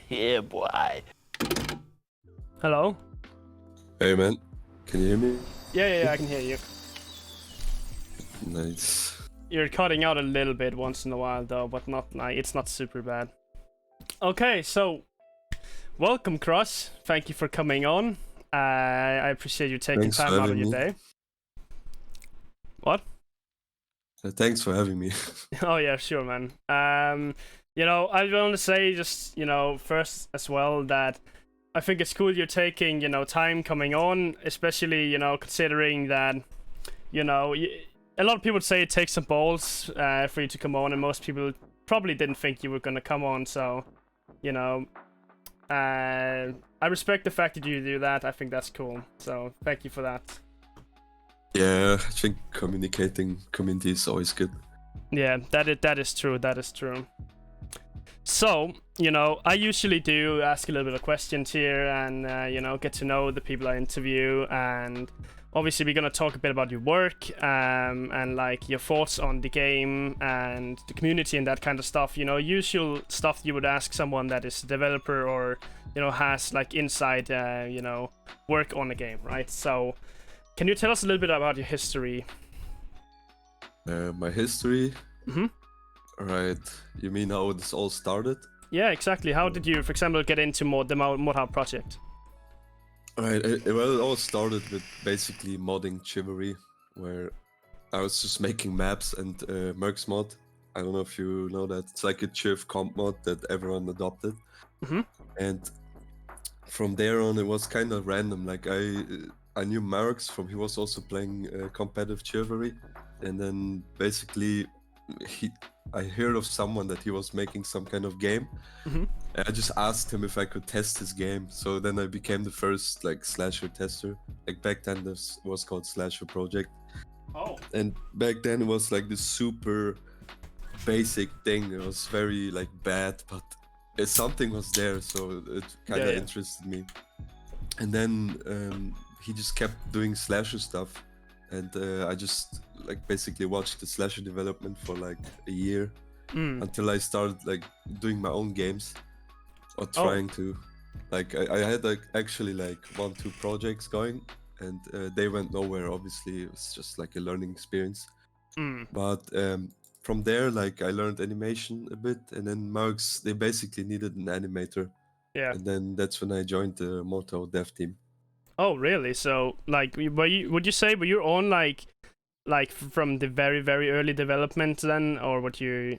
Yeah, boy. Hello? Hey man, can you hear me? Yeah, I can hear you. Nice. You're cutting out a little bit once in a while though, but not like it's not super bad. Okay, so welcome Cross. Thank you for coming on. I appreciate you taking Thanks for time out of having your me. day. What? Thanks for having me. Oh yeah, sure, man. I want to say just first as well that I think it's cool you're taking time coming on, especially considering that a lot of people say it takes some balls for you to come on, and most people probably didn't think you were gonna come on. So, I respect the fact that you do that. I think that's cool. So thank you for that. Yeah, I think communicating community is always good. Yeah, that is true. That is true. So, I usually do ask a little bit of questions here and, get to know the people I interview. And obviously, we're going to talk a bit about your work and, like, your thoughts on the game and the community and that kind of stuff. Usual stuff you would ask someone that is a developer or, has, like, inside, work on a game, right? So, can you tell us a little bit about your history? My history? Mm-hmm. Right, you mean how this all started? Yeah, exactly. How did you, for example, get into the Mordhau project? Right, well, it all started with basically modding Chivalry, where I was just making maps and Mercs mod. I don't know if you know that. It's like a Chiv comp mod that everyone adopted. Mm-hmm. And from there on, it was kind of random. Like I knew Marx from he was also playing competitive Chivalry, and then basically I heard of someone that he was making some kind of game. Mm-hmm. And I just asked him if I could test his game. So then I became the first like slasher tester. Like back then this was called Slasher Project. Oh. And back then it was like this super basic thing. It was very like bad, but something was there, so it kind of interested me. And then he just kept doing slasher stuff, and I just like basically watched the slasher development for like a year until I started like doing my own games or trying to. Like I had like actually like 1-2 projects going, and they went nowhere. Obviously, it was just like a learning experience. But from there, like I learned animation a bit, and then Marx they basically needed an animator. Yeah. And then that's when I joined the Mordhau dev team. Oh, really? So, like, would you say were you on like from the very very early development then, or were you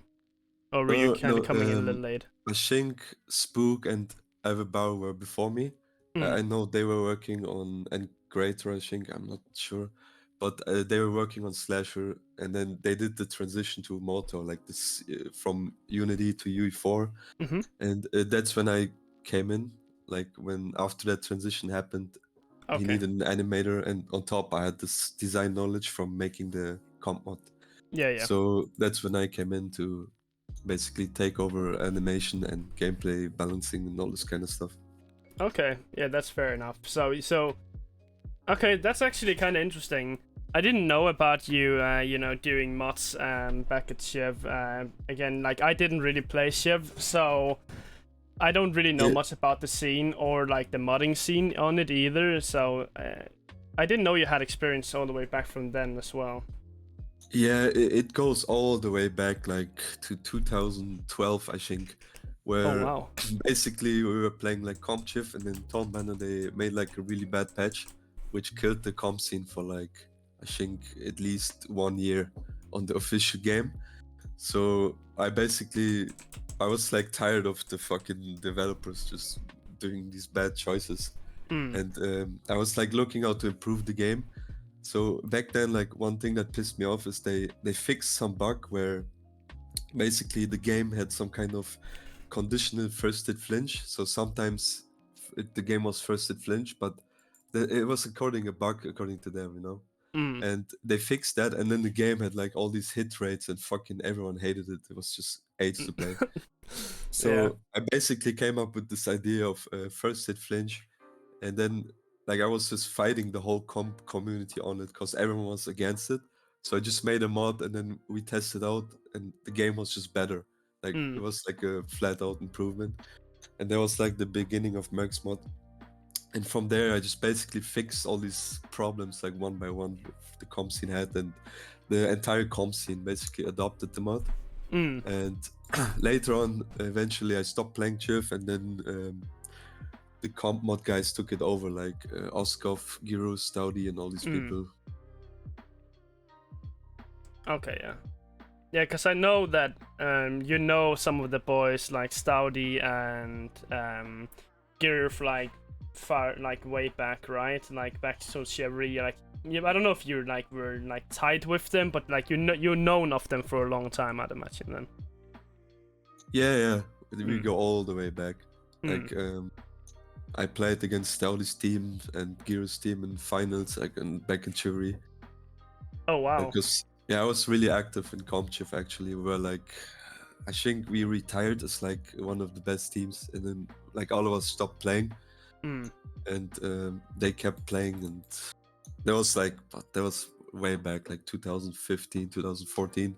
kind of coming in a little late? I think Spook and Everbauer were before me. I know they were working on and Greater. I think I'm not sure, but they were working on Slasher, and then they did the transition to Mordhau, like this from Unity to UE4, and that's when I came in. Like when after that transition happened, he needed an animator, and on top I had this design knowledge from making the comp mod. Yeah. So that's when I came in to basically take over animation and gameplay balancing and all this kind of stuff. Okay, yeah, that's fair enough. So, okay, that's actually kind of interesting. I didn't know about you, doing mods back at Shiv. Again, like I didn't really play Shiv, so I don't really know much about the scene or like the modding scene on it either. So I didn't know you had experience all the way back from then as well. Yeah, it goes all the way back like to 2012, I think, where basically we were playing like comp Chiv, and then Tom Banner they made like a really bad patch, which killed the comp scene for like I think at least 1 year on the official game. So I was like tired of the fucking developers just doing these bad choices, and I was like looking out to improve the game. So back then, like one thing that pissed me off is they fixed some bug where basically the game had some kind of conditional first hit flinch. So sometimes the game was first hit flinch, but it was according a bug according to them, you know. And they fixed that, and then the game had like all these hit rates, and fucking everyone hated it. It was just AIDS to play. So I basically came up with this idea of first hit flinch, and then like I was just fighting the whole comp community on it because everyone was against it. So I just made a mod, and then we tested out, and the game was just better. Like it was like a flat out improvement. and that was like the beginning of Mercs mod. And from there, I just basically fixed all these problems like one by one the comp scene had, and the entire comp scene basically adopted the mod. And later on, eventually, I stopped playing Chiv, and then the comp mod guys took it over, like Oskov, Giro, Stoudy, and all these people. Okay, yeah. Yeah, because I know that you know some of the boys like Stoudy and Girf, like far, like way back, right? Like back to Chivalry. Like, yeah, I don't know if you like were like tied with them, but like you've known of them for a long time, I'd imagine then. Yeah, we go all the way back. Like I played against Stoudy's team and Giro's team in finals, like back in Chivalry. Oh wow. Because yeah, I was really active in Comp Chiv actually. We were like, I think we retired as like one of the best teams, and then like all of us stopped playing, and they kept playing, and that was like, but that was way back, like 2015, 2014.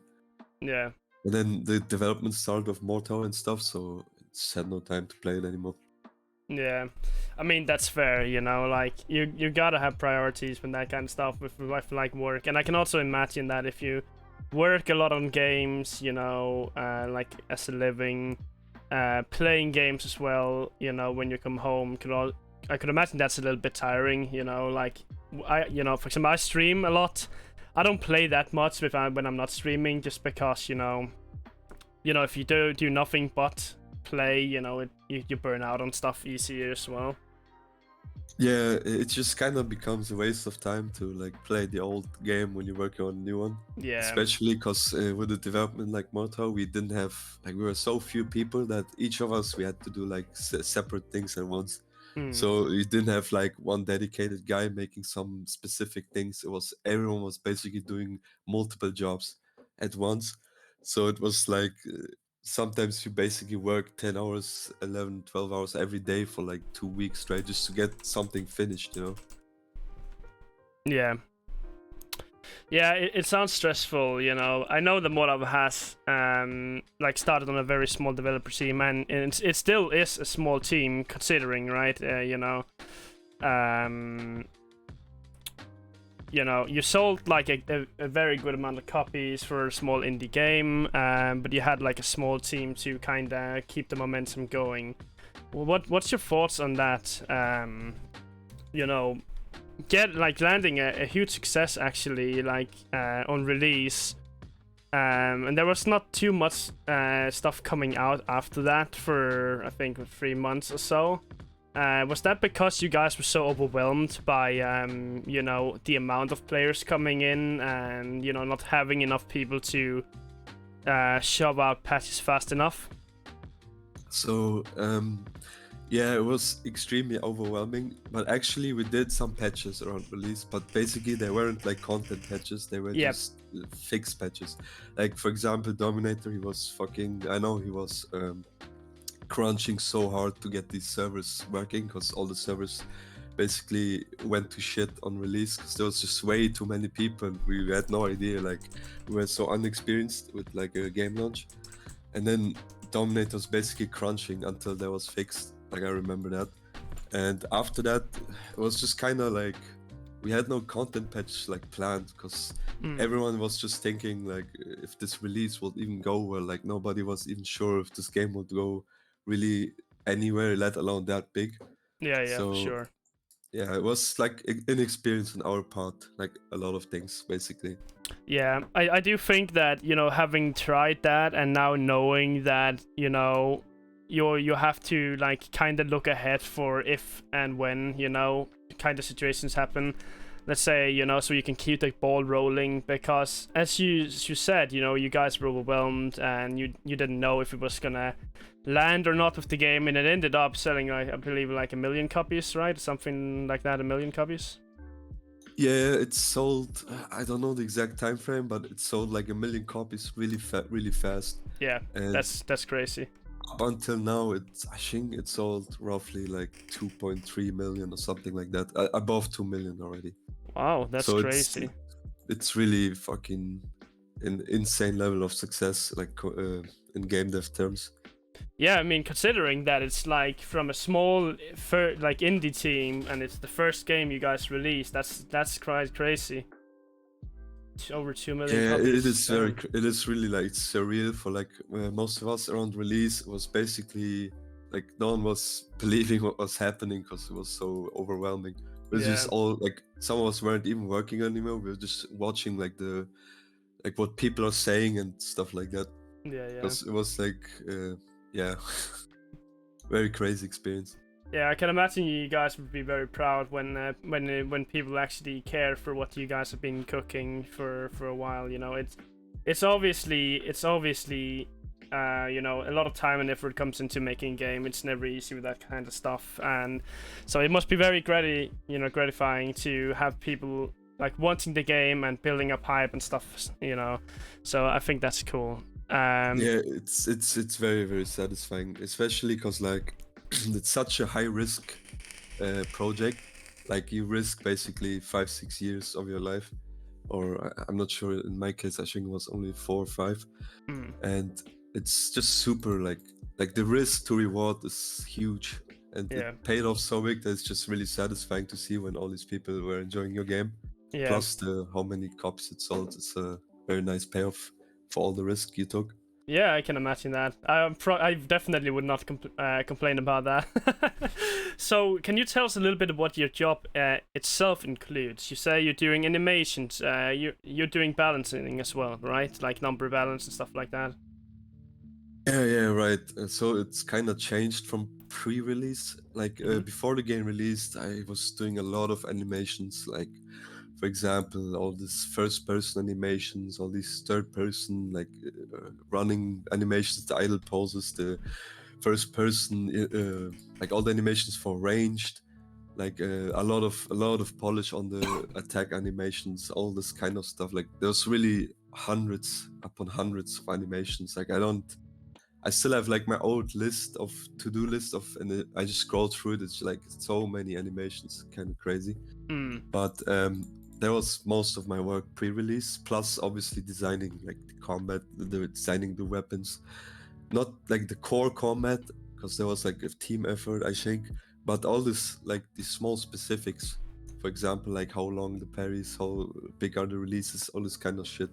Yeah. And then the development started of Mordhau and stuff, so it's had no time to play it anymore. Yeah, I mean that's fair, you know, like you gotta have priorities when that kind of stuff with like work, and I can also imagine that if you work a lot on games, you know, like as a living, playing games as well, you know, when you come home, I could imagine that's a little bit tiring, you know, like you know, for example, I stream a lot. I don't play that much when I'm not streaming, just because you know, if you do nothing but play, you know, you burn out on stuff easier as well. Yeah, it just kind of becomes a waste of time to like play the old game when you're working on a new one. Yeah. Especially because with the development like Mordhau, we didn't have, like, we were so few people that each of us, we had to do like separate things at once. So you didn't have like one dedicated guy making some specific things. Everyone was basically doing multiple jobs at once. So it was like sometimes you basically work 10 hours, 11, 12 hours every day for like 2 weeks straight just to get something finished, you know? Yeah. Yeah, it sounds stressful, you know. I know the Mordhau has like started on a very small developer team, and it still is a small team considering, right? You know, you sold like a very good amount of copies for a small indie game, but you had like a small team to kind of keep the momentum going. What's your thoughts on that? You know, landing a huge success actually, like on release, and there was not too much stuff coming out after that for I think 3 months or so. Was that because you guys were so overwhelmed by you know, the amount of players coming in and, you know, not having enough people to shove out patches fast enough? So yeah, it was extremely overwhelming, but actually we did some patches around release, but basically they weren't like content patches, they were just fixed patches. Like for example, Dominator, he was crunching so hard to get these servers working, because all the servers basically went to shit on release because there was just way too many people and we had no idea, like we were so unexperienced with like a game launch. And then Dominator was basically crunching until that was fixed. Like I remember that. And after that, it was just kind of like we had no content patch like planned, because everyone was just thinking like if this release would even go well. Like nobody was even sure if this game would go really anywhere, let alone that big. Yeah, So, for sure. Yeah, it was like inexperience on our part, like a lot of things, basically. Yeah, I do think that, you know, having tried that and now knowing that, you know, you have to like kind of look ahead for if and when, you know, kind of situations happen. Let's say, you know, so you can keep the ball rolling, because as you said, you know, you guys were overwhelmed and you didn't know if it was gonna land or not with the game, and it ended up selling like, I believe, like 1 million copies, right? Something like that, 1 million copies. Yeah, it sold, I don't know the exact time frame, but it sold like 1 million copies really fast. Yeah, and that's crazy. Up until now, I think it sold roughly like 2.3 million or something like that, above 2 million already. Wow, that's so crazy. It's really fucking an insane level of success, like in game dev terms. Yeah, I mean, considering that it's like from a small, like indie team, and it's the first game you guys released, that's quite crazy. Over 2 million Yeah, copies. it is it is really like surreal for like most of us around release. It was basically like no one was believing what was happening because it was so overwhelming. It was just all like some of us weren't even working anymore. We were just watching like what people are saying and stuff like that. Yeah. Because it was like yeah, very crazy experience. Yeah, I can imagine you guys would be very proud when people actually care for what you guys have been cooking for a while. You know, it's obviously you know, a lot of time and effort comes into making a game. It's never easy with that kind of stuff, and so it must be very gratifying to have people like wanting the game and building up hype and stuff. You know, so I think that's cool. Yeah, it's very, very satisfying, especially because like it's such a high risk project. Like you risk basically 5-6 years of your life, or I'm not sure. In my case, I think it was only 4 or 5, and it's just super like the risk to reward is huge, and it paid off so big that it's just really satisfying to see when all these people were enjoying your game. Yeah. Plus how many copies it sold. It's a very nice payoff for all the risk you took. Yeah, I can imagine that. I definitely would not complain about that. So, can you tell us a little bit of what your job itself includes? You say you're doing animations. You're doing balancing as well, right? Like number balance and stuff like that. Yeah, right. So it's kind of changed from pre-release. Like before the game released, I was doing a lot of animations. Like, for example, all these first-person animations, all these third-person like running animations, the idle poses, the first-person, like all the animations for ranged, like a lot of polish on the attack animations, all this kind of stuff. Like there's really hundreds upon hundreds of animations. Like I still have like my old list of to-do list of, and I just scroll through it. It's like so many animations, kind of crazy. But there was most of my work pre-release, plus obviously designing like the combat, designing the weapons, not like the core combat, because there was like a team effort, I think. But all this like these small specifics, for example, like how long the parries, how big are the releases, all this kind of shit.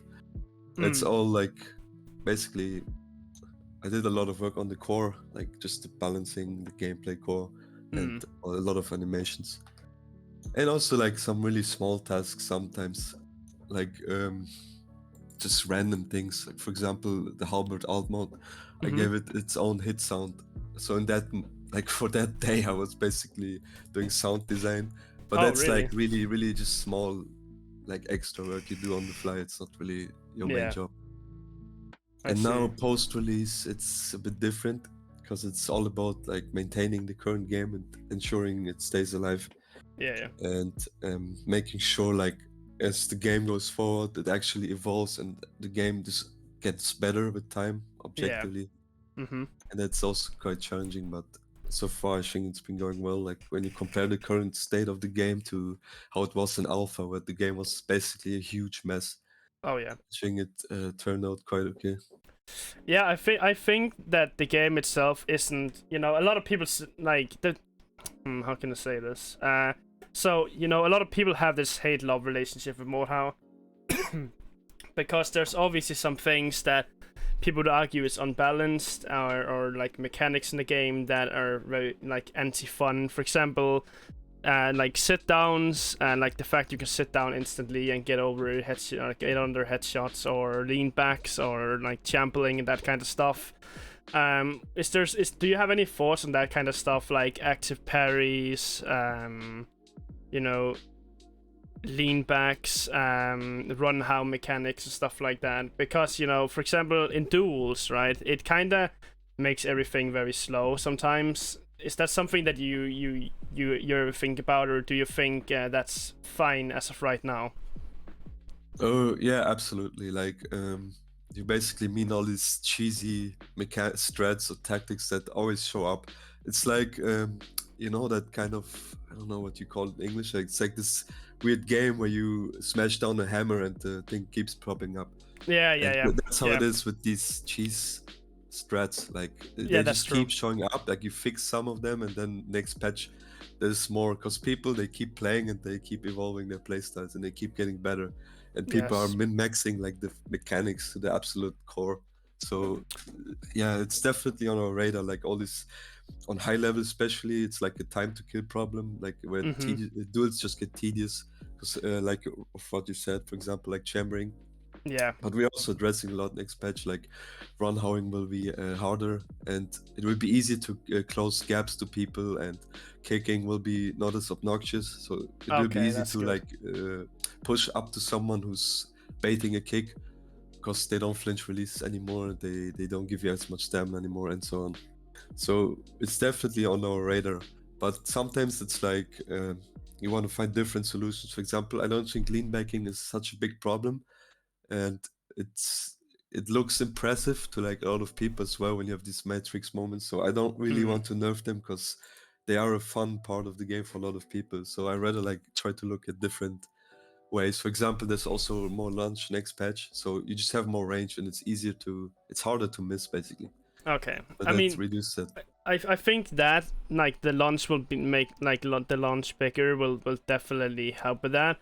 It's all like basically. I did a lot of work on the core, like just the balancing, the gameplay core, and a lot of animations. And also like some really small tasks sometimes, like just random things. Like for example, the halberd alt mode, I gave it its own hit sound. So in that, like for that day, I was basically doing sound design. But that's really? like really, really just small, like extra work you do on the fly. It's not really your main job. And now post-release, it's a bit different because it's all about like maintaining the current game and ensuring it stays alive. Yeah. And making sure like as the game goes forward, it actually evolves and the game just gets better with time, objectively. And that's also quite challenging, but so far I think it's been going well. Like when you compare the current state of the game to how it was in alpha, where the game was basically a huge mess. Oh yeah. I think it turned out quite okay. Yeah, I think that the game itself isn't, you know, a lot of people like the how can I say this? So, you know, a lot of people have this hate-love relationship with Mordhau because there's obviously some things that people would argue is unbalanced or like mechanics in the game that are very like anti-fun. For example, like sit downs and like the fact you can sit down instantly and get over get under headshots or lean backs or like champling and that kind of stuff. Do you have any thoughts on that kind of stuff, like active parries, you know, lean backs, run how mechanics and stuff like that? Because, you know, for example, in duels, right, it kind of makes everything very slow sometimes. Is that something that you ever think about, or do you think that's fine as of right now? Oh yeah, absolutely. Like you basically mean all these cheesy strats or tactics that always show up. It's like you know, that kind of, I don't know what you call it in English. Like, it's like this weird game where you smash down a hammer and the thing keeps popping up. Yeah. That's how it is with these cheese strats. Like Yeah, they that's just true. keep showing up. Like you fix some of them, and then next patch there's more, because people, they keep playing and they keep evolving their playstyles and they keep getting better, and people are Yes. min-maxing like the mechanics to the absolute core. So yeah, it's definitely on our radar. Like all this on high level especially, it's like a time to kill problem, like where duels just get tedious because like of what you said, for example, like chambering. Yeah. But we're also addressing a lot next patch, like run howing will be harder, and it will be easy to close gaps to people, and kicking will be not as obnoxious, so it will be Okay, easy that's to good. like push up to someone who's baiting a kick, because they don't flinch releases anymore, they don't give you as much stamina anymore, and so on. So it's definitely on our radar, but sometimes it's like you want to find different solutions. For example, I don't think lean backing is such a big problem, and it looks impressive to like a lot of people as well when you have these matrix moments. So I don't really want to nerf them, because they are a fun part of the game for a lot of people. So I rather like try to look at different ways. For example, there's also more launch next patch, so you just have more range and it's harder to miss basically. Okay. But I that mean, reduces it. I think that like the launch will make like the launch bigger will definitely help with that.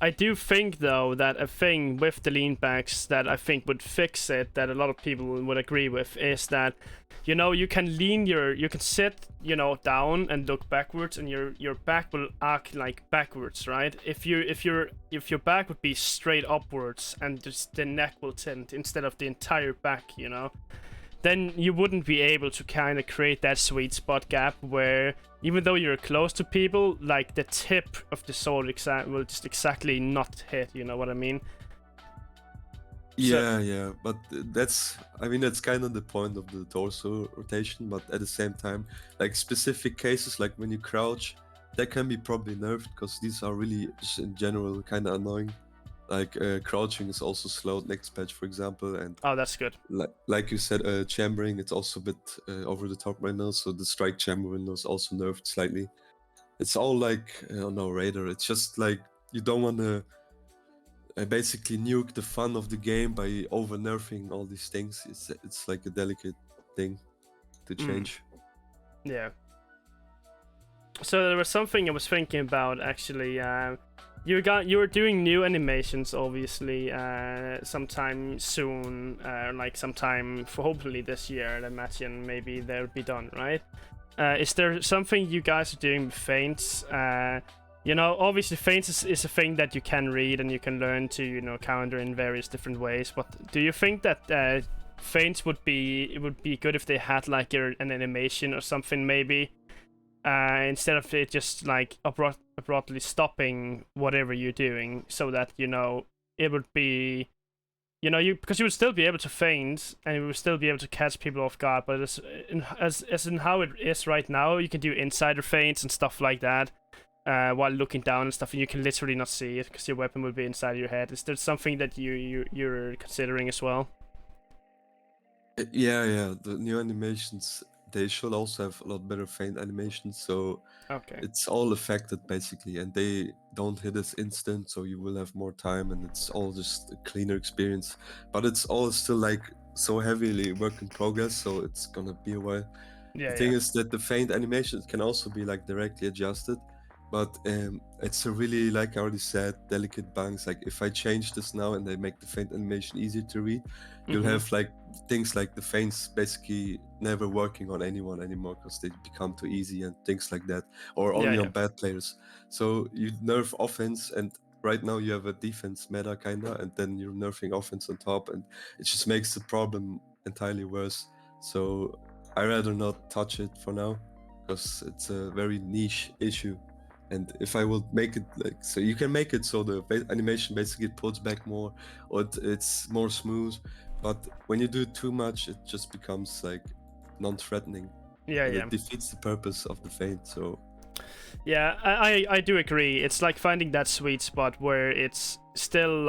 I do think though that a thing with the leanbacks that I think would fix it, that a lot of people would agree with, is that you can you can sit down and look backwards, and your back will arc like backwards, right? If your back would be straight upwards and just the neck will tilt instead of the entire back, then you wouldn't be able to kind of create that sweet spot gap where even though you're close to people, like the tip of the sword will just exactly not hit, you know what I mean? Yeah, but that's kind of the point of the torso rotation, but at the same time, like specific cases, like when you crouch, that can be probably nerfed, because these are really just in general kind of annoying. Like crouching is also slowed next patch, for example, and oh, that's good. Like you said, chambering, it's also a bit over the top right now, so the strike chamber window is also nerfed slightly. It's all like on our radar. It's just like you don't want to basically nuke the fun of the game by over nerfing all these things. It's like a delicate thing to change. Yeah. So there was something I was thinking about actually. You were doing new animations, obviously, sometime soon, like sometime for hopefully this year. I imagine maybe they'll be done, right? Is there something you guys are doing with feints? Obviously feints is a thing that you can read and you can learn to counter in various different ways. But do you think that feints would be good if they had like an animation or something maybe? Instead of it just like abruptly stopping whatever you're doing, so that it would be because you would still be able to feint and you would still be able to catch people off guard, but as in how it is right now, you can do insider feints and stuff like that while looking down and stuff, and you can literally not see it because your weapon will be inside your head. Is there something that you're considering as well? Yeah, the new animations, they should also have a lot better feint animations, so Okay. it's all affected basically, and they don't hit as instant, so you will have more time, and it's all just a cleaner experience. But it's all still like so heavily work in progress, so it's gonna be a while. Yeah. The thing is that the feint animations can also be like directly adjusted, but it's a really, like I already said, delicate balance. Like if I change this now and I make the feint animation easier to read, you'll have like things like the feints basically never working on anyone anymore because they become too easy and things like that, or only on bad players. So you nerf offense, and right now you have a defense meta kinda, and then you're nerfing offense on top, and it just makes the problem entirely worse. So I rather not touch it for now, because it's a very niche issue. And if I will make it like, so you can make it so the animation basically pulls back more, or it's more smooth, but when you do it too much, it just becomes like non-threatening. It defeats the purpose of the feint. So yeah, I do agree. It's like finding that sweet spot where it's still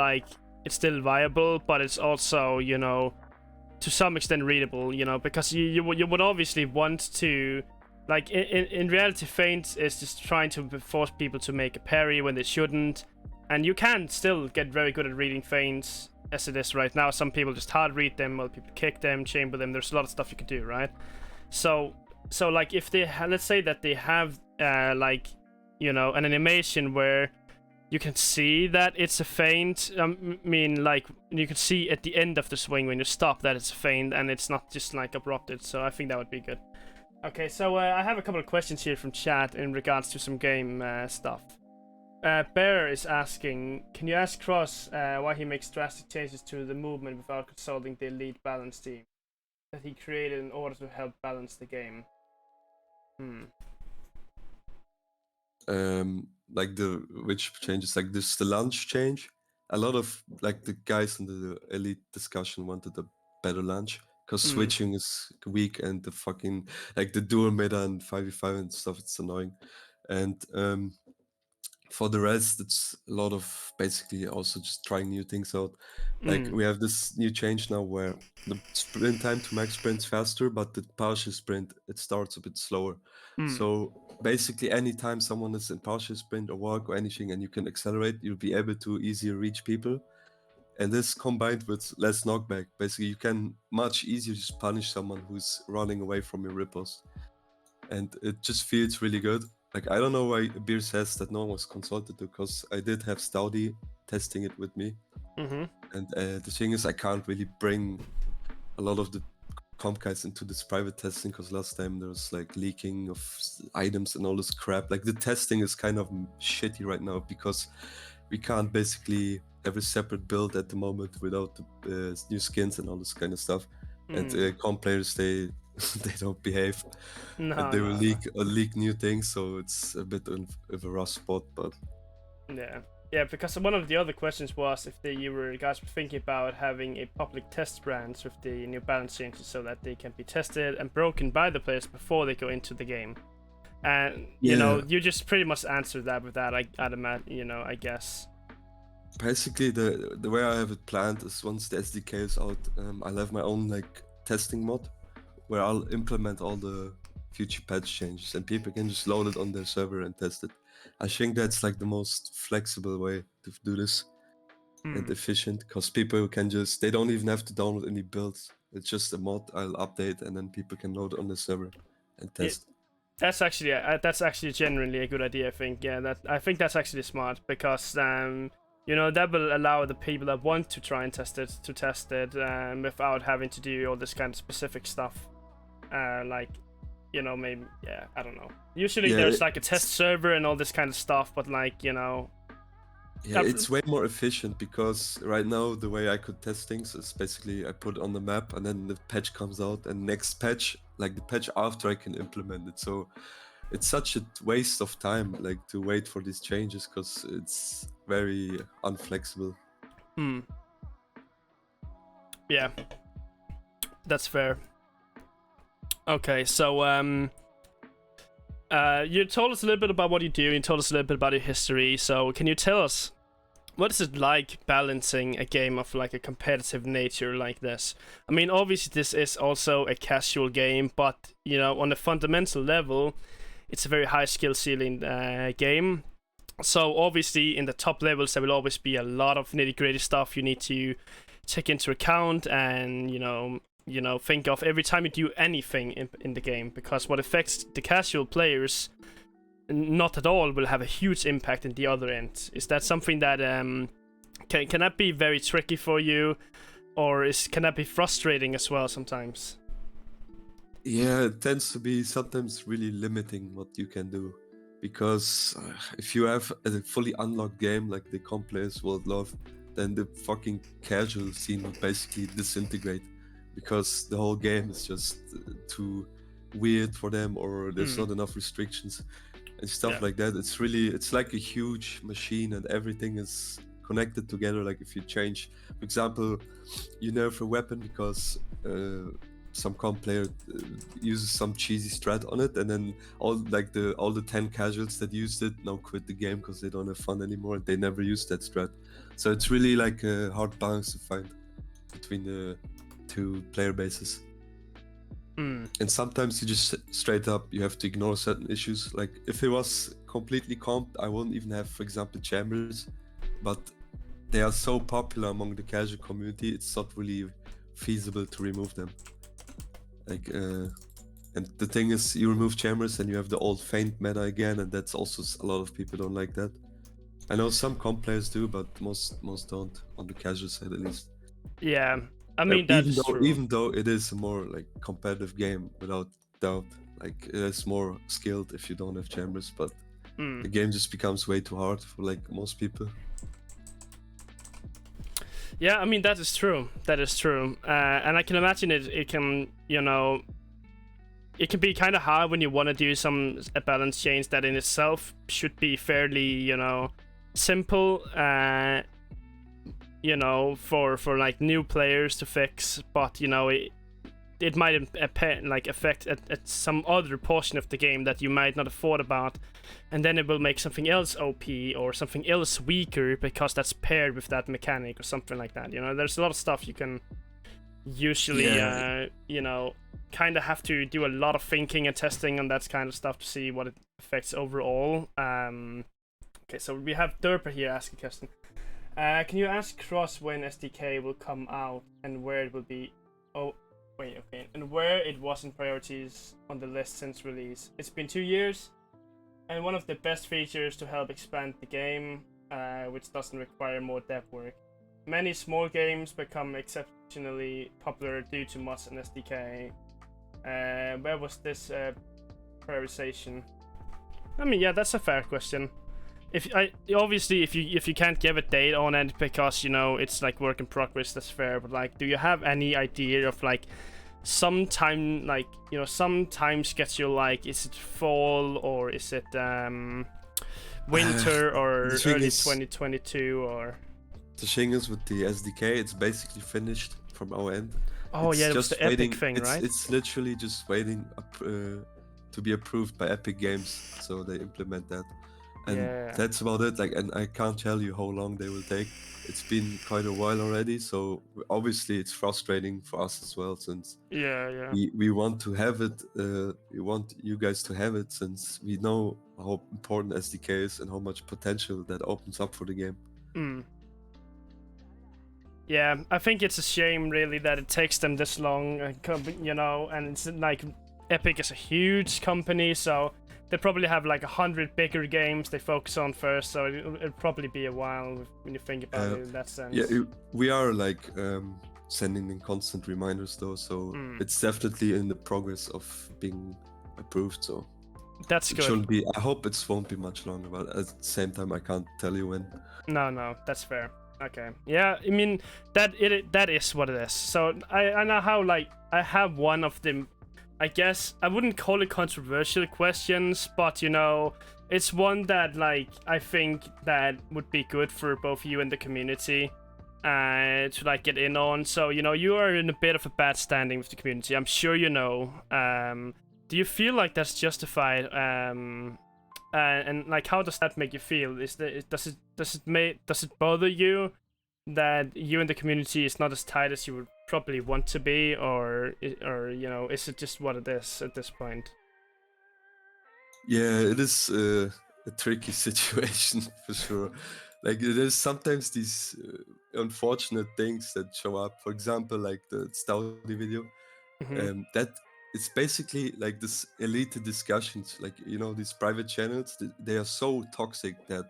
viable, but it's also to some extent readable, because you would obviously want to, like, in reality, feint is just trying to force people to make a parry when they shouldn't, and you can still get very good at reading feints as it is right now. Some people just hard read them, other people kick them, chamber them. There's a lot of stuff you could do, right? So like if they let's say that they have like, you know, an animation where you can see that it's a feint. I mean, like, you can see at the end of the swing when you stop that it's a feint and it's not just like abrupted. So I think that would be good. Okay, so I have a couple of questions here from chat in regards to some game stuff. Bear is asking, can you ask Cross why he makes drastic changes to the movement without consulting the elite balance team that he created in order to help balance the game? Like which changes, like this, the launch change. A lot of like the guys in the elite discussion wanted a better launch because switching is weak and the fucking like the dual meta and 5v5 and stuff, it's annoying. And for the rest, it's a lot of basically also just trying new things out. Like we have this new change now where the sprint time to max sprint's faster, but the partial sprint, it starts a bit slower. So basically anytime someone is in partial sprint or walk or anything and you can accelerate, you'll be able to easier reach people. And this combined with less knockback, basically you can much easier just punish someone who's running away from your ripples. And it just feels really good. Like, I don't know why Beer says that no one was consulted, because I did have Stoudy testing it with me. And the thing is, I can't really bring a lot of the comp guys into this private testing, because last time there was like leaking of items and all this crap. Like, the testing is kind of shitty right now because we can't basically have a separate build at the moment without the new skins and all this kind of stuff. And comp players, they don't behave. And they will leak new things, so it's a bit of a rough spot. But yeah, because one of the other questions was if you guys were thinking about having a public test branch with the new balance changes so that they can be tested and broken by the players before they go into the game. And you know, you just pretty much answered that with that. I guess. Basically, the way I have it planned is once the SDK is out, I'll have my own like testing mod where I'll implement all the future patch changes and people can just load it on their server and test it. I think that's like the most flexible way to do this and efficient, because people can just, they don't even have to download any builds. It's just a mod I'll update and then people can load it on the server and test. That's actually genuinely a good idea. I think I think that's actually smart, because you know, that will allow the people that want to try and test it to test it without having to do all this kind of specific stuff. Like, you know, maybe, I don't know. Usually there's like a test server and all this kind of stuff, but like, you know. Yeah, it's way more efficient, because right now the way I could test things is basically I put it on the map and then the patch comes out, and next patch, like the patch after, I can implement it. So it's such a waste of time, like, to wait for these changes, because it's very unflexible. Yeah, that's fair. Okay, so you told us a little bit about what you do, you told us a little bit about your history, so can you tell us what is it like balancing a game of like a competitive nature like this? I mean, obviously this is also a casual game, but you know, on a fundamental level, it's a very high skill ceiling game. So obviously in the top levels there will always be a lot of nitty-gritty stuff you need to take into account and you know think of every time you do anything in the game, because what affects the casual players not at all will have a huge impact in the other end. Is that something that can that be very tricky for you, or can that be frustrating as well sometimes? Yeah, it tends to be sometimes really limiting what you can do, because if you have a fully unlocked game like the comp players will love, then the fucking casual scene will basically disintegrate, because the whole game is just too weird for them, or there's not enough restrictions and stuff like that. It's like a huge machine and everything is connected together. Like if you change, for example, you nerf a weapon because some comp player uses some cheesy strat on it, and then all the 10 casuals that used it now quit the game because they don't have fun anymore. They never used that strat. So it's really like a hard balance to find between the two player bases. And sometimes you just straight up you have to ignore certain issues. Like if it was completely comped, I wouldn't even have, for example, chambers. But they are so popular among the casual community, it's not really feasible to remove them. Like, and the thing is, you remove chambers and you have the old feint meta again, and that's also a lot of people don't like that. I know some comp players do, but most don't, on the casual side at least. Yeah, I mean that's true. Even though it is a more like competitive game, without doubt, like it's more skilled if you don't have chambers, but the game just becomes way too hard for like most people. Yeah, I mean that is true. That is true, and I can imagine it can, you know, it can be kind of hard when you want to do a balance change that in itself should be fairly, you know, simple, you know, for like new players to fix, but you know it might affect at some other portion of the game that you might not have thought about, and then it will make something else OP or something else weaker because that's paired with that mechanic or something like that. You know, there's a lot of stuff you can usually, you know, kind of have to do a lot of thinking and testing on that kind of stuff to see what it affects overall. Okay, so we have Derper here asking a question. Can you ask Cross when SDK will come out and where it will be? Oh, wait, okay. And where it was in priorities on the list since release. It's been 2 years, and one of the best features to help expand the game, which doesn't require more dev work. Many small games become exceptionally popular due to mods and SDK. Where was this prioritization? I mean, yeah, that's a fair question. Obviously if you can't give a date on it because, you know, it's like work in progress, that's fair, but like, do you have any idea of like some time, like, you know, some time schedule, like is it fall or is it winter or early 2022 or? The thing is with the SDK, it's basically finished from our end. Oh it's yeah, it was just the waiting, Epic thing, right? It's literally just waiting to be approved by Epic Games, so they implement that. And that's about it. Like, and I can't tell you how long they will take. It's been quite a while already, so obviously it's frustrating for us as well, since we want to have it. We want you guys to have it, since we know how important SDK is and how much potential that opens up for the game. Yeah, I think it's a shame really that it takes them this long, you know, and it's like Epic is a huge company, so they probably have like 100 bigger games they focus on first, so it'll probably be a while when you think about it in that sense. Yeah, we are like sending in constant reminders though, so it's definitely in the progress of being approved, so that's good. Shouldn't be. I hope it won't be much longer, but at the same time I can't tell you when. No, that's fair. Okay, yeah, I mean that is what it is. So I know how, like, I have one of them. I guess I wouldn't call it controversial questions, but you know, it's one that like I think that would be good for both you and the community to like get in on. So you know, you are in a bit of a bad standing with the community, I'm sure you know. Do you feel like that's justified? And like, how does that make you feel? Does it bother you that you and the community is not as tight as you would probably want to be, or you know, is it just what it is at this point? Yeah, it is a tricky situation for sure. Like, there's sometimes these unfortunate things that show up. For example, like the Stouty video, that it's basically like this elite discussions, like, you know, these private channels, they are so toxic that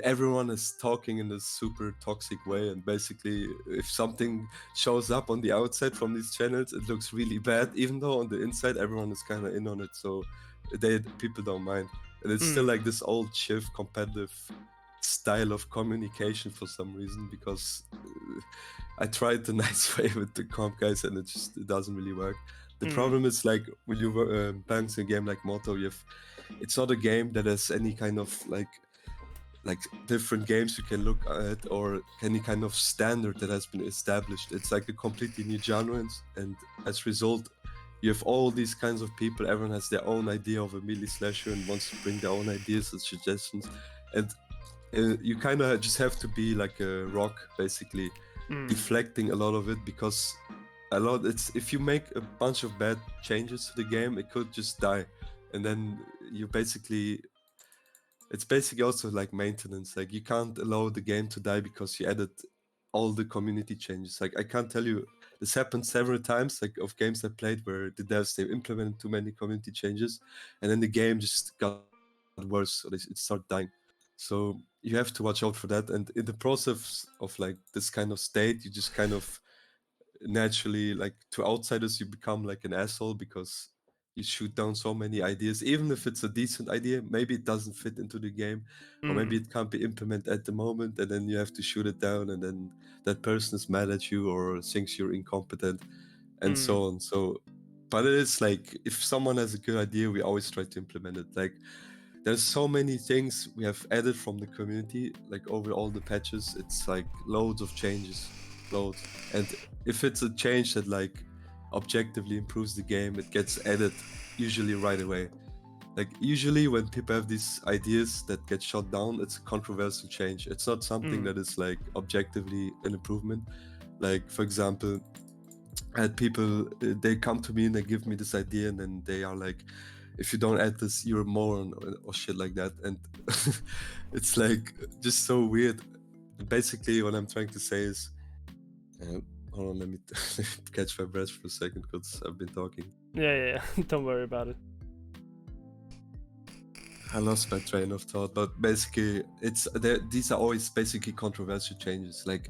everyone is talking in this super toxic way, and basically if something shows up on the outside from these channels, it looks really bad, even though on the inside everyone is kind of in on it, so people don't mind. And it's still like this old Chiv competitive style of communication for some reason, because I tried the nice way with the comp guys and it doesn't really work. The problem is, like, when you balance a game like Mordhau, it's not a game that has any kind of like different games you can look at, or any kind of standard that has been established. It's like a completely new genre, and as a result, you have all these kinds of people. Everyone has their own idea of a melee slasher and wants to bring their own ideas and suggestions, and you kind of just have to be like a rock, basically, deflecting a lot of it, because if you make a bunch of bad changes to the game, it could just die, and then you basically it's basically also like maintenance. Like you can't allow the game to die because you added all the community changes. Like I can't tell you, this happened several times, like of games I played where the devs, they implemented too many community changes, and then the game just got worse, so it started dying. So you have to watch out for that. And in the process of like this kind of state, you just kind of naturally, like, to outsiders, you become like an asshole because you shoot down so many ideas, even if it's a decent idea. Maybe it doesn't fit into the game, or maybe it can't be implemented at the moment, and then you have to shoot it down, and then that person is mad at you or thinks you're incompetent, and so on. So, but it is like, if someone has a good idea, we always try to implement it. Like, there's so many things we have added from the community, like over all the patches. It's like loads of changes, loads. And if it's a change that like objectively improves the game, it gets added usually right away. Like usually when people have these ideas that get shot down, it's a controversial change. It's not something that is like objectively an improvement. Like, for example, I had people, they come to me and they give me this idea, and then they are like, if you don't add this, you're a moron, or shit like that. And it's like just so weird. Basically, what I'm trying to say is, hold on, let me catch my breath for a second because I've been talking. Yeah. Don't worry about it. I lost my train of thought, but basically, these are always basically controversial changes. Like,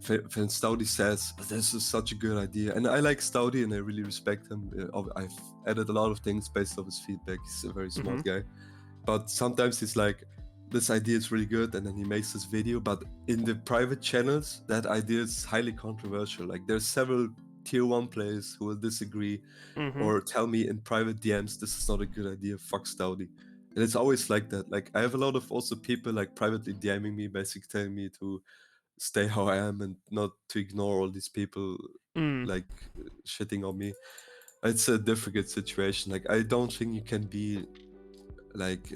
when Stoudy says, this is such a good idea, and I like Stoudy and I really respect him. I've added a lot of things based off his feedback. He's a very smart guy, but sometimes he's like, this idea is really good, and then he makes this video, but in the private channels, that idea is highly controversial. Like, there's several tier 1 players who will disagree or tell me in private DMs, this is not a good idea, fuck Stoudy. And it's always like that. Like, I have a lot of also people like privately DMing me, basically telling me to stay how I am and not to ignore all these people like shitting on me. It's a difficult situation. Like, I don't think you can be like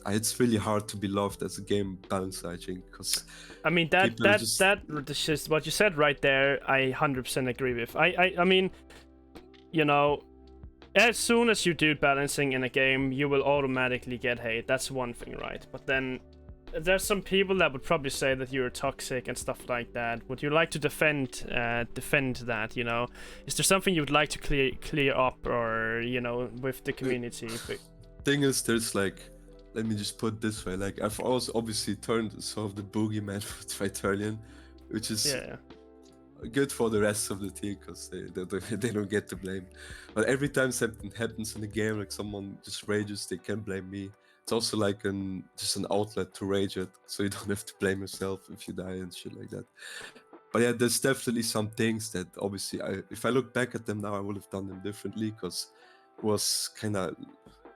it's really hard to be loved as a game balancer, I think, because I mean just what you said right there, I 100% agree with. I mean, you know, as soon as you do balancing in a game, you will automatically get hate. That's one thing, right? But then there's some people that would probably say that you're toxic and stuff like that. Would you like to defend that, you know? Is there something you would like to clear up, or, you know, with the community? Thing is, there's like, let me just put it this way, like, I've also obviously turned sort of the boogeyman with Vitalian, which is good for the rest of the team because they don't get to blame. But every time something happens in the game, like someone just rages, they can blame me. It's also like just an outlet to rage at, so you don't have to blame yourself if you die and shit like that. But yeah, there's definitely some things that obviously, if I look back at them now, I would have done them differently, because it was kind of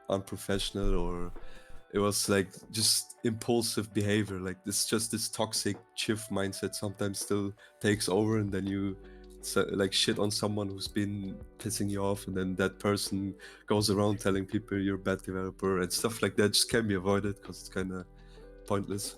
unprofessional, or it was like just impulsive behavior. Like, this toxic chiv mindset sometimes still takes over, and then you like shit on someone who's been pissing you off, and then that person goes around telling people you're a bad developer and stuff like that. Just can be avoided because it's kind of pointless.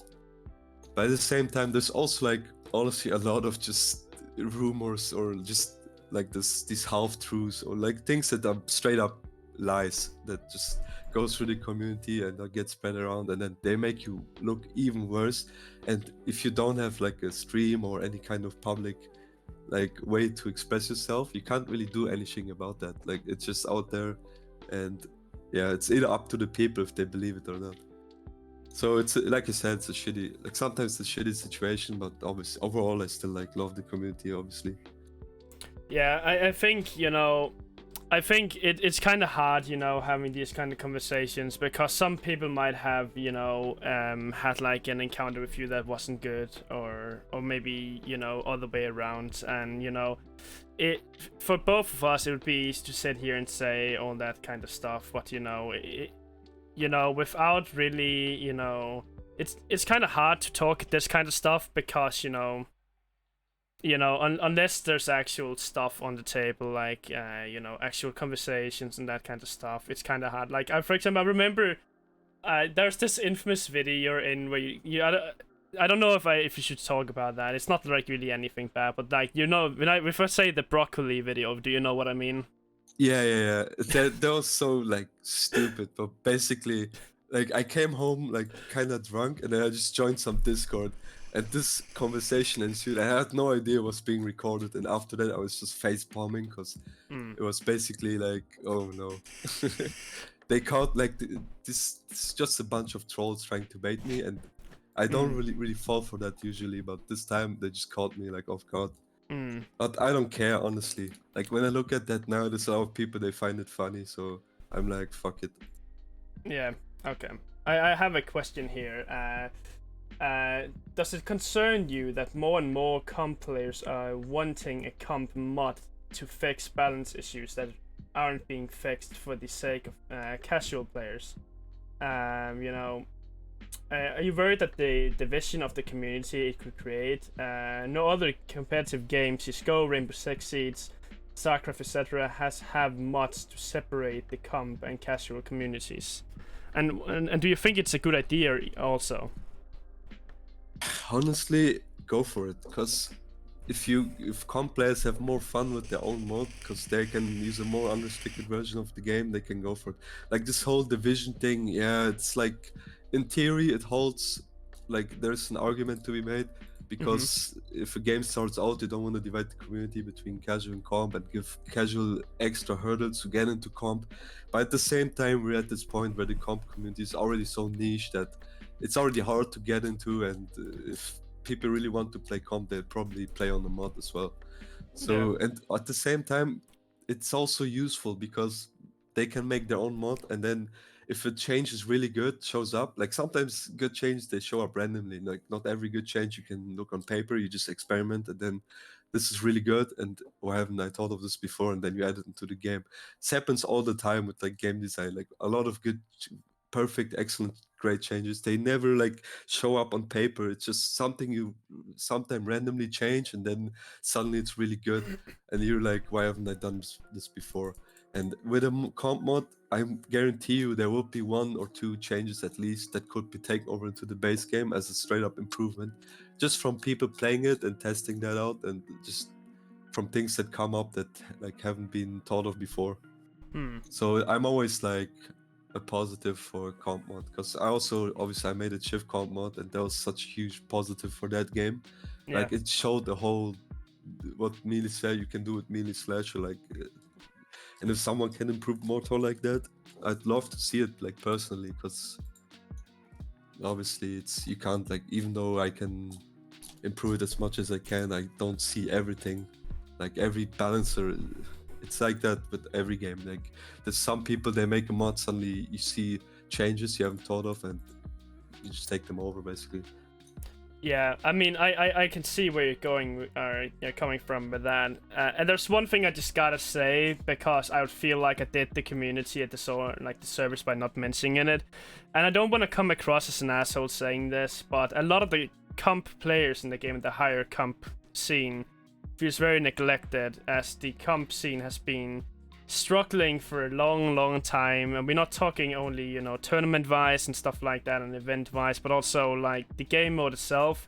But at the same time, there's also like honestly a lot of just rumors, or just like these half-truths, or like things that are straight up lies that just goes through the community and that gets spread around, and then they make you look even worse. And if you don't have like a stream or any kind of public like way to express yourself, you can't really do anything about that. Like, it's just out there, and yeah, it's either up to the people if they believe it or not. So it's, like I said, it's a shitty, like sometimes it's a shitty situation, but obviously overall I still like love the community, obviously. Yeah, I think, you know, I think it's kind of hard, you know, having these kind of conversations, because some people might have, you know, had like an encounter with you that wasn't good, or maybe, you know, other way around. And, you know, it, for both of us, it would be easy to sit here and say all that kind of stuff, but, you know, you know, without really, you know, it's kind of hard to talk this kind of stuff, because, you know, unless there's actual stuff on the table, like, you know, actual conversations and that kind of stuff, it's kind of hard. Like, for example, I remember there's this infamous video you're in where you I don't know if you should talk about that. It's not like really anything bad, but like, you know, if I say the broccoli video, do you know what I mean? Yeah. That was so like stupid, but basically like I came home like kind of drunk, and then I just joined some Discord, and this conversation ensued. I had no idea it was being recorded, and after that I was just face palming because it was basically like, oh no, they caught like this is just a bunch of trolls trying to bait me, and I don't really fall for that usually, but this time they just caught me like off guard. But I don't care, honestly. Like when I look at that now, there's a lot of people, they find it funny, so I'm like, fuck it. Yeah, okay. I have a question here. Does it concern you that more and more comp players are wanting a comp mod to fix balance issues that aren't being fixed for the sake of casual players? You know, are you worried that the division of the community it could create? No other competitive games, CS:GO, Rainbow Six Siege, StarCraft, etc., have mods to separate the comp and casual communities. And do you think it's a good idea also? Honestly, go for it, because if comp players have more fun with their own mod, because they can use a more unrestricted version of the game, they can go for it. Like this whole division thing, yeah, it's like in theory it holds. Like there's an argument to be made, because if a game starts out, you don't want to divide the community between casual and comp and give casual extra hurdles to get into comp. But at the same time, we're at this point where the comp community is already so niche that it's already hard to get into, and if people really want to play comp, they'll probably play on the mod as well. So, and at the same time, it's also useful because they can make their own mod, and then if a change is really good, shows up. Like sometimes good changes, they show up randomly. Like not every good change you can look on paper, you just experiment, and then this is really good, and why haven't I thought of this before? And then you add it into the game. This happens all the time with like game design. Like a lot of good, perfect, excellent, great changes, they never like show up on paper. It's just something you sometimes randomly change, and then suddenly it's really good, and you're like, why haven't I done this before? And with a comp mod, I guarantee you there will be 1 or 2 changes at least that could be taken over into the base game as a straight up improvement, just from people playing it and testing that out, and just from things that come up that like haven't been thought of before. So I'm always like a positive for comp mod, because I also obviously I made a Chiv comp mod, and that was such a huge positive for that game. Like it showed the whole what melee slash you can do with melee slash, or like and if someone can improve Mordhau like that, I'd love to see it like personally, because obviously it's you can't like, even though I can improve it as much as I can, I don't see everything. Like every balancer, it's like that with every game. Like there's some people, they make a mod, suddenly you see changes you haven't thought of, and you just take them over basically. Yeah, I mean, I can see where you're coming from with that. And there's one thing I just gotta say, because I would feel like I did the community at the service by not mentioning it. And I don't want to come across as an asshole saying this, but a lot of the comp players in the game, the higher comp scene, feels very neglected, as the comp scene has been struggling for a long time, and we're not talking only, you know, tournament wise and stuff like that and event wise, but also like the game mode itself.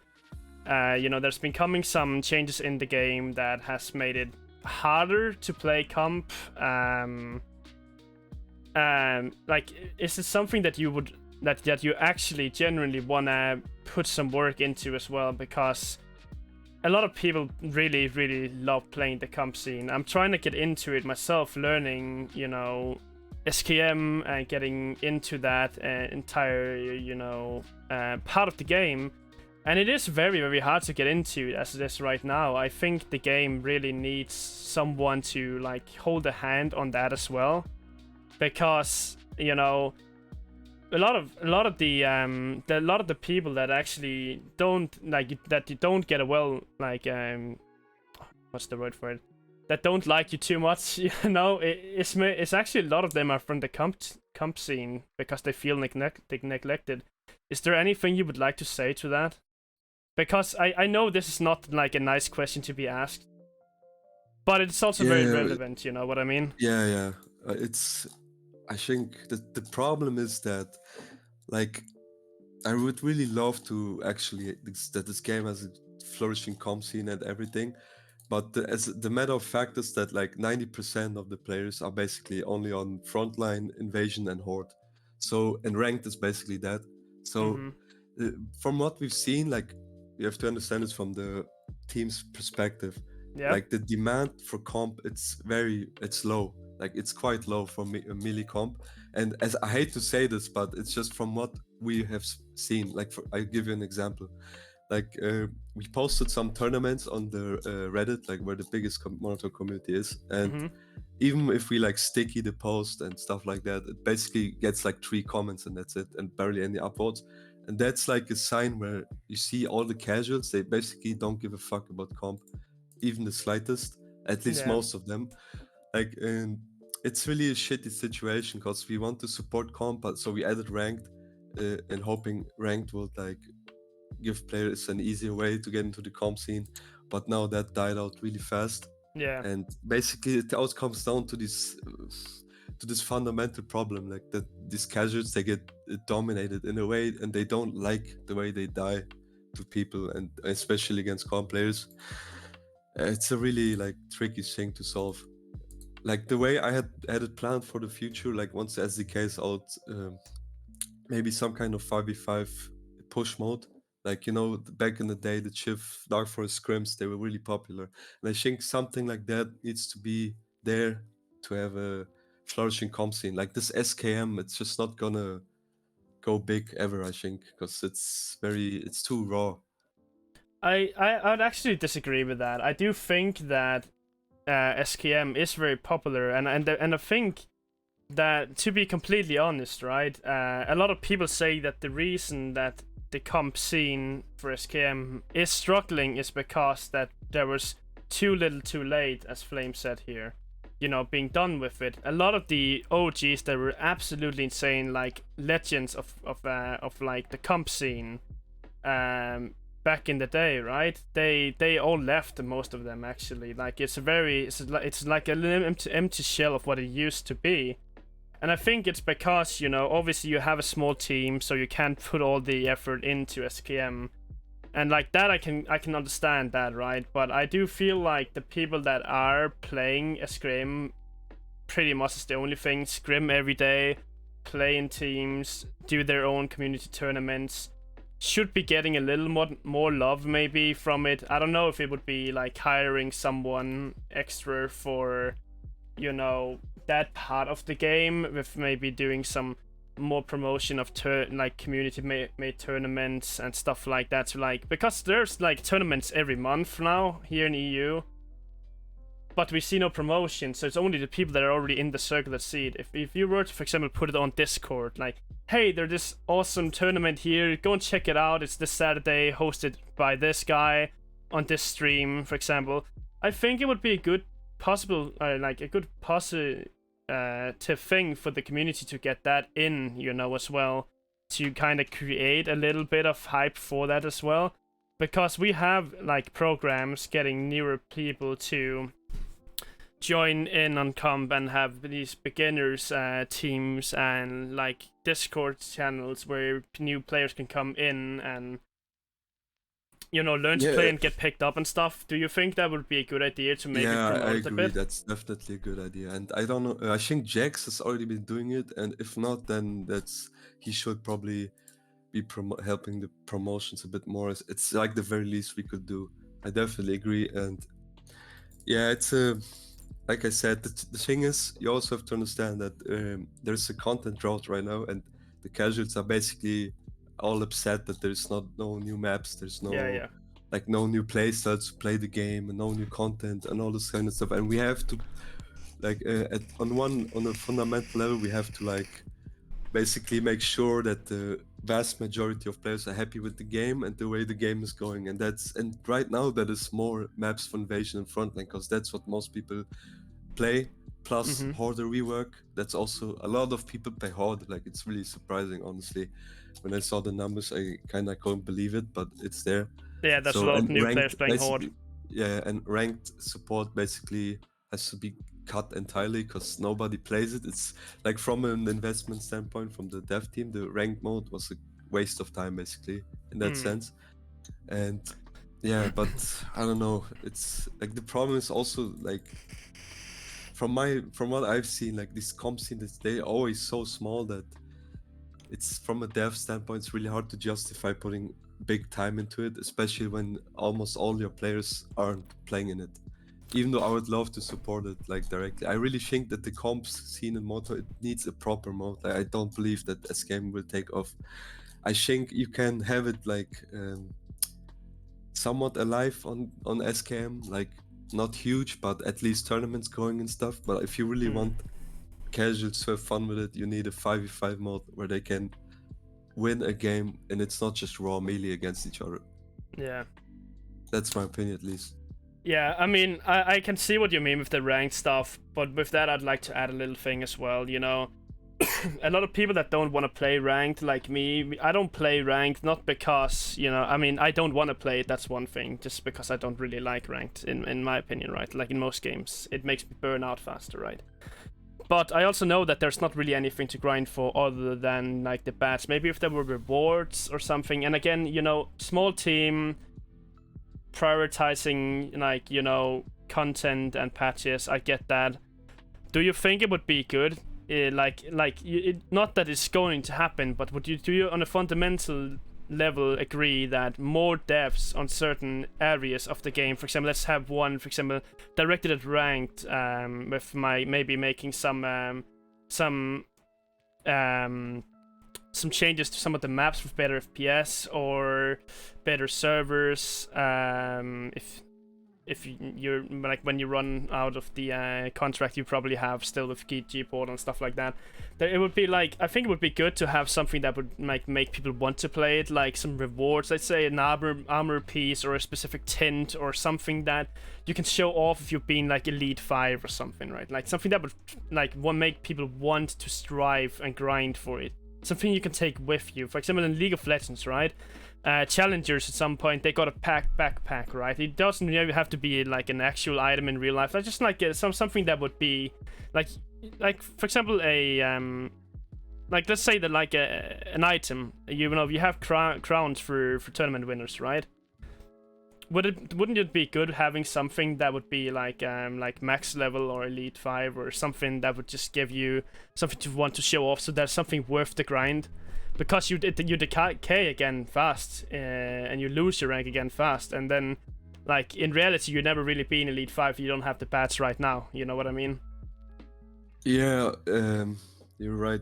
You know, there's been coming some changes in the game that has made it harder to play comp. Like, is it something that you would that you actually genuinely wanna put some work into as well? Because a lot of people really love playing the comp scene. I'm trying to get into it myself, learning, you know, SKM and getting into that entire, you know, part of the game. And it is very hard to get into as it is right now. I think the game really needs someone to like hold a hand on that as well, because, you know, a lot of the people that actually don't like that you don't get a well, like what's the word for it, that don't like you too much, you know, it's actually a lot of them are from the comp scene because they feel neglected. Is there anything you would like to say to that? Because I know this is not like a nice question to be asked, but it's also very relevant, you know what I mean? Yeah. It's, I think the problem is that, like, I would really love to actually that this game has a flourishing comp scene and everything, but as the matter of fact is that like 90% of the players are basically only on frontline, invasion, and horde. So, and ranked is basically that. So from what we've seen, like, you have to understand this from the team's perspective. Yeah. Like the demand for comp, it's low. Like it's quite low for a melee comp. And as I hate to say this, but it's just from what we have seen. Like I'll give you an example. Like we posted some tournaments on the Reddit, like where the biggest Mordhau community is, and even if we like sticky the post and stuff like that, it basically gets like 3 comments and that's it, and barely any upvotes. And that's like a sign where you see all the casuals, they basically don't give a fuck about comp, even the slightest, at least most of them. Like, and it's really a shitty situation because we want to support comp, but so we added ranked and hoping ranked would like give players an easier way to get into the comp scene, but now that died out really fast. Yeah. And basically it all comes down to this fundamental problem, like that these casuals, they get dominated in a way, and they don't like the way they die to people, and especially against comp players. It's a really like tricky thing to solve. Like the way I had it planned for the future, like once the SDK is out, maybe some kind of 5v5 push mode. Like, you know, back in the day, the Chiv Dark Forest scrims, they were really popular. And I think something like that needs to be there to have a flourishing comp scene. Like this SKM, it's just not gonna go big ever, I think, because it's too raw. I would actually disagree with that. I do think that SKM is very popular, and I think that, to be completely honest, right, a lot of people say that the reason that the comp scene for SKM is struggling is because that there was too little too late, as Flame said here, you know, being done with it. A lot of the OGs that were absolutely insane, like legends of like the comp scene back in the day, right, they all left, most of them actually. Like it's like a little empty shell of what it used to be. And I think it's because, you know, obviously you have a small team, so you can't put all the effort into SKM. And like that, I can understand that, right? But I do feel like the people that are playing a scrim pretty much is the only thing. Scrim every day, play in teams, do their own community tournaments, should be getting a little more love maybe from it. I don't know if it would be like hiring someone extra for, you know, that part of the game, with maybe doing some more promotion of like community made tournaments and stuff like that. So like, because there's like tournaments every month now here in EU, but we see no promotion, so it's only the people that are already in the circle that see it. If you were to, for example, put it on Discord, like, hey, there's this awesome tournament here, go and check it out, it's this Saturday, hosted by this guy on this stream, for example, I think it would be a good positive thing for the community to get that in, you know, as well, to kind of create a little bit of hype for that as well, because we have like programs getting newer people to join in on comp and have these beginners teams and like Discord channels where new players can come in and, you know, learn to play and get picked up and stuff. Do you think that would be a good idea to maybe promote I it a agree. bit? That's definitely a good idea. And I don't know, I think Jax has already been doing it, and if not, then he should probably be helping the promotions a bit more. It's like the very least we could do. I definitely agree. And yeah, it's like I said, the thing is, you also have to understand that there's a content drought right now, and the casuals are basically all upset that there's no new maps, there's no like no new playstyles to play the game, and no new content and all this kind of stuff. And we have to like on a fundamental level, we have to like basically make sure that the vast majority of players are happy with the game and the way the game is going. And right now that is more maps for Invasion and Frontline, because that's what most people play, plus Hoarder rework. That's also a lot of people play Hoarder. Like, it's really surprising, honestly. When I saw the numbers, I kind of couldn't believe it, but it's there. Yeah, there's a lot of new players playing Horde. Yeah, and ranked support basically has to be cut entirely because nobody plays it. It's like, from an investment standpoint, from the dev team, the ranked mode was a waste of time basically in that sense. And yeah, but I don't know, it's like the problem is also like, from what I've seen, like these comp scenes, they're always so small that it's from a dev standpoint, it's really hard to justify putting big time into it, especially when almost all your players aren't playing in it. Even though I would love to support it like directly, I really think that the comps scene in Mordhau, it needs a proper mode. Like, I don't believe that SKM will take off. I think you can have it like somewhat alive on SKM, like not huge, but at least tournaments going and stuff. But if you really want casuals to have fun with it, you need a 5v5 mode where they can win a game and it's not just raw melee against each other. Yeah. That's my opinion, at least. Yeah, I mean, I can see what you mean with the ranked stuff, but with that, I'd like to add a little thing as well, you know. A lot of people that don't want to play ranked, like me, I don't play ranked, not because, you know, I mean, I don't want to play it, that's one thing, just because I don't really like ranked, in my opinion, right? Like in most games, it makes me burn out faster, right? But I also know that there's not really anything to grind for other than, like, the badge. Maybe if there were rewards or something, and again, you know, small team, prioritizing, like, you know, content and patches, I get that. Do you think it would be good? Not that it's going to happen, but do you on a fundamental level agree that more devs on certain areas of the game, for example, let's have one, for example, directed at ranked, with maybe making some changes to some of the maps with better FPS or better servers, if you're like when you run out of the contract you probably have still with Gport and stuff like that. It would be like, I think it would be good to have something that would make people want to play it, like some rewards, let's say an armor piece or a specific tint or something that you can show off if you've been like Elite 5 or something, right? Like something that would like make people want to strive and grind for it. Something you can take with you. For example, in League of Legends, right? Challengers at some point, they got a backpack, right? It doesn't really have to be like an actual item in real life. That's just like something that would be like for example like let's say that like an item, you know, you have crowns for tournament winners, right? Wouldn't it be good having something that would be like max level or Elite 5 or something that would just give you something to want to show off, so there's something worth the grind? Because you decay again fast, and you lose your rank again fast, and then, like, in reality, you've never really been Elite 5, you don't have the badge right now, you know what I mean? Yeah, you're right.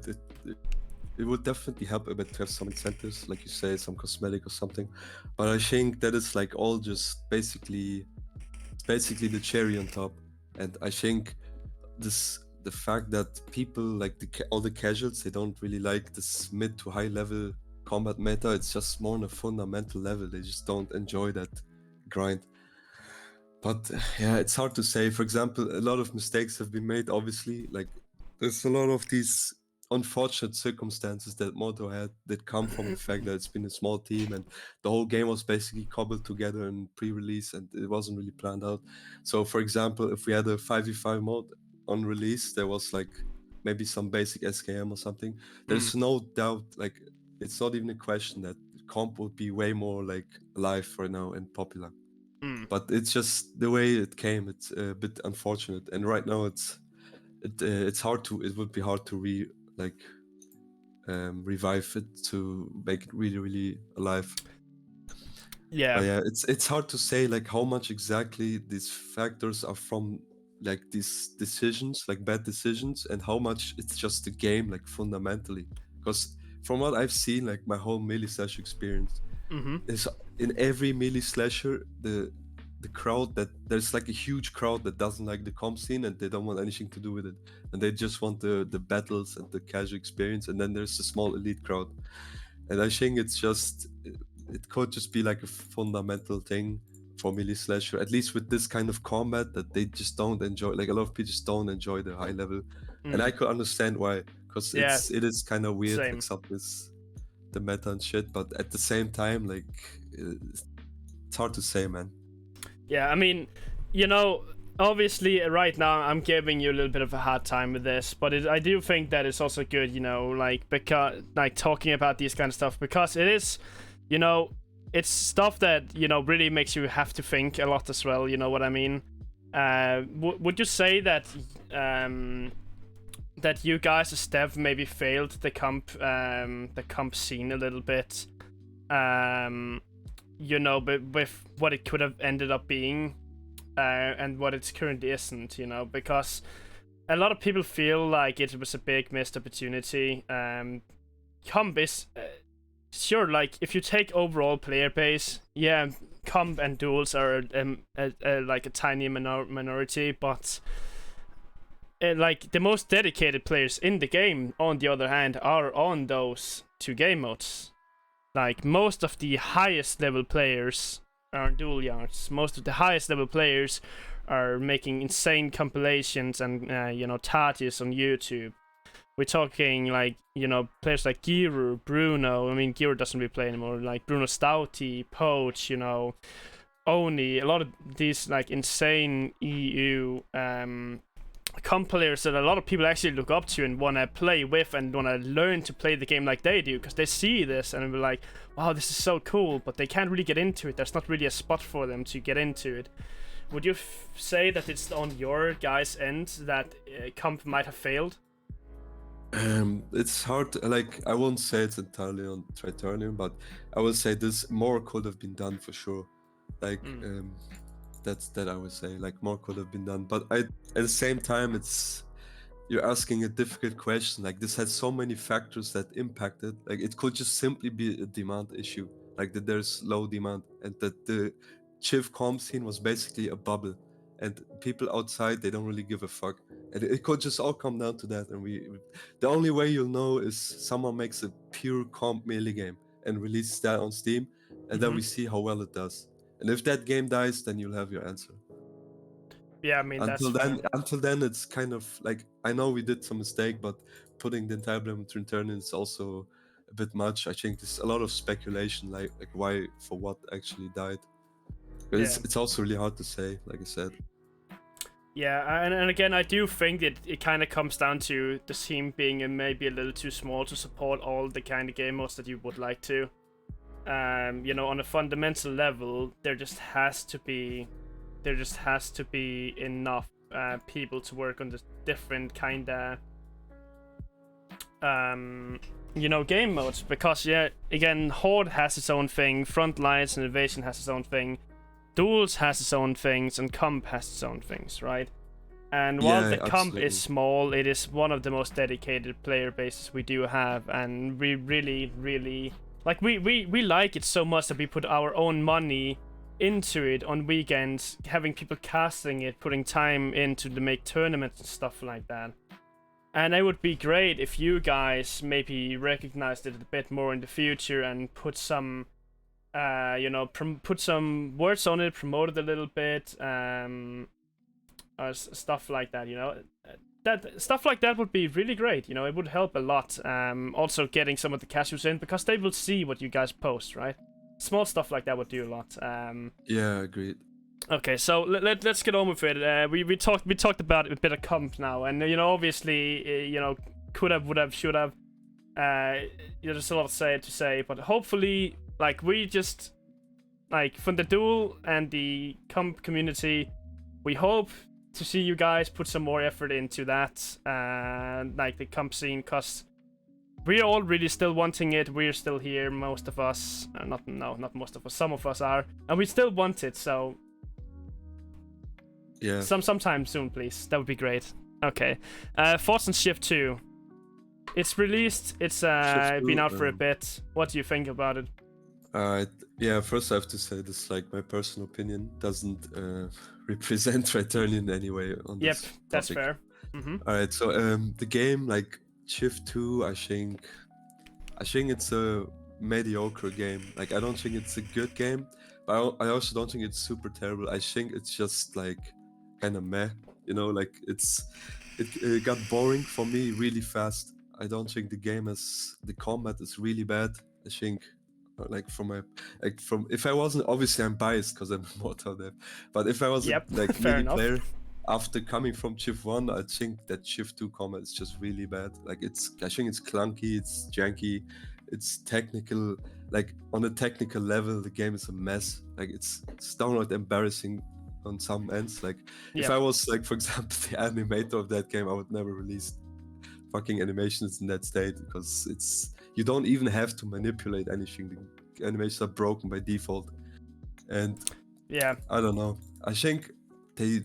It would definitely help a bit to have some incentives, like you say, some cosmetic or something. But I think that is like all just basically the cherry on top. And I think the fact that people like all the casuals, they don't really like this mid to high level combat meta. It's just more on a fundamental level. They just don't enjoy that grind. But yeah, it's hard to say. For example, a lot of mistakes have been made, obviously. Like, there's a lot of these unfortunate circumstances that Mordhau had that come from the fact that it's been a small team and the whole game was basically cobbled together in pre-release and it wasn't really planned out. So, for example, if we had a 5v5 mode on release, there was like maybe some basic SKM or something. There's no doubt, like, it's not even a question that comp would be way more like alive right now and popular. But it's just the way it came. It's a bit unfortunate, and right now it would be hard to revive it to make it really, really alive. Yeah. But yeah, it's hard to say like how much exactly these factors are from like these decisions, like bad decisions, and how much it's just the game, like fundamentally. Because from what I've seen, like my whole melee slash experience, is in every melee slasher, the crowd, that there's like a huge crowd that doesn't like the comp scene and they don't want anything to do with it, and they just want the battles and the casual experience. And then there's a small elite crowd, and I think it's just, it could just be like a fundamental thing for melee slasher, at least with this kind of combat, that they just don't enjoy. Like a lot of people just don't enjoy the high level, and I could understand why, because it is kind of weird, like some is the meta and shit, but at the same time, like, it's hard to say, man. Yeah, I mean, you know, obviously right now I'm giving you a little bit of a hard time with this, but I do think that it's also good, you know, like, because, like, talking about these kind of stuff, because it is, you know, it's stuff that, you know, really makes you have to think a lot as well, you know what I mean? Would you say that that you guys as dev maybe failed the comp scene a little bit, you know, but with what it could have ended up being, and what it currently isn't, you know, because a lot of people feel like it was a big missed opportunity. Comp is sure, like if you take overall player base, yeah, comp and duels are like a tiny minority, but like the most dedicated players in the game, on the other hand, are on those two game modes. Like most of the highest level players are on duel yards. Most of the highest level players are making insane compilations and you know, tatis on YouTube. We're talking like, you know, players like Giru, Bruno. I mean, Giru doesn't really play anymore. Like Bruno Stouty, Poach, you know, Oni. A lot of these like insane EU comp players that a lot of people actually look up to and want to play with and want to learn to play the game like they do, because they see this and they're like, wow, this is so cool, but they can't really get into it. There's not really a spot for them to get into it. Would you say that it's on your guys' end that comp might have failed? It's hard to, like, I won't say it's entirely on Tritonium, but I will say this more could have been done for sure. Like, that's that I would say, like, more could have been done. But at the same time, you're asking a difficult question. Like, this has so many factors that impact it. Like, it could just simply be a demand issue, like that there's low demand, and that the Chiv comp scene was basically a bubble, and people outside, they don't really give a fuck. And it could just all come down to that. And the only way you'll know is someone makes a pure comp melee game and releases that on Steam, and then we see how well it does. And if that game dies, then you'll have your answer. Yeah, I mean, until then, it's kind of like, I know we did some mistake, but putting the entire blame on Trinitarian is also a bit much. I think there's a lot of speculation, like why, for what actually died. It's also really hard to say, like I said. Yeah, and again, I do think that it kind of comes down to the team being maybe a little too small to support all the kind of game modes that you would like to. You know, on a fundamental level, there just has to be enough people to work on the different kind of you know, game modes, because yeah, again, Horde has its own thing, Frontlines and Invasion has its own thing, Duels has its own things, and Comp has its own things, right? And while the Comp is small, it is one of the most dedicated player bases we do have, and we really like, we like it so much that we put our own money into it on weekends, having people casting it, putting time into to make tournaments and stuff like that. And it would be great if you guys maybe recognized it a bit more in the future and put some you know, put some words on it, promote it a little bit, or stuff like that, you know. That stuff like that would be really great, you know. It would help a lot. Also getting some of the casuals in, because they will see what you guys post, right? Small stuff like that would do a lot. Yeah, agreed. Okay, so let's get on with it. We talked about a bit of comp now, and you know, obviously, you know, could have, would have, should have. You know, there's a lot to say, but hopefully, like, we just, like, from the duel and the comp community, we hope to see you guys put some more effort into that, like the comp scene, because we're all really still wanting it. We're still here, most of us. Not most of us. Some of us are, and we still want it. So yeah, sometime soon, please. That would be great. Okay, thoughts on Shift 2. It's released. It's been out for a bit. What do you think about it? Yeah, first I have to say this, like, my personal opinion doesn't represent Return in any way on this topic. That's fair. Alright, so the game, like Shift 2, I think it's a mediocre game. Like, I don't think it's a good game, but I also don't think it's super terrible. I think it's just like kind of meh, you know, like it got boring for me really fast. I don't think the combat is really bad. I think, like, if I wasn't, obviously I'm biased because I'm a Mordhau dev, but if I was like melee player after coming from Civ 1, I think that Civ 2 combat is just really bad. Like, I think it's clunky, it's janky, it's technical. Like, on a technical level, the game is a mess. Like, it's downright embarrassing on some ends. Like, if I was, like, for example, the animator of that game, I would never release fucking animations in that state, because you don't even have to manipulate anything. The animations are broken by default. And yeah, I don't know. I think they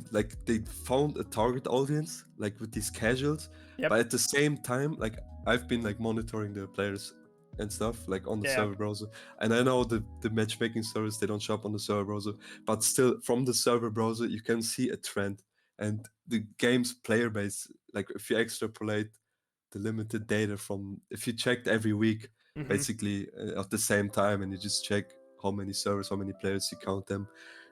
found a target audience like with these casuals, Yep. but at the same time, like I've been like monitoring the players and stuff like on the server browser, and I know the matchmaking service, they don't show up on the server browser, but still from the server browser you can see a trend, and the game's player base, like if you extrapolate the limited data from, if you checked every week basically at the same time, and you just check how many servers, how many players, you count them,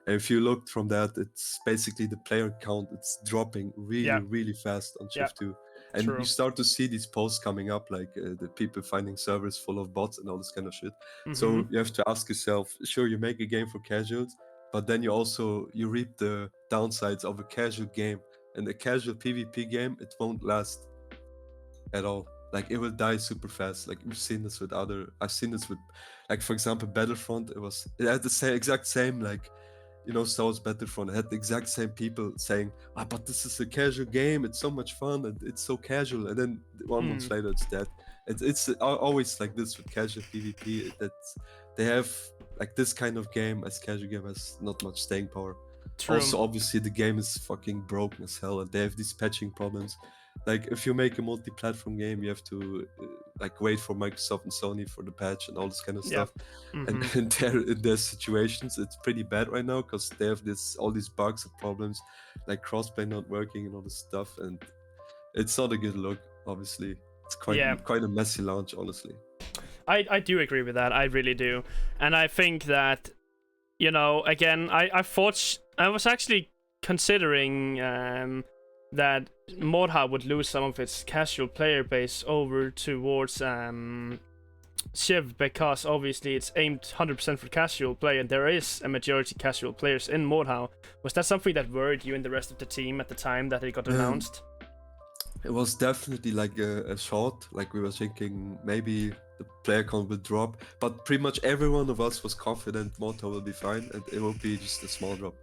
and if you looked from that, it's basically the player count, it's dropping really fast on Shift 2. And True. you start to see these posts coming up, like the people finding servers full of bots and all this kind of shit. So you have to ask yourself, sure, you make a game for casuals, but then you reap the downsides of a casual game. And a casual PvP game, it won't last at all. Like it will die super fast. Like I've seen this with, like for example, Battlefront. It had the exact same, like, you know, Star Wars Battlefront. It had the exact same people saying, but this is a casual game. It's so much fun and it's so casual. And then 1 month later, it's dead. It's always like this with casual PvP. That they have like this kind of game as casual game has not much staying power. True. Also, obviously, the game is fucking broken as hell, and they have these patching problems. Like if you make a multi-platform game, you have to like wait for Microsoft and Sony for the patch and all this kind of stuff. And in their situations, it's pretty bad right now because they have all these bugs and problems, like crossplay not working and all this stuff, and it's not a good look. Obviously, it's quite a messy launch, honestly. I do agree with that. I really do, and I think that, you know, again, I was actually considering that Mordhau would lose some of its casual player base over towards Shiv, because obviously it's aimed 100% for casual play, and there is a majority casual players in Mordhau. Was that something that worried you and the rest of the team at the time that it got announced? It was definitely like a shot. Like we were thinking maybe the player count will drop, but pretty much every one of us was confident Mordhau will be fine and it will be just a small drop.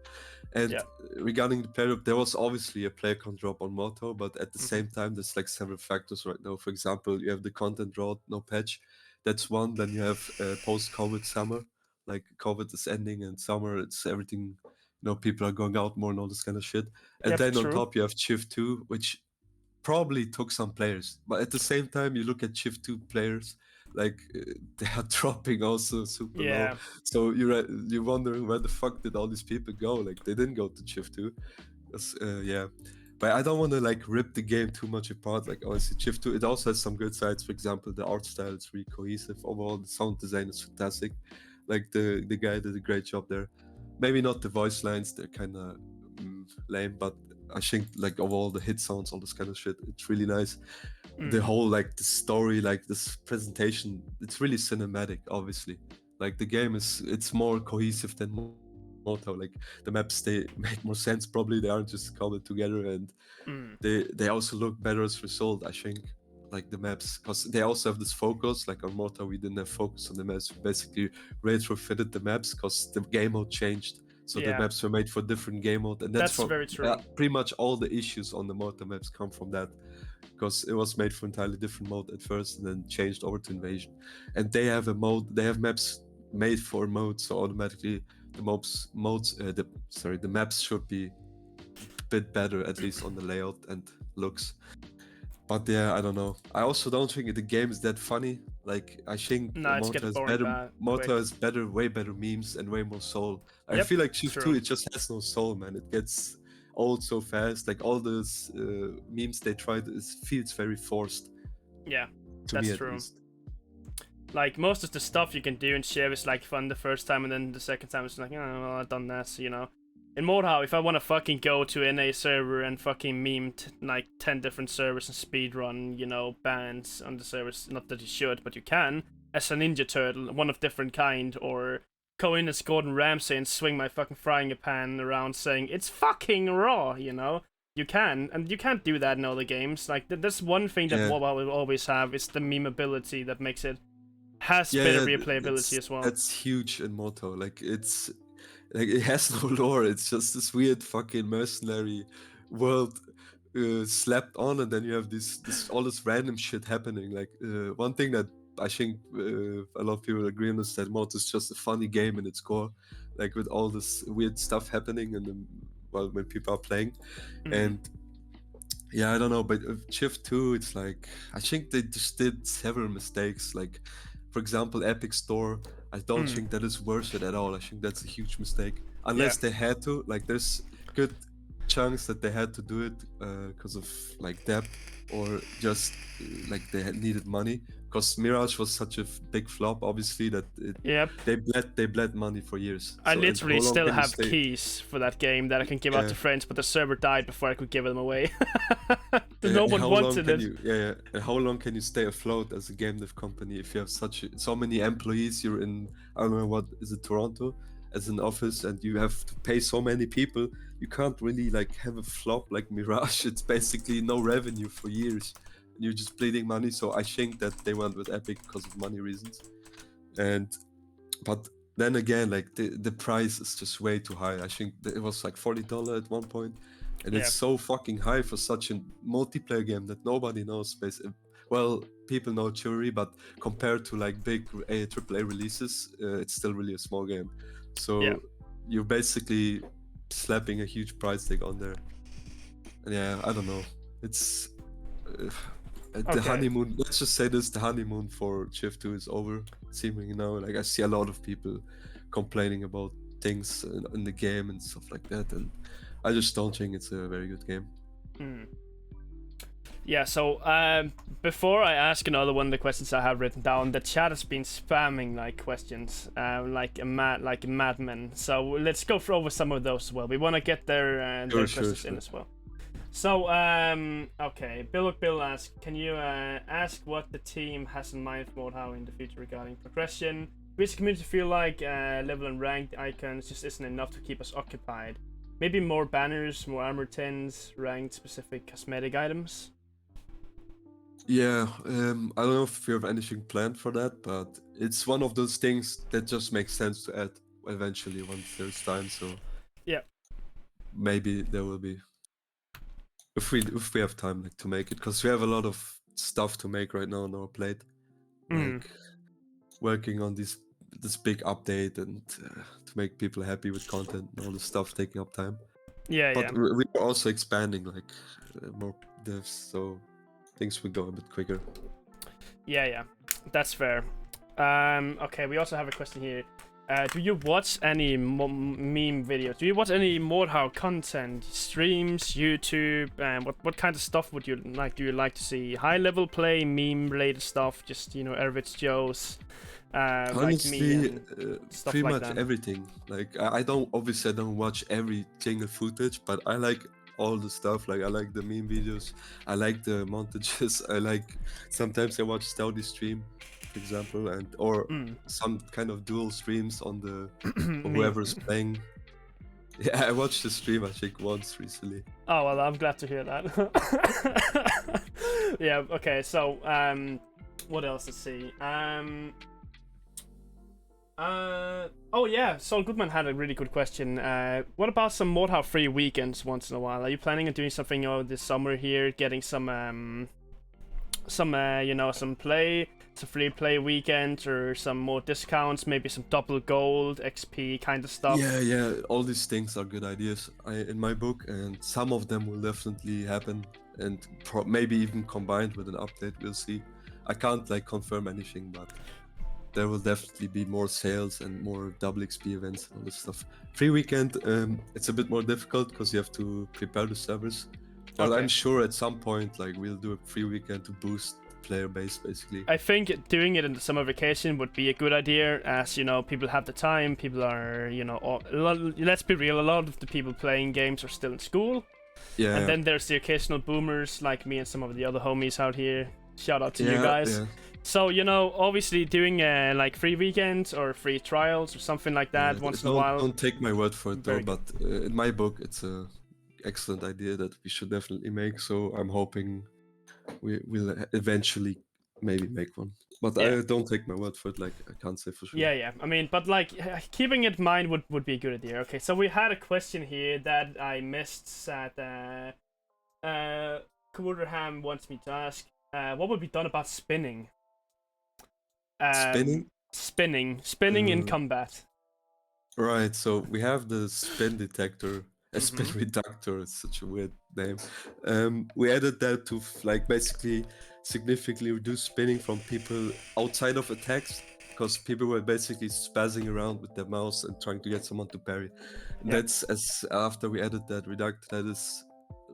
And regarding the player drop, there was obviously a player count drop on Mordhau, but at the same time, there's like several factors right now. For example, you have the content drought, no patch. That's one. Then you have post-COVID summer. Like COVID is ending and summer, it's everything, you know, people are going out more and all this kind of shit. And then on top, you have Shift 2, which probably took some players. But at the same time, you look at Shift 2 players, like they are dropping also super low. So you're wondering where the fuck did all these people go? Like they didn't go to Shift 2. But I don't want to like rip the game too much apart. Like honestly, Shift 2, it also has some good sides. For example, the art style is really cohesive. Overall, the sound design is fantastic. Like the guy did a great job there. Maybe not the voice lines, they're kind of lame, but I think like overall the hit sounds, all this kind of shit, it's really nice. The whole like the story, like this presentation, it's really cinematic. Obviously, like the game it's more cohesive than Mordhau. Like the maps, they make more sense. Probably they aren't just cobbled together, and they also look better as a result. I think like the maps, because they also have this focus. Like on Mordhau, we didn't have focus on the maps. We basically retrofitted the maps because the game mode changed. So the maps were made for different game mode, and that's very true. Pretty much all the issues on the Mordhau maps come from that, because it was made for entirely different mode at first, and then changed over to Invasion. And they have maps made for modes, so automatically the maps should be a bit better, at least on the layout and looks. But yeah, I don't know. I also don't think the game is that funny. Like I think Mordhau has way better memes and way more soul. I feel like Shift 2, it just has no soul, man. It gets old so fast. Like all those memes they tried, it feels very forced. Yeah, to that's me, true. At least. Like most of the stuff you can do in Shiv is like fun the first time, and then the second time it's like, oh, well, I've done that, so, you know. In Mordhau, if I want to fucking go to NA server and fucking meme like 10 different servers and speedrun, you know, bans on the servers, not that you should, but you can, as a Ninja Turtle, one of different kind, or go in as Gordon Ramsay and swing my fucking frying pan around saying, it's fucking raw, you know? You can, and you can't do that in other games. Like, that's one thing that Mordhau will always have, is the memeability that makes it, has better replayability as well. That's huge in Mordhau. Like, it has no lore. It's just this weird fucking mercenary world slept on, and then you have this all this random shit happening. Like one thing that I think a lot of people agree on is that Mod is just a funny game in its core, like with all this weird stuff happening and when people are playing. And yeah, I don't know, but Shift 2, it's like I think they just did several mistakes. Like, for example, Epic Store, I don't think that is worth it at all. I think that's a huge mistake. Unless they had to, like, there's good chunks that they had to do it because of like debt or just like they needed money. Because Mirage was such a big flop, obviously, that they bled money for years. I literally still have keys for that game that I can give out to friends, but the server died before I could give them away. No one wanted it. And how long can you stay afloat as a game dev company if you have so many employees? You're in, I don't know, what is it, Toronto, as an office, and you have to pay so many people. You can't really like have a flop like Mirage. It's basically no revenue for years. You're just bleeding money. So I think that they went with Epic because of money reasons. But then again, like the price is just way too high. I think it was like $40 at one point, and it's so fucking high for such a multiplayer game that nobody knows. Well, people know Chivalry, but compared to like big AAA releases, it's still really a small game. So you're basically slapping a huge price tag on there. And I don't know. It's the honeymoon. Let's just say this: the honeymoon for Shift 2 is over. Seemingly now, like I see a lot of people complaining about things in the game and stuff like that, and I just don't think it's a very good game. Yeah, so before I ask another one of the questions I have written down, the chat has been spamming like questions, like a madman. So let's go over some of those as well. We want to get their questions in as well. So okay, Bill asks, can you ask what the team has in mind for Mordhau in the future regarding progression? We as a community feel like level and ranked icons just isn't enough to keep us occupied. Maybe more banners, more armor tins, ranked specific cosmetic items. Yeah, I don't know if you have anything planned for that, but it's one of those things that just makes sense to add eventually once there's time. So yeah, maybe there will be, if we have time like to make it, because we have a lot of stuff to make right now on our plate, like working on this big update and to make people happy with content and all this stuff taking up time. But we're also expanding like more devs, so things will go a bit quicker. Yeah, that's fair. Okay, we also have a question here. Do you watch any meme videos? Do you watch any Mordhau content, streams, YouTube? What kind of stuff would you like? Do you like to see high level play, meme related stuff? Just average Joes. Honestly, like me stuff pretty like much that. everything. Like I don't watch every single footage, but I like all the stuff. Like I like the meme videos, I like the montages, I like sometimes I watch Stouty stream, for example, or some kind of dual streams on the whoever's playing. Yeah, I watched the stream I think once recently. Oh well, I'm glad to hear that. Yeah, okay, so what else to see? Oh yeah, Sol Goodman had a really good question. What about some Mordhau free weekends once in a while? Are you planning on doing something this summer here, getting some free play weekends or some more discounts, maybe some double gold, XP kind of stuff? Yeah, all these things are good ideas in my book, and some of them will definitely happen, and maybe even combined with an update, we'll see. I can't like confirm anything, but there will definitely be more sales and more double XP events and all this stuff. Free weekend, it's a bit more difficult because you have to prepare the servers. But I'm sure at some point, like we'll do a free weekend to boost player base, basically. I think doing it in the summer vacation would be a good idea, as people have the time. People are, let's be real, a lot of the people playing games are still in school. Yeah. And then there's the occasional boomers like me and some of the other homies out here. Shout out to you guys. Yeah. So, obviously doing like free weekends or free trials or something like that once in a while. Don't take my word for it though, but in my book, it's a excellent idea that we should definitely make. So I'm hoping we'll eventually maybe make one. But I don't take my word for it, like I can't say for sure. Yeah. I mean, but like keeping it in mind would be a good idea. Okay, so we had a question here that I missed at Ham wants me to ask, what would be done about spinning? Spinning? Spinning in combat. Right, so we have the spin detector, a spin Mhm. reductor, it's such a weird name. We added that to like basically significantly reduce spinning from people outside of attacks, because people were basically spazzing around with their mouse and trying to get someone to parry. And Yeah. that's as after we added that reductor, that is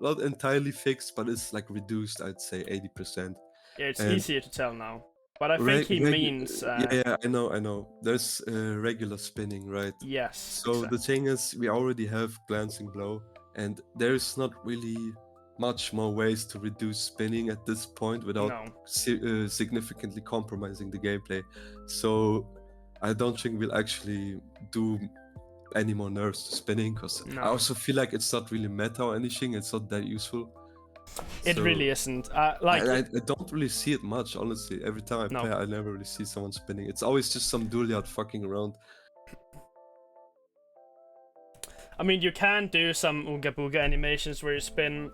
not entirely fixed, but it's like reduced, I'd say 80%. Yeah, it's And easier to tell now. But I think he means... yeah, I know. There's regular spinning, right? Yes, So exactly. the thing is, we already have glancing blow, and there's not really much more ways to reduce spinning at this point without significantly compromising the gameplay. So I don't think we'll actually do any more nerfs to spinning, because I also feel like it's not really meta or anything. It's not that useful. It So really isn't. I don't really see it much, honestly. Every time I play, I never really see someone spinning. It's always just some duelyard fucking around. I mean, you can do some Ooga Booga animations where you spin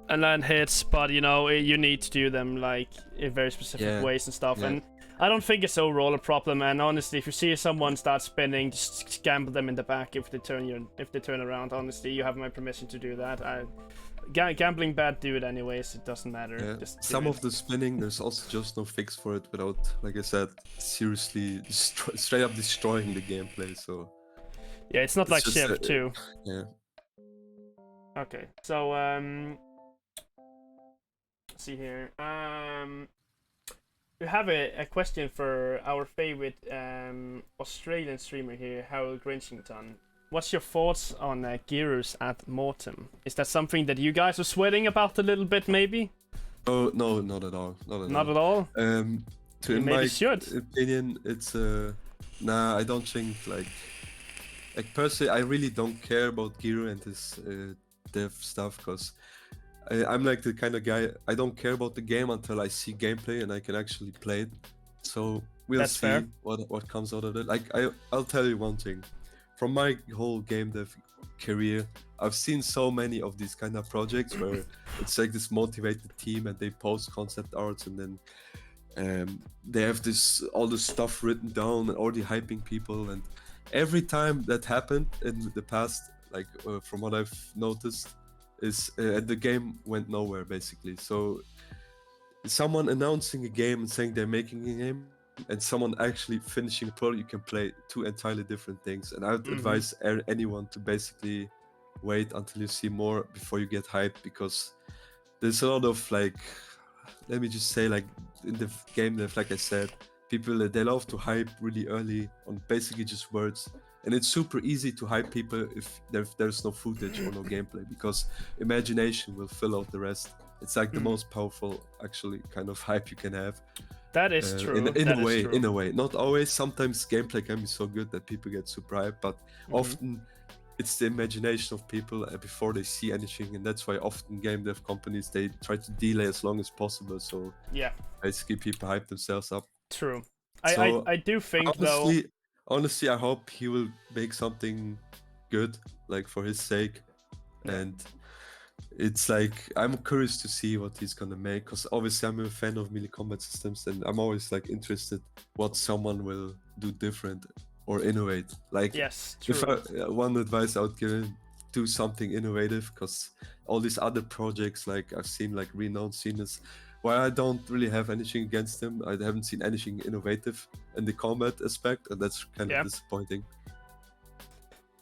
and land hits, but you know, you need to do them like in very specific ways and stuff. And I don't think it's overall a problem. And honestly, if you see someone start spinning, just gamble them in the back if they turn around. Honestly, you have my permission to do that. Gambling bad, do it anyways. It doesn't matter. Yeah. Just some of the spinning, there's also just no fix for it without, like I said, seriously straight up destroying the gameplay. So yeah, it's not like Shiv 2. Yeah. Okay, so let's see here. We have a question for our favorite Australian streamer here, Harold Grinchington. What's your thoughts on gears at Mortem? Is that something that you guys are sweating about a little bit, maybe? Oh no, not at all. Not at all. In my opinion, it's nah. I don't think like personally, I really don't care about Giro and his dev stuff, because I'm like the kind of guy, I don't care about the game until I see gameplay and I can actually play it. So we'll see what comes out of it. Like I'll tell you one thing. From my whole game dev career, I've seen so many of these kind of projects where it's like this motivated team and they post concept arts and then they have all this stuff written down and already hyping people, and every time that happened in the past, like from what I've noticed, is the game went nowhere basically. So someone announcing a game and saying they're making a game, and someone actually finishing a product, you can play two entirely different things. And I would advise anyone to basically wait until you see more before you get hyped, because there's a lot of like, let me just say, like in the game dev, like I said, people they love to hype really early on basically just words, and it's super easy to hype people if there's no footage or no gameplay, because imagination will fill out the rest. It's like the most powerful actually kind of hype you can have. That is true. In a way, not always. Sometimes gameplay can be so good that people get super hyped, but often it's the imagination of people before they see anything, and that's why often game dev companies, they try to delay as long as possible, so basically people hype themselves up. True. So I do think honestly, I hope he will make something good, like for his sake. And it's like, I'm curious to see what he's gonna make, because obviously I'm a fan of melee combat systems, and I'm always like interested what someone will do different or innovate. Like, one advice I would give him, do something innovative, because all these other projects, like I've seen like renowned scenes, while I don't really have anything against them, I haven't seen anything innovative in the combat aspect, and that's kind of disappointing.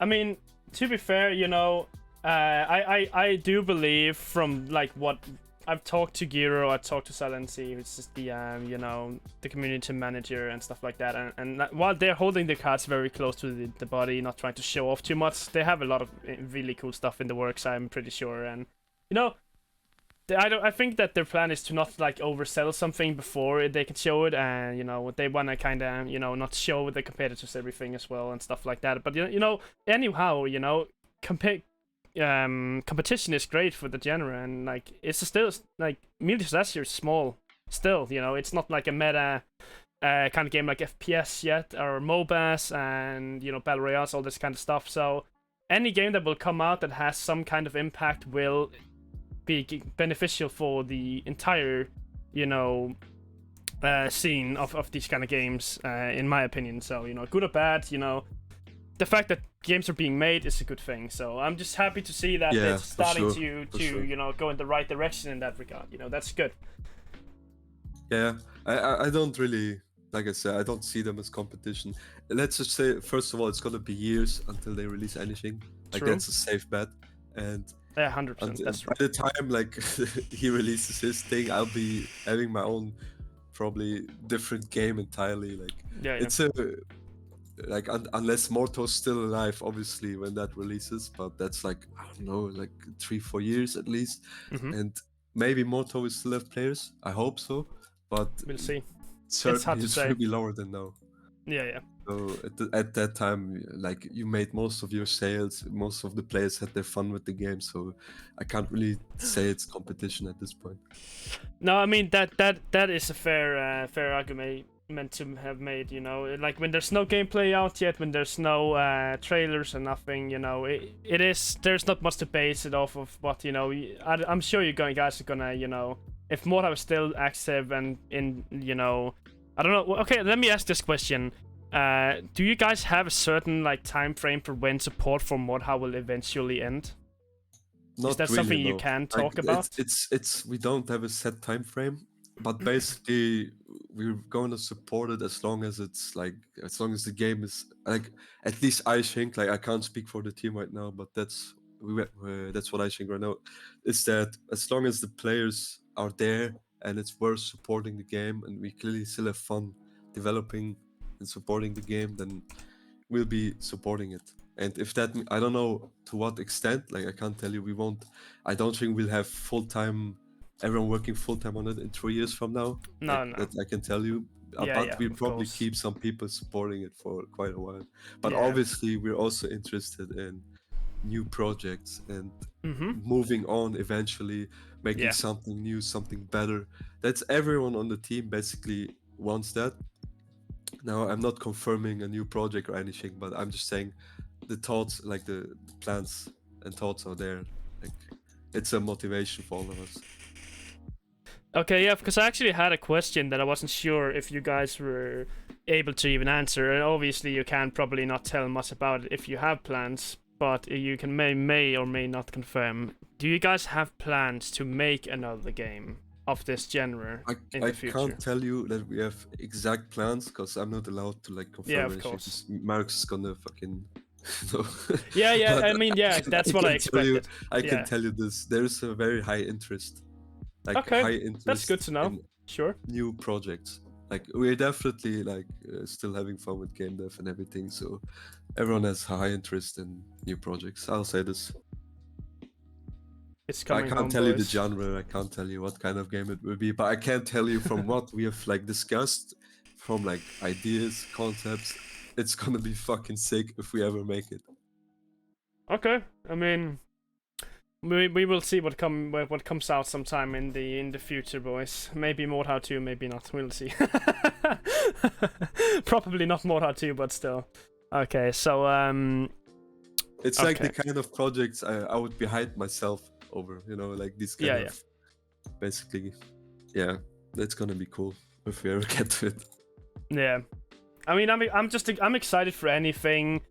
I mean, to be fair, you know, I do believe from like what I've talked to Giro, I've talked to Silency, which is the you know, the community manager and stuff like that, and while they're holding their cards very close to the body, not trying to show off too much, they have a lot of really cool stuff in the works, I'm pretty sure. And you know, I think that their plan is to not like oversell something before they can show it, and you know, they want to kind of, you know, not show the competitors everything as well and stuff like that. But you know, anyhow, you know, competition is great for the genre, and like it's still like melee disaster is small still, you know, it's not like a meta kind of game like FPS yet, or MOBAs and, you know, battle royales, all this kind of stuff. So any game that will come out that has some kind of impact will be beneficial for the entire, you know, scene of these kind of games, in my opinion. So, you know, good or bad, you know, the fact that games are being made is a good thing. So I'm just happy to see that it's starting to you know, go in the right direction in that regard. You know, that's good. Yeah, I don't really, like I said, I don't see them as competition. Let's just say, first of all, it's gonna be years until they release anything. Like, True. that's a safe bet. And yeah, 100%. That's true. by the time like he releases his thing, I'll be having my own probably different game entirely. Like, it's a like unless Mordhau's still alive, obviously, when that releases, but that's like, I don't know, like 3-4 years at least. And maybe Mordhau will still have players. I hope so, but we'll see. Certainly it's will be lower than now. Yeah. So at that time, like, you made most of your sales, most of the players had their fun with the game, so I can't really say it's competition at this point. No, I mean that is a fair argument meant to have made. You know, like when there's no gameplay out yet, when there's no trailers and nothing, you know, there's not much to base it off of. But you know, I'm sure you guys are gonna, you know, if Mordhau is still active and in, you know, I don't know. Okay, let me ask this question. Do you guys have a certain like time frame for when support for Mordhau will eventually end? Not is that really, something no. you can talk about? It's we don't have a set time frame, but basically we're going to support it as long as it's like, as long as the game is like, at least I think, like, I can't speak for the team right now, but that's what I think right now, is that as long as the players are there and it's worth supporting the game and we clearly still have fun developing and supporting the game, then we'll be supporting it. And if that, I don't know to what extent, like, I can't tell you. I don't think we'll have everyone working full-time on it in 3 years from now. No. That I can tell you. But we'll probably keep some people supporting it for quite a while. But obviously we're also interested in new projects and moving on eventually, making something new, something better. That's everyone on the team basically wants that. Now, I'm not confirming a new project or anything, but I'm just saying the thoughts, like the plans and thoughts are there. Like, it's a motivation for all of us. Okay, yeah, because I actually had a question that I wasn't sure if you guys were able to even answer, and obviously you can probably not tell much about it if you have plans, but you can may or may not confirm. Do you guys have plans to make another game of this genre in the future? I can't tell you that we have exact plans, because I'm not allowed to, like, confirm. Yeah, of course. Mark's gonna fucking... No. Yeah, I mean, yeah, that's what I expected. I can tell you this. There's a very high interest. Like, okay, high interest, that's good to know. Sure. New projects. Like, we're definitely, like, still having fun with game dev and everything, so everyone has high interest in new projects. I'll say this. It's coming. I can't tell you the genre, I can't tell you what kind of game it will be, but I can tell you from what we have, like, discussed, from, like, ideas, concepts, it's gonna be fucking sick if we ever make it. Okay, I mean, we will see what comes out sometime in the future, boys. Maybe Mordhau 2, maybe not. We'll see. Probably not Mordhau 2, but still. Okay, so it's like the kind of projects I would be hyped myself over, you know, like this kind of basically. Yeah, that's gonna be cool if we ever get to it. Yeah, I mean, I'm excited for anything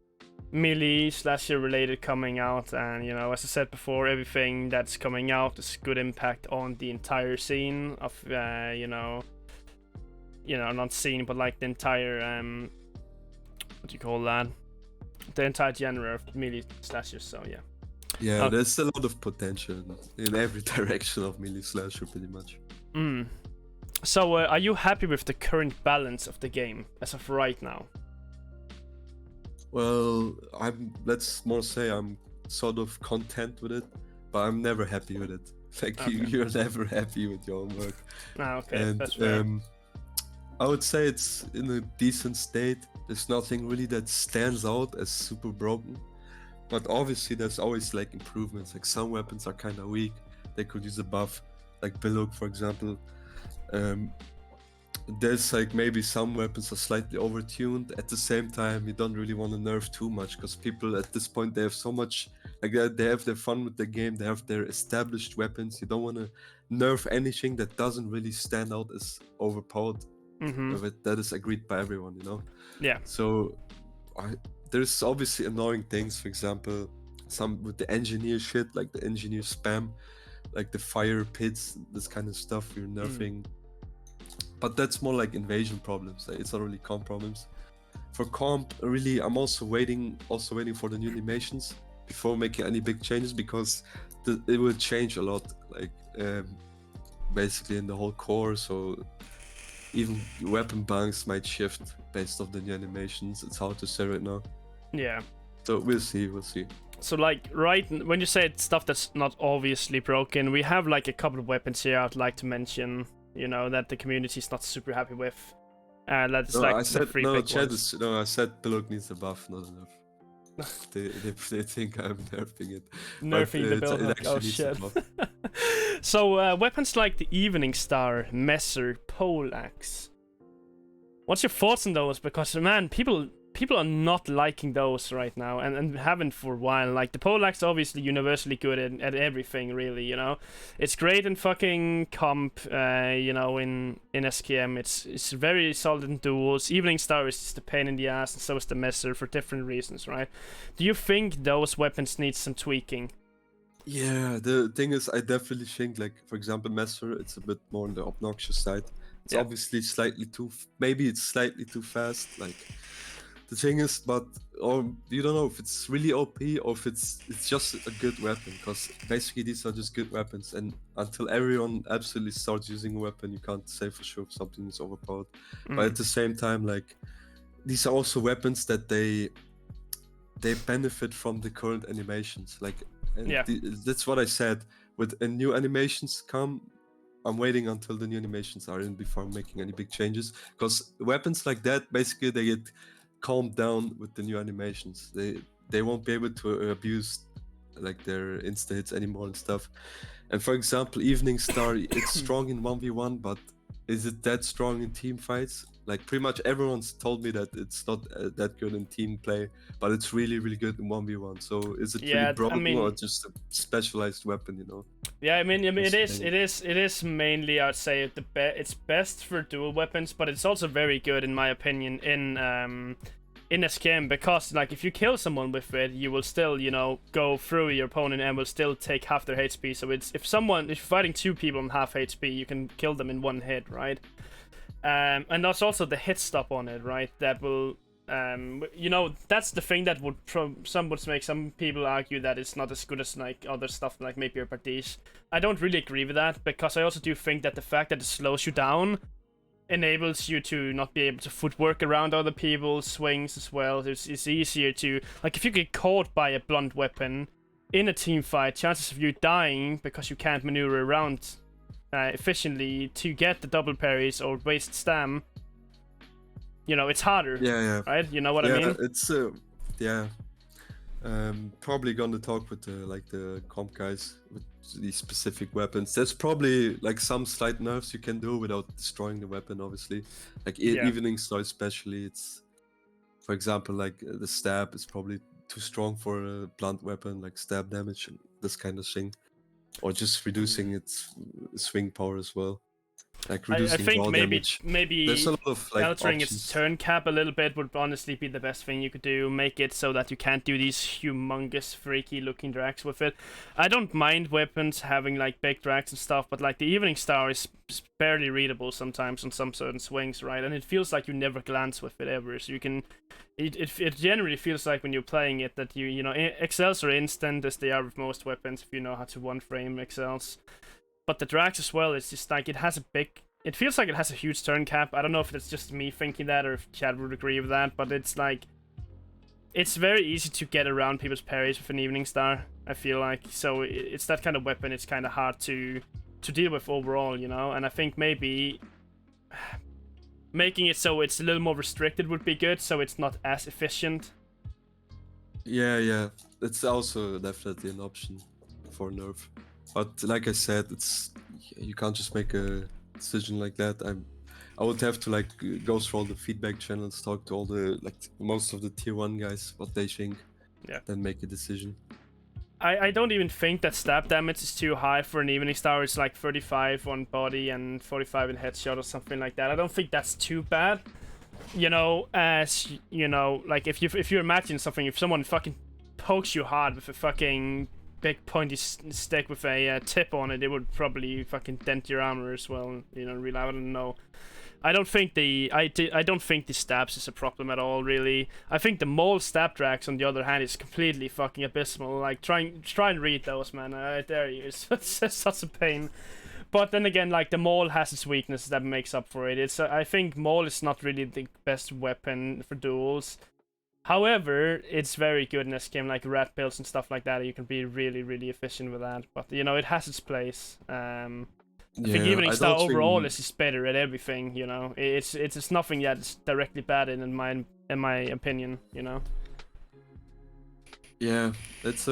melee slasher related coming out, and you know, as I said before, everything that's coming out is good impact on the entire scene of you know, not scene, but like the entire what do you call that? The entire genre of melee slashers. So yeah. Yeah, there's a lot of potential in every direction of melee slasher, pretty much. So, are you happy with the current balance of the game as of right now? Well, let's more say I'm sort of content with it, but I'm never happy with it. Like, you're never happy with your own work. Okay, and that's fair. I would say it's in a decent state. There's nothing really that stands out as super broken. But obviously there's always, like, improvements. Like, some weapons are kind of weak. They could use a buff, like Bloat, for example. There's, like, maybe some weapons are slightly overtuned. At the same time, you don't really want to nerf too much, because people at this point, they have so much Like they have their fun with the game. They have their established weapons. You don't want to nerf anything that doesn't really stand out as overpowered. That is agreed by everyone, you know. Yeah. So there's obviously annoying things. For example, some with the engineer shit, like the engineer spam, like the fire pits, this kind of stuff you're nerfing. But that's more like invasion problems. It's not really comp problems. For comp, really, I'm also waiting for the new animations before making any big changes, because it will change a lot, like basically in the whole core. So even weapon banks might shift based off the new animations. It's hard to say right now. Yeah. So we'll see. So like, right when you say stuff that's not obviously broken, we have like a couple of weapons here I'd like to mention, you know, that the community is not super happy with. That's no, like I said, the three no, big Chad ones. I said Bloat needs a buff, not enough. they think I'm nerfing it. Nerfing the bill hook. Oh shit. So weapons like the Evening Star, Messer, Poleaxe. What's your thoughts on those? Because man, people are not liking those right now, and haven't for a while. Like the Poleaxe, obviously universally good at everything, really. You know, it's great in fucking comp. You know, in SKM, it's very solid in duels. Evening Star is just a pain in the ass, and so is the Messer for different reasons, right? Do you think those weapons need some tweaking? Yeah, the thing is, I definitely think, like, for example, Messer, it's a bit more on the obnoxious side. It's obviously slightly too, maybe it's slightly too fast. Like, the thing is, but you don't know if it's really OP or if it's just a good weapon, because basically these are just good weapons, and until everyone absolutely starts using a weapon, you can't say for sure if something is overpowered. But at the same time, like, these are also weapons that they benefit from the current animations. Like, that's what I said. With new animations come, I'm waiting until the new animations are in before making any big changes, because weapons like that, basically they get calmed down with the new animations. They won't be able to abuse like their insta hits anymore and stuff. And for example, Evening Star, it's strong in 1v1, but is it that strong in team fights? Like, pretty much everyone's told me that it's not that good in team play, but it's really, really good in 1v1. So is it really broken, or just a specialized weapon, you know? Yeah, I mean, it is mainly, I'd say, it's best for dual weapons, but it's also very good, in my opinion, in SKM, because like if you kill someone with it, you will still, you know, go through your opponent and will still take half their HP. So it's if you're fighting two people on half HP, you can kill them in one hit, right? And that's also the hit stop on it, right? That will, you know, that's the thing that would make some people argue that it's not as good as like other stuff like maybe your Bardiche. I don't really agree with that, because I also do think that the fact that it slows you down enables you to not be able to footwork around other people's swings as well. It's easier to, like, if you get caught by a blunt weapon in a team fight, chances of you dying because you can't maneuver around efficiently to get the double parries or waste stam, you know, it's harder. Yeah. Right? You know what I mean? It's probably gonna talk with the comp guys with these specific weapons. There's probably like some slight nerfs you can do without destroying the weapon, obviously. Like Evening Star especially, it's, for example, like the stab is probably too strong for a blunt weapon, like stab damage and this kind of thing. Or just reducing its swing power as well. Like reducing I think maybe there's a lot of like altering options. its turn cap a little bit would honestly be the best thing you could do. Make it so that you can't do these humongous freaky looking drags with it. I don't mind weapons having like big drags and stuff, but like the Evening Star is barely readable sometimes on some certain swings, right? And it feels like you never glance with it ever. So you can, it generally feels like when you're playing it that you know, excels are instant as they are with most weapons if you know how to one frame excels. But the drags as well, it's just like it feels like it has a huge turn cap. I don't know if it's just me thinking that or if Chad would agree with that, but it's like, it's very easy to get around people's parries with an Evening Star, I feel like. So it's that kind of weapon, it's kind of hard to deal with overall, you know? And I think maybe making it so it's a little more restricted would be good, so it's not as efficient. Yeah. It's also definitely an option for nerf. But like I said, you can't just make a decision like that. I would have to like go through all the feedback channels, talk to all the most of the tier 1 guys, what they think, then make a decision. I don't even think that stab damage is too high for an Evening Star. It's like 35 on body and 45 in headshot or something like that. I don't think that's too bad. You know, as you know, like if you imagine something, if someone fucking pokes you hard with a fucking big pointy stick with a tip on it, it would probably fucking dent your armor as well. You know, really, I don't know. I don't think the stabs is a problem at all, really. I think the mole stab drags, on the other hand, is completely fucking abysmal. Like, try and read those, man. I dare you. It's such a pain. But then again, like, the mole has its weaknesses that makes up for it. It's I think mole is not really the best weapon for duels. However, it's very good in this game, like rat pills and stuff like that. You can be really, really efficient with that. But, you know, it has its place. I think Evening Star overall is just better at everything, you know. It's nothing that's directly bad in my opinion, you know. Yeah, it's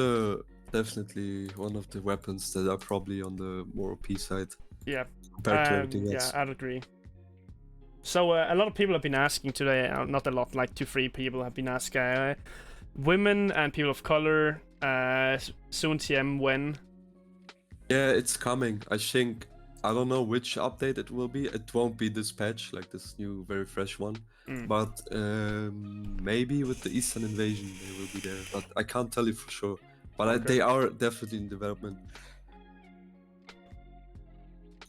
definitely one of the weapons that are probably on the more OP side. Yeah. Compared to everything else. Yeah, I'd agree. So a lot of people have been asking today, not a lot, like 2-3 people have been asking, women and people of color, soon TM when? Yeah, it's coming. I don't know which update it will be. It won't be this patch, like this new, very fresh one. But maybe with the Eastern Invasion they will be there. But I can't tell you for sure. But okay. They are definitely in development.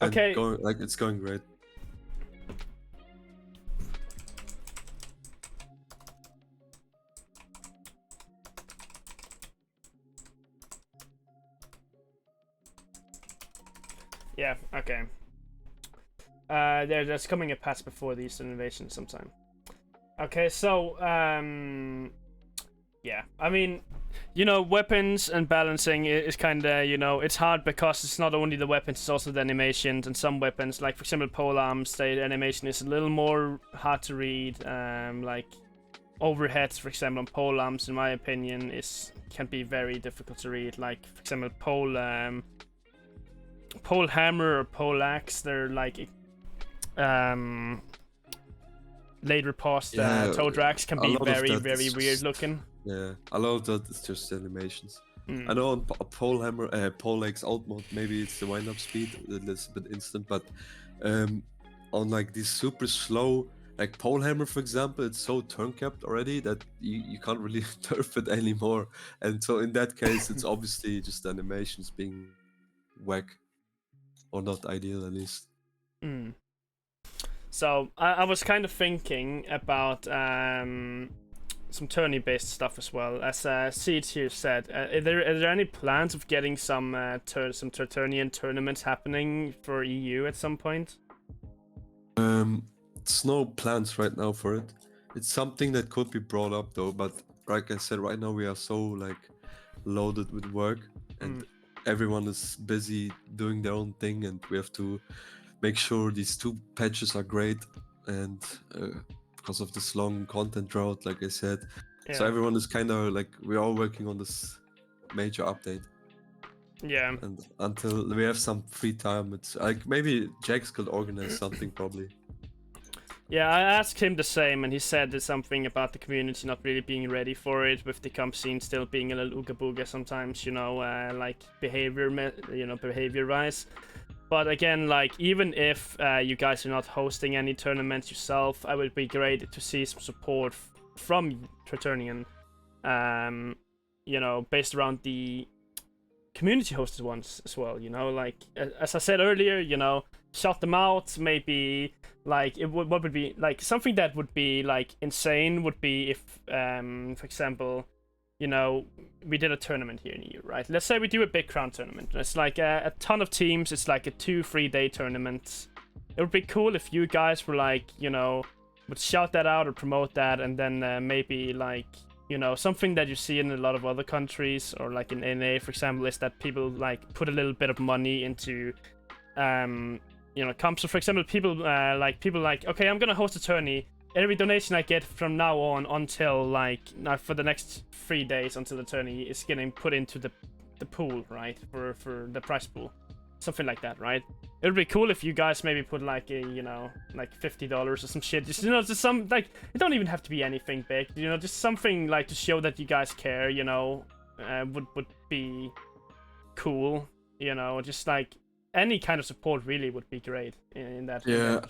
And okay. It's going great. Yeah, okay. There's coming a patch before the Eastern Invasion sometime. Okay, so, yeah. I mean, you know, weapons and balancing is kind of, you know, it's hard because it's not only the weapons, it's also the animations, and some weapons, like, for example, pole arms, the animation is a little more hard to read, like, overheads, for example, on pole arms, in my opinion, can be very difficult to read, like, for example, pole hammer or pole axe, they're like later past toe drags can be very weird looking. Yeah, a lot of that is just animations. I know on pole hammer, pole axe alt mode, maybe it's the wind up speed that's a bit instant, but on like these super slow, like pole hammer for example, it's so turn capped already that you can't really turf it anymore, and so in that case it's obviously just animations being whack. Or not ideal, at least. So I was kind of thinking about some tourney-based stuff as well. As Seed here said, are there any plans of getting some Turturnian tournaments happening for EU at some point? It's no plans right now for it. It's something that could be brought up though, but like I said, right now we are so like loaded with work and everyone is busy doing their own thing, and we have to make sure these 2 patches are great, and because of this long content drought, like I said, so everyone is kind of like, we're all working on this major update. Yeah. And until we have some free time, it's like maybe Jax could organize something probably. Yeah, I asked him the same, and he said something about the community not really being ready for it, with the comp scene still being a little ooga booga sometimes, you know, like behavior-wise. But again, like, even if you guys are not hosting any tournaments yourself, I would be great to see some support from Turturnian, you know, based around the community-hosted ones as well, you know, like, as I said earlier, you know, shout them out, maybe. Like, what would be, like, something that would be, like, insane would be if, for example, you know, we did a tournament here in EU, right? Let's say we do a big crown tournament. It's like a ton of teams. It's like a 2-3 day tournament. It would be cool if you guys were, like, you know, would shout that out or promote that, and then maybe, like, you know, something that you see in a lot of other countries, or like in NA, for example, is that people, like, put a little bit of money into, you know, comps. So for example, people like, okay, I'm gonna host a tourney. Every donation I get from now on until, like, for the next 3 days until the tourney is getting put into the pool, right? For the prize pool, something like that, right? It would be cool if you guys maybe put like a, you know, like $50 or some shit. Just, you know, just some, like, it don't even have to be anything big. You know, just something like to show that you guys care. You know, would be cool. You know, just like any kind of support really would be great in that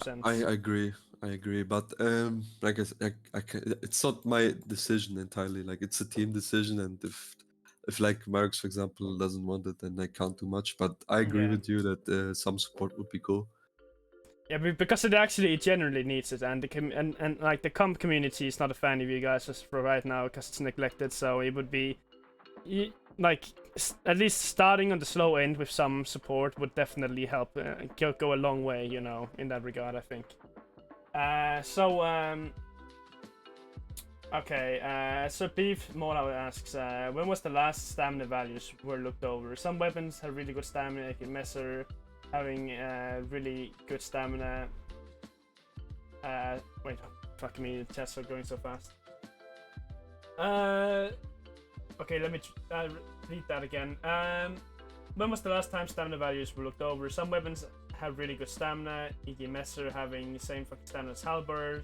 sense. I agree. I agree, but like it's not my decision entirely. Like it's a team decision, and if like Marks, for example, doesn't want it, then I can't do much. But I agree with you that some support would be cool. Yeah, because it generally needs it, and and like the comp community is not a fan of you guys just for right now because it's neglected. So it would be like at least starting on the slow end with some support would definitely help go a long way, you know, in that regard, I think. So Beef Mordhau asks, when was the last stamina values were looked over? Some weapons have really good stamina, like Messer having really good stamina. Wait, fuck me, the tests are going so fast. Okay, let me read that again. When was the last time stamina values were looked over? Some weapons have really good stamina, e.g. Messer having the same fucking stamina as Halberd,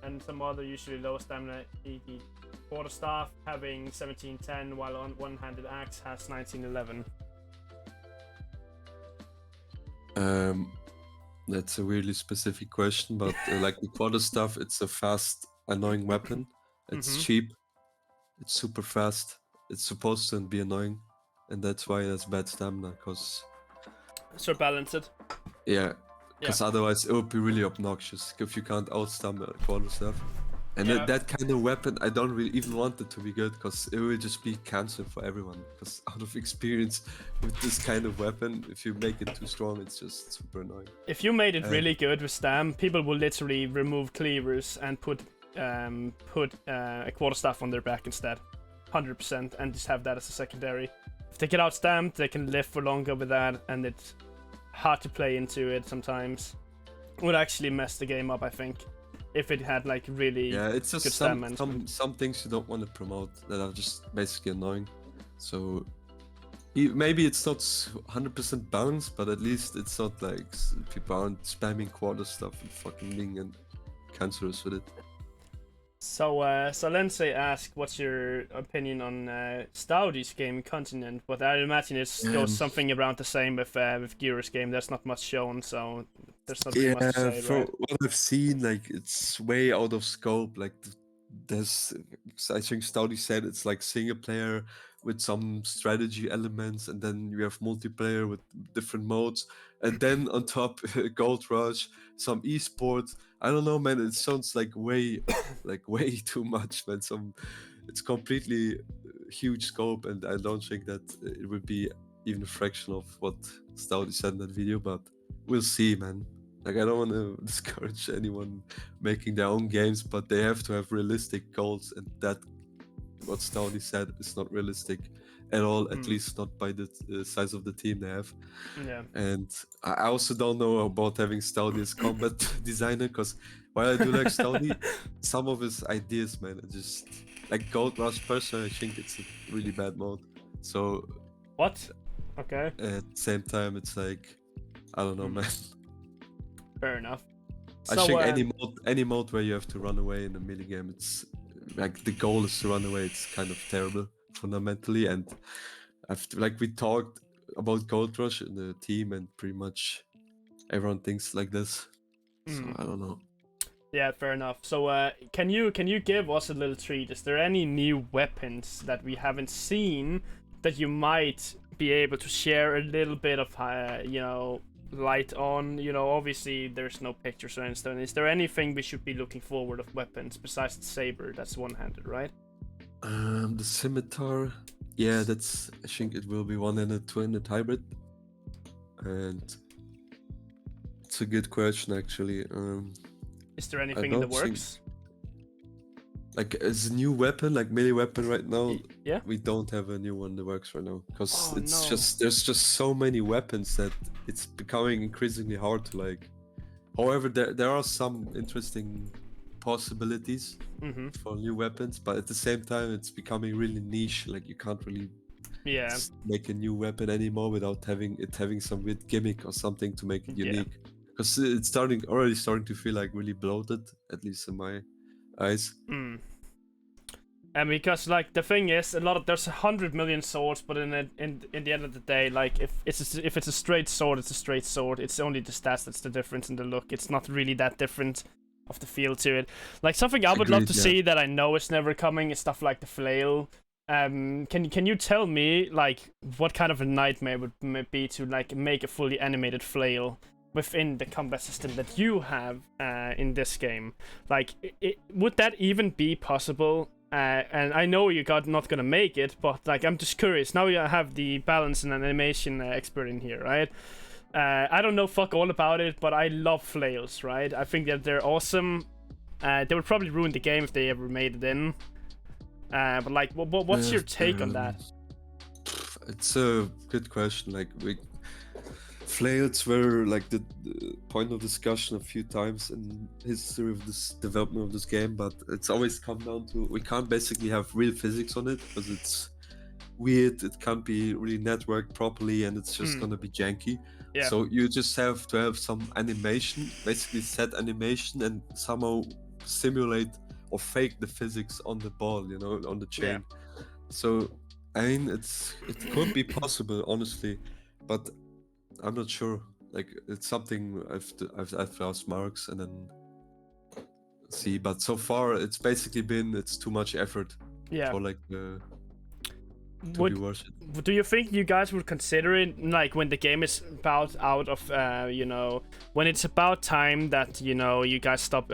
and some other usually low stamina, e.g. Quarterstaff having 1710, while on one-handed axe has 1911. That's a really specific question, but like the Quarterstaff, it's a fast, annoying weapon. It's cheap. It's super fast. It's supposed to be annoying, and that's why it has bad stamina, because... So balance it. Yeah, because otherwise it would be really obnoxious if you can't outstam a Quarterstaff. And that kind of weapon, I don't really even want it to be good, because it will just be cancer for everyone. Because out of experience with this kind of weapon, if you make it too strong, it's just super annoying. If you made it really good with stam, people will literally remove cleavers and put a Quarterstaff on their back instead, 100%, and just have that as a secondary. If they get out stamped, they can live for longer with that, and it's hard to play into it sometimes. Would actually mess the game up, I think, if it had like really it's just good stam management. some things you don't want to promote that are just basically annoying. So maybe it's not 100% balanced, but at least it's not like people aren't spamming Quarterstaff and fucking being and cancerous with it. So Lindsay asked, what's your opinion on Staudi's game Continent? But I imagine it goes something around the same with Gear's game. There's not much shown, so there's not really much to say, for right? what I've seen, like it's way out of scope. Like there's, I think Staudy said it's like single player with some strategy elements, and then you have multiplayer with different modes, and then on top Gold Rush, some esports. I don't know, man. It sounds like way too much, man. It's completely huge scope, and I don't think that it would be even a fraction of what Staudy said in that video. But we'll see, man. Like I don't want to discourage anyone making their own games, but they have to have realistic goals, and that what Staudy said is not realistic at all, at least not by the size of the team they have. Yeah. And I also don't know about having Staudy as combat designer, because while I do like Staudy, some of his ideas, man, are just like Gold Rush. Personally, I think it's a really bad mode. So what? Okay. At the same time, it's like I don't know, man. Fair enough. I think any mode where you have to run away in a melee game, it's like the goal is to run away. It's kind of terrible fundamentally, and like we talked about Gold Rush in the team, and pretty much everyone thinks like this. So I don't know. Yeah, fair enough. So can you give us a little treat? Is there any new weapons that we haven't seen that you might be able to share a little bit of light on? You know, obviously there's no pictures or anything. Is there anything we should be looking forward of weapons besides the saber that's one-handed, right? The scimitar, yeah, that's, I think it will be one-handed, two-handed hybrid, and it's a good question actually. Is there anything in the works? Like as a new weapon, like melee weapon right now, yeah, we don't have a new one in the works right now, because there's just so many weapons that it's becoming increasingly hard to like. However, there are some interesting possibilities for new weapons, but at the same time it's becoming really niche. Like you can't really make a new weapon anymore without having some weird gimmick or something to make it unique, because it's already starting to feel like really bloated, at least in my eyes. And because like the thing is, there's 100 million swords, but in the end of the day, like if it's a straight sword, it's a straight sword. It's only the stats that's the difference in the look. It's not really that different of the feel to it. Like something I would love to see that I know is never coming is stuff like the flail. Can you tell me like what kind of a nightmare would be to like make a fully animated flail within the combat system that you have in this game? Like, would that even be possible? And I know you not gonna make it, but like I'm just curious. Now you have the balance and animation expert in here, right? I don't know fuck all about it, but I love flails, right? I think that they're awesome. They would probably ruin the game if they ever made it in. But like, what's your take on that? It's a good question. Like, flails were like the point of discussion a few times in history of this development of this game, but it's always come down to we can't basically have real physics on it because it's weird. It can't be really networked properly, and it's just gonna be janky. Yeah. So you just have to have some animation, basically set animation, and somehow simulate or fake the physics on the ball, you know, on the chain. Yeah. So I mean, it could be possible, honestly, but I'm not sure. Like, it's something I've asked Marks and then see. But so far, it's basically been it's too much effort. Yeah. For like to be worth it. Do you think you guys would consider it like when the game is about out of you know, when it's about time that you know you guys stop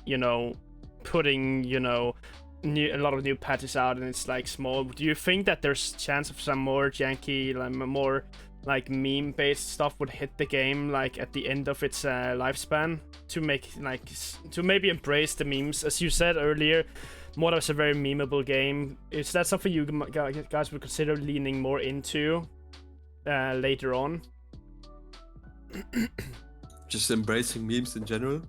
you know, putting you know a lot of new patches out and it's like small? Do you think that there's chance of some more janky, like more like meme based stuff would hit the game like at the end of its lifespan to make like to maybe embrace the memes? As you said earlier, Mordhau is a very memeable game. Is that something you guys would consider leaning more into later on? Just embracing memes in general?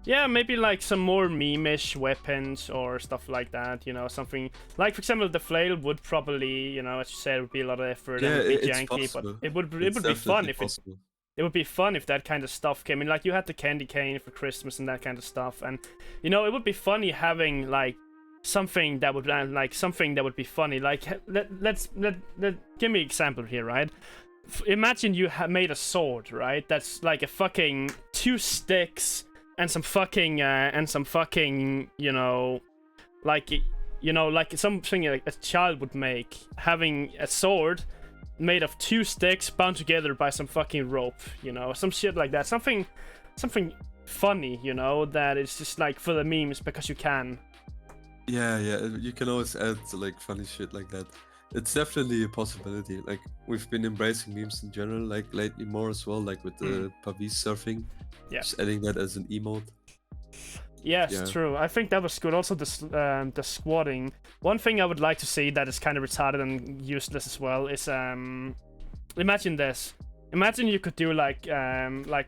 Yeah, maybe like some more meme-ish weapons or stuff like that, you know, something like, for example, the flail would probably, you know, as you said, would be a lot of effort and it would be janky, possible. But it would be fun if it would be fun if that kind of stuff came in. Like, you had the candy cane for Christmas and that kind of stuff, and you know, it would be funny having like something that would be funny. Like, let's give me an example here, right? Imagine you have made a sword, right? That's like a fucking 2 sticks and some fucking you know, like something like a child would make, having a sword made of 2 sticks bound together by some fucking rope, you know, some shit like that, something funny, you know, that is just like for the memes because you can. Yeah, you can always add like funny shit like that. It's definitely a possibility. Like, we've been embracing memes in general, like lately more as well, like with the Pavis surfing. Yeah. Just adding that as an emote. Yes, true. I think that was good. Also, the squatting. One thing I would like to see that is kind of retarded and useless as well is imagine this. Imagine you could do like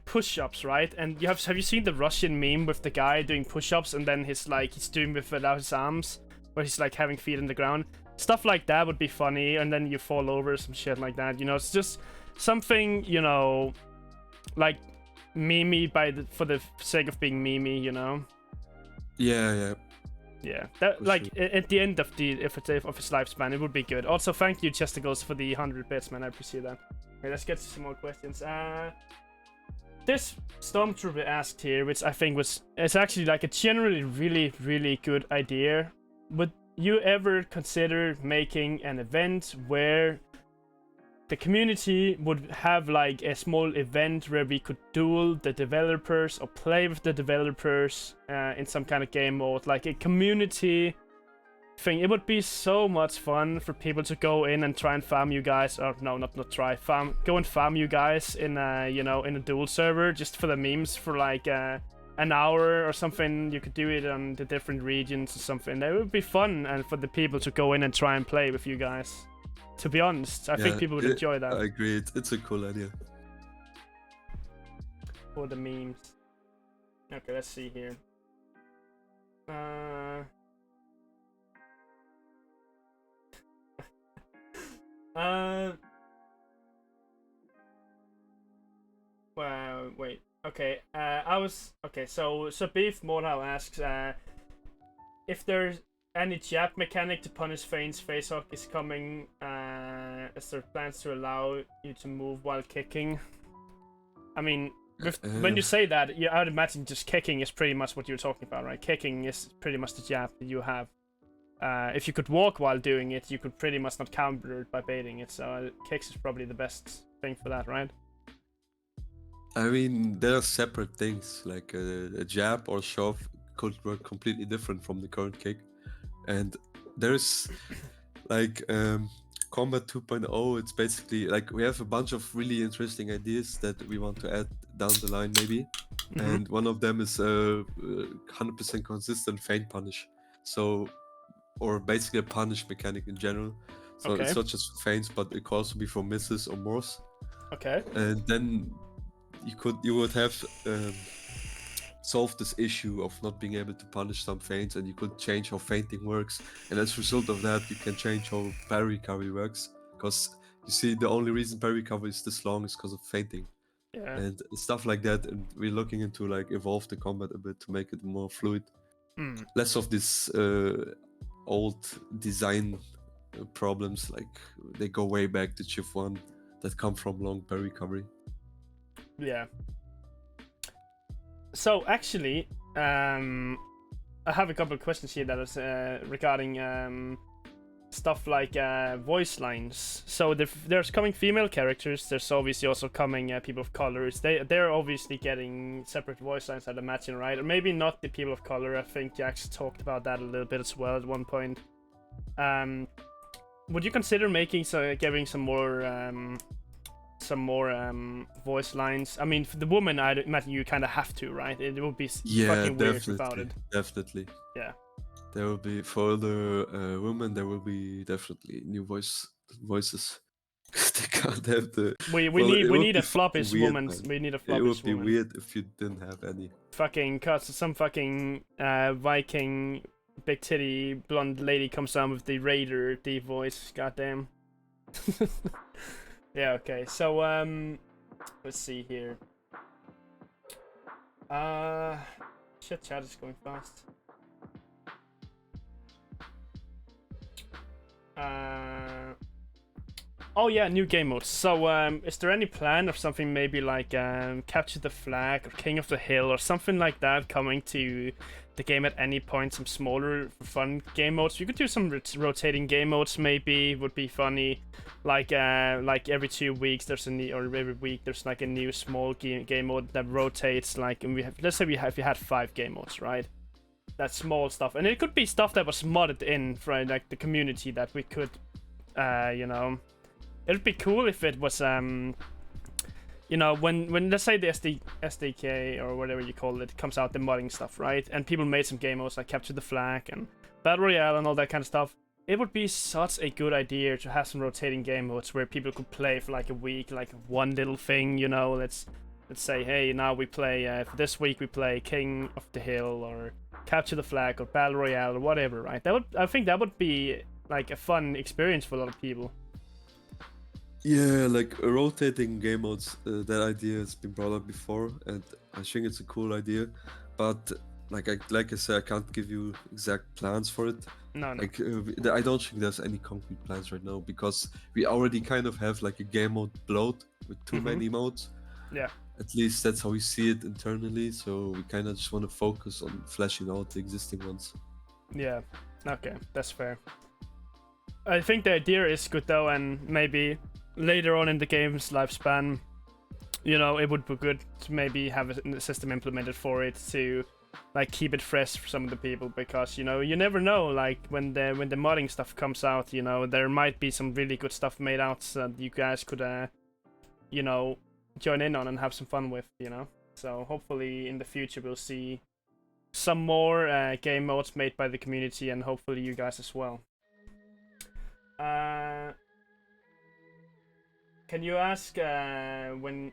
push-ups, right? And have you seen the Russian meme with the guy doing push-ups and then he's doing without his arms, where he's like having feet on the ground? Stuff like that would be funny, and then you fall over, some shit like that. You know, it's just something, you know, like memey for the sake of being memey, you know. Yeah. That like sure. At the end of its lifespan, it would be good. Also, thank you, Chesticles, for the 100 bits, man. I appreciate that. Okay, let's get to some more questions. This Stormtrooper asked here, which I think is actually like a generally really good idea. Would you ever consider making an event where the community would have like a small event where we could duel the developers or play with the developers in some kind of game mode, like a community thing? It would be so much fun for people to go in and try and farm you guys, or no, not try, go and farm you guys in you know, in a duel server just for the memes for like an hour or something. You could do it on the different regions or something. It would be fun, and for the people to go in and try and play with you guys. To be honest, I think people would enjoy that. I agree. It's a cool idea. For the memes. Okay, let's see here. Well, wait. Okay. So Beef Mordhau asks, if there's any jab mechanic to punish feigns face hook is coming. Is there plans to allow you to move while kicking? I mean, when you say that, I would imagine just kicking is pretty much what you're talking about, right? Kicking is pretty much the jab that you have. If you could walk while doing it, you could pretty much not counter it by baiting it. So kicks is probably the best thing for that, right? I mean, there are separate things. Like a jab or shove could work completely different from the current kick, and there's like Combat 2.0. It's basically like we have a bunch of really interesting ideas that we want to add down the line, maybe. And one of them is 100% consistent feint punish. So, or basically a punish mechanic in general. So it's not just feints, but it could also be for misses or mores. Okay. And then you would have solved this issue of not being able to punish some feints, and you could change how feinting works. And as a result of that, you can change how parry recovery works. Because you see, the only reason parry recovery is this long is because of feinting. Yeah. And stuff like that. And we're looking into like evolve the combat a bit to make it more fluid. Less of this old design problems, like they go way back to Chiv 1 that come from long parry recovery. Yeah. So actually, I have a couple of questions here that is regarding stuff like voice lines. So there's coming female characters. There's obviously also coming people of color. They're obviously getting separate voice lines, I'd imagine, right? Or maybe not the people of color. I think Jax talked about that a little bit as well at one point. Would you consider giving some more voice lines? I mean, for the woman, I imagine you kind of have to, right? It would be fucking weird without it. Definitely. Yeah. There will be, for the women, there will be definitely new voices. They can't have the. We need a floppish woman. We need a floppish woman. It would be weird if you didn't have any. Fucking some fucking Viking big titty blonde lady comes down with the Raider D voice. Goddamn. Yeah. Okay. So let's see here. Shit, chat is going fast. Oh yeah, new game modes. So is there any plan of something maybe like Capture the Flag or King of the Hill or something like that coming to the game at any point? Some smaller fun game modes. You could do some rotating game modes, maybe would be funny. Like every 2 weeks there's or every week there's like a new small game mode that rotates. Like, and let's say we had 5 game modes, right? That small stuff, and it could be stuff that was modded in from like the community that we could, you know. It'd be cool if it was, you know, when let's say the SDK or whatever you call it comes out, the modding stuff, right? And people made some game modes like Capture the Flag and Battle Royale and all that kind of stuff. It would be such a good idea to have some rotating game modes where people could play for like a week, like one little thing, you know. Let's say, hey, now we play for this week we play King of the Hill or Capture the Flag or Battle Royale or whatever, right? I think that would be like a fun experience for a lot of people. Yeah, like rotating game modes, that idea has been brought up before, and I think it's a cool idea. But like I said, I can't give you exact plans for it. No. Like I don't think there's any concrete plans right now because we already kind of have like a game mode bloat with too many modes. Yeah. At least that's how we see it internally. So we kind of just want to focus on fleshing out the existing ones. Yeah. Okay, that's fair. I think the idea is good though, and maybe later on in the game's lifespan, you know, it would be good to maybe have a system implemented for it to like keep it fresh for some of the people, because you know, you never know, like when the modding stuff comes out, you know, there might be some really good stuff made out that you guys could you know, join in on and have some fun with, you know. So hopefully in the future we'll see some more game modes made by the community, and hopefully you guys as well. Can you ask when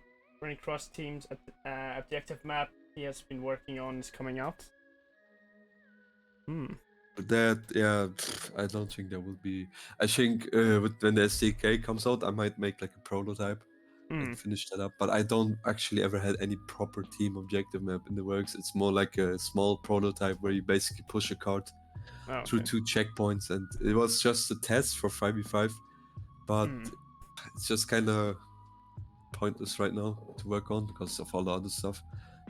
cross teams objective map he has been working on is coming out? That, yeah, I don't think there will be. I think when the SDK comes out, I might make like a prototype and finish that up. But I don't actually ever had any proper team objective map in the works. It's more like a small prototype where you basically push a card. through 2 checkpoints, and it was just a test for 5v5, but it's just kind of pointless right now to work on because of all the other stuff.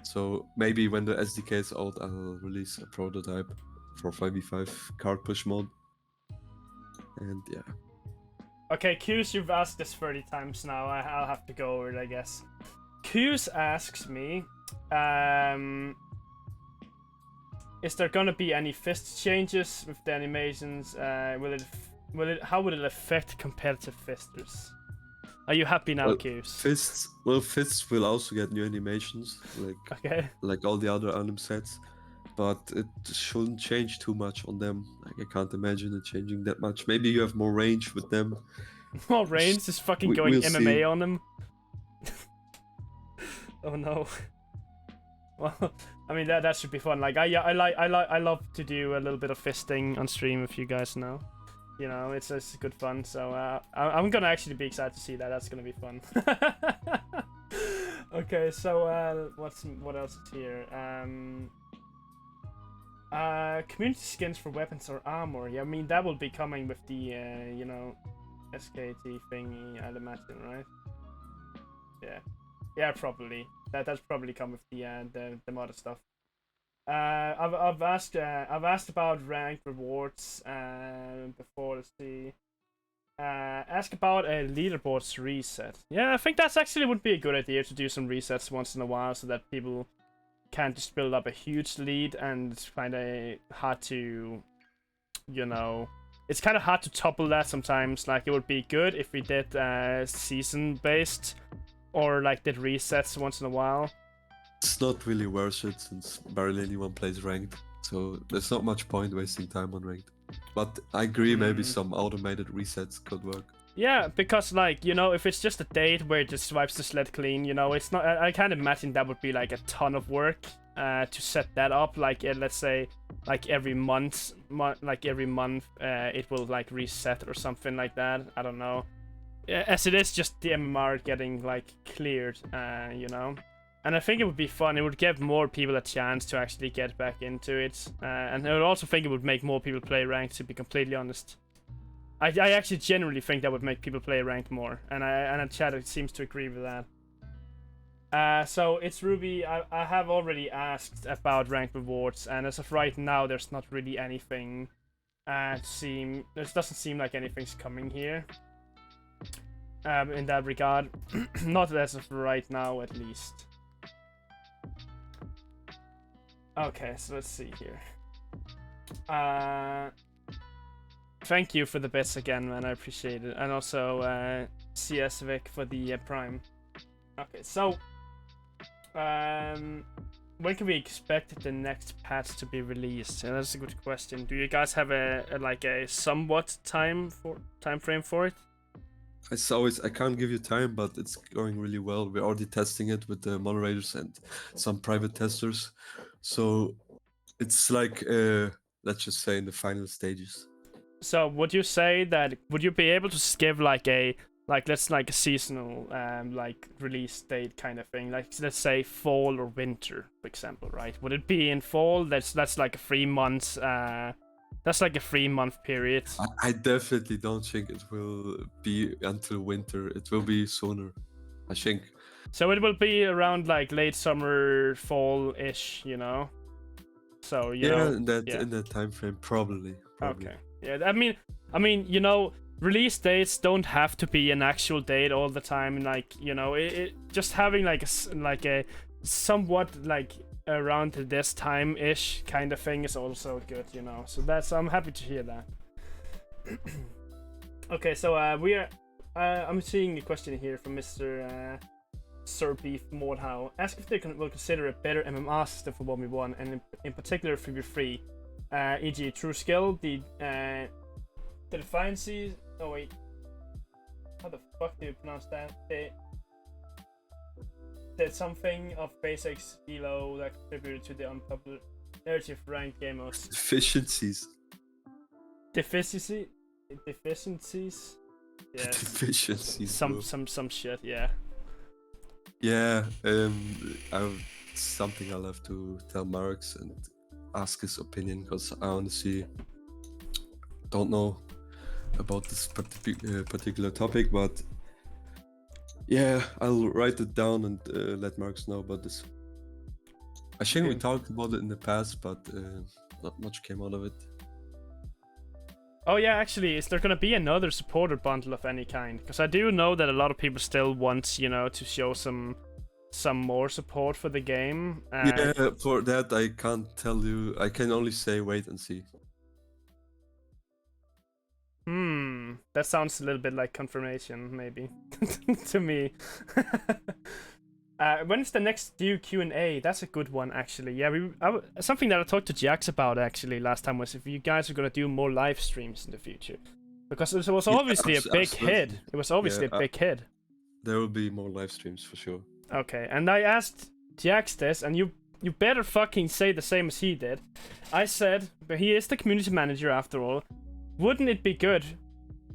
So maybe when the SDK is out, I'll release a prototype for 5v5 card push mode. And yeah. Okay, Q's, you've asked this 30 times now. I'll have to go over it, I guess. Q's asks me, is there gonna be any fist changes with the animations? How would it affect competitive fisters? Are you happy now, Q's? Fists will also get new animations, like all the other anim sets, but it shouldn't change too much on them. Like, I can't imagine it changing that much. Maybe you have more range with them. More range? Just fucking going MMA see. on them? Oh no. Well, I mean that should be fun. Like I love to do a little bit of fisting on stream if you guys know. You know, it's good fun. So I'm gonna actually be excited to see that. That's gonna be fun. Okay, so what else is here? Community skins for weapons or armor. Yeah, I mean that will be coming with the you know, SKT thingy, I'd imagine, right? Yeah, probably. That's probably come with the mod stuff. I've asked about ranked rewards before. Let's see. Ask about a leaderboard's reset. Yeah, I think that's actually would be a good idea to do some resets once in a while so that people can't just build up a huge lead, and it's kind of hard to, you know, it's kind of hard to topple that sometimes. Like, it would be good if we did season based or like did resets once in a while. It's not really worth it since barely anyone plays ranked, so there's not much point wasting time on ranked. But I agree, maybe some automated resets could work. Yeah, because, like, you know, if it's just a date where it just wipes the sled clean, you know, it's not. I can't imagine that would be like a ton of work to set that up. Like, let's say, like every month, it will like reset or something like that. I don't know. As it is just the MMR getting like cleared, you know. And I think it would be fun. It would give more people a chance to actually get back into it. And I would also think it would make more people play ranked, to be completely honest. I actually genuinely think that would make people play ranked more. And chat seems to agree with that. So it's Ruby. I have already asked about ranked rewards. And as of right now, there's not really anything. There doesn't seem like anything's coming here. In that regard. Not as of right now, at least. Okay, so let's see here. Thank you for the bits again, man. I appreciate it. And also, CS Vic for the Prime. Okay, so when can we expect the next patch to be released? And that's a good question. Do you guys have a somewhat time frame for it? I can't give you time, but it's going really well. We're already testing it with the moderators and some private testers. So it's like, let's just say in the final stages. So would you say that, would you be able to give like a seasonal like release date kind of thing? Like, let's say fall or winter, for example, right? Would it be in fall? That's like a 3 months. That's like a 3-month period. I definitely don't think it will be until winter. It will be sooner, I think. So it will be around like late summer, fall-ish, you know? So, you know, in that time frame, probably. Okay. Yeah, I mean, you know, release dates don't have to be an actual date all the time. Like, you know, it just having like a somewhat like around this time-ish kind of thing is also good, you know. So I'm happy to hear that. Okay, so I'm seeing a question here from Mr. Sir Beef Mordhau. Ask if they will consider a better MMR system for 1v1, and in particular 3v3, e.g. True Skill, the Defiancy. Oh wait, how the fuck do you pronounce that? Did something of basics below that contributed to the unpopularity of ranked game modes. Deficiencies. Deficiencies. Yeah. Deficiencies. Some shit. Yeah. Yeah. Something I'll have to tell Marx and ask his opinion, because I honestly don't know about this particular topic, but yeah, I'll write it down and let Marcus know about this. I think we talked about it in the past, but not much came out of it. Oh yeah, actually, is there gonna be another supporter bundle of any kind? Because I do know that a lot of people still want, you know, to show some more support for the game. Yeah, for that I can't tell you. I can only say wait and see. That sounds a little bit like confirmation, maybe, to me. When's the next due Q&A? That's a good one, actually. Yeah, something that I talked to Jax about, actually, last time was if you guys are going to do more live streams in the future. Because it was obviously a big hit. It was obviously a big hit. There will be more live streams, for sure. Okay, and I asked Jax this, and you better fucking say the same as he did. I said, but he is the community manager after all. Wouldn't it be good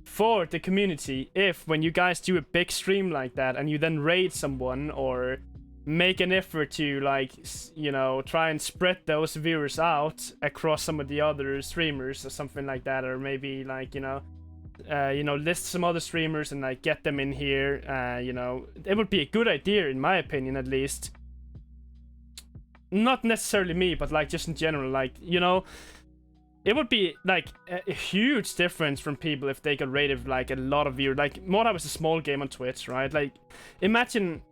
for the community if, when you guys do a big stream like that and you then raid someone or make an effort to, like, you know, try and spread those viewers out across some of the other streamers or something like that, or maybe, like, you know, list some other streamers and, like, get them in here. You know, it would be a good idea, in my opinion, at least. Not necessarily me, but, like, just in general, like, you know, it would be, like, a huge difference from people if they got rated, like, a lot of viewers. Like, Mordhau is a small game on Twitch, right? Like, imagine,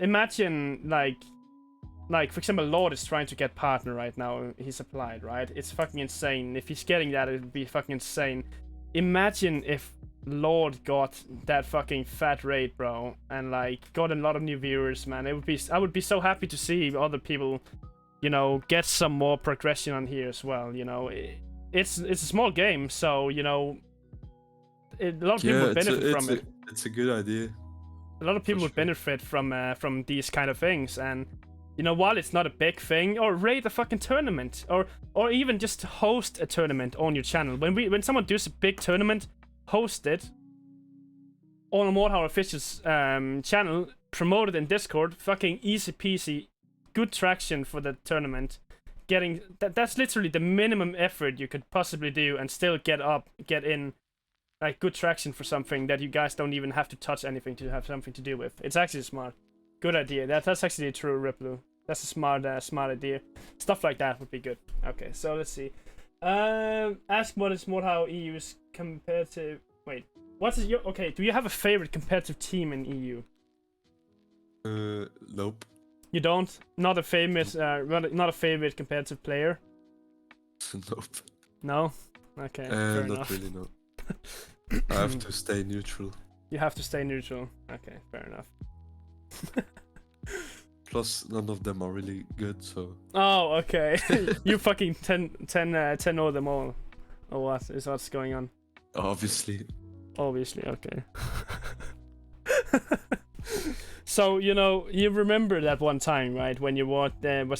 like, for example, Lord is trying to get partner right now. He's applied, right? It's fucking insane. If he's getting that, it'd be fucking insane. Imagine if Lord got that fucking fat rate, bro, and, like, got a lot of new viewers, man. I would be so happy to see other people, you know, get some more progression on here as well, you know. It's a small game, so, you know, a lot of people would benefit from it. It's a good idea. A lot of people would benefit from these kind of things, and, you know, while it's not a big thing, or raid a fucking tournament, or even just host a tournament on your channel. When someone does a big tournament, host it on a Mordhau official's channel, promote it in Discord, fucking easy peasy, good traction for the tournament. That's literally the minimum effort you could possibly do and still get in, like, good traction for something that you guys don't even have to touch anything to have something to do with. It's actually smart. Good idea. That's actually a true Riplu. That's a smart idea. Stuff like that would be good. Okay, so let's see. Ask what is Mordhau EU's competitive... Wait, what is your... Okay, do you have a favorite competitive team in EU? Nope. You don't? Not a famous, not a favorite competitive player? Nope. No? Okay, fair not enough. really, no. I have to stay neutral. You have to stay neutral. Okay, fair enough. Plus, none of them are really good, so... Oh, okay. You fucking 10-0 them all. Or what? Is what's going on? Obviously. Obviously, okay. So, you know, you remember that one time, right, when you was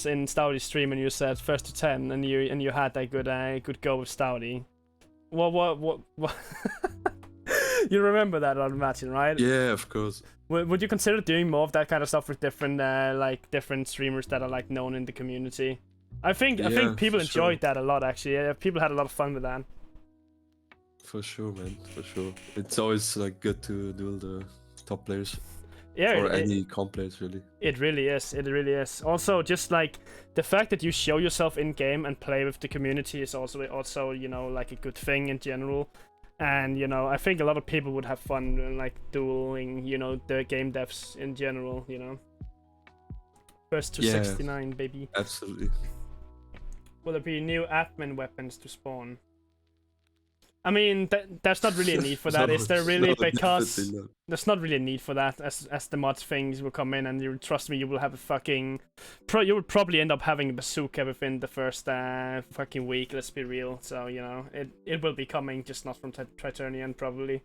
in Stouty's stream and you said first to 10 and you had that good go with Stouty. What? You remember that, I'd imagine, right? Yeah, of course. Would you consider doing more of that kind of stuff with different different streamers that are, like, known in the community? I think people enjoyed that a lot, actually. Yeah, people had a lot of fun with that. For sure, man. For sure. It's always, like, good to duel the top players. Yeah, or any comp players, really. It really is. It really is. Also, just, like, the fact that you show yourself in game and play with the community is also, you know, like, a good thing in general. And, you know, I think a lot of people would have fun, like, dueling, you know, the game devs in general, you know. First to 69, baby. Absolutely. Will there be new admin weapons to spawn? I mean, there's not really a need for that, is there really? Because there's not really a need for that, as the mods things will come in, and you trust me, you will have a fucking... you will probably end up having a bazooka within the first fucking week, let's be real. So, you know, it will be coming, just not from Triturnian, probably.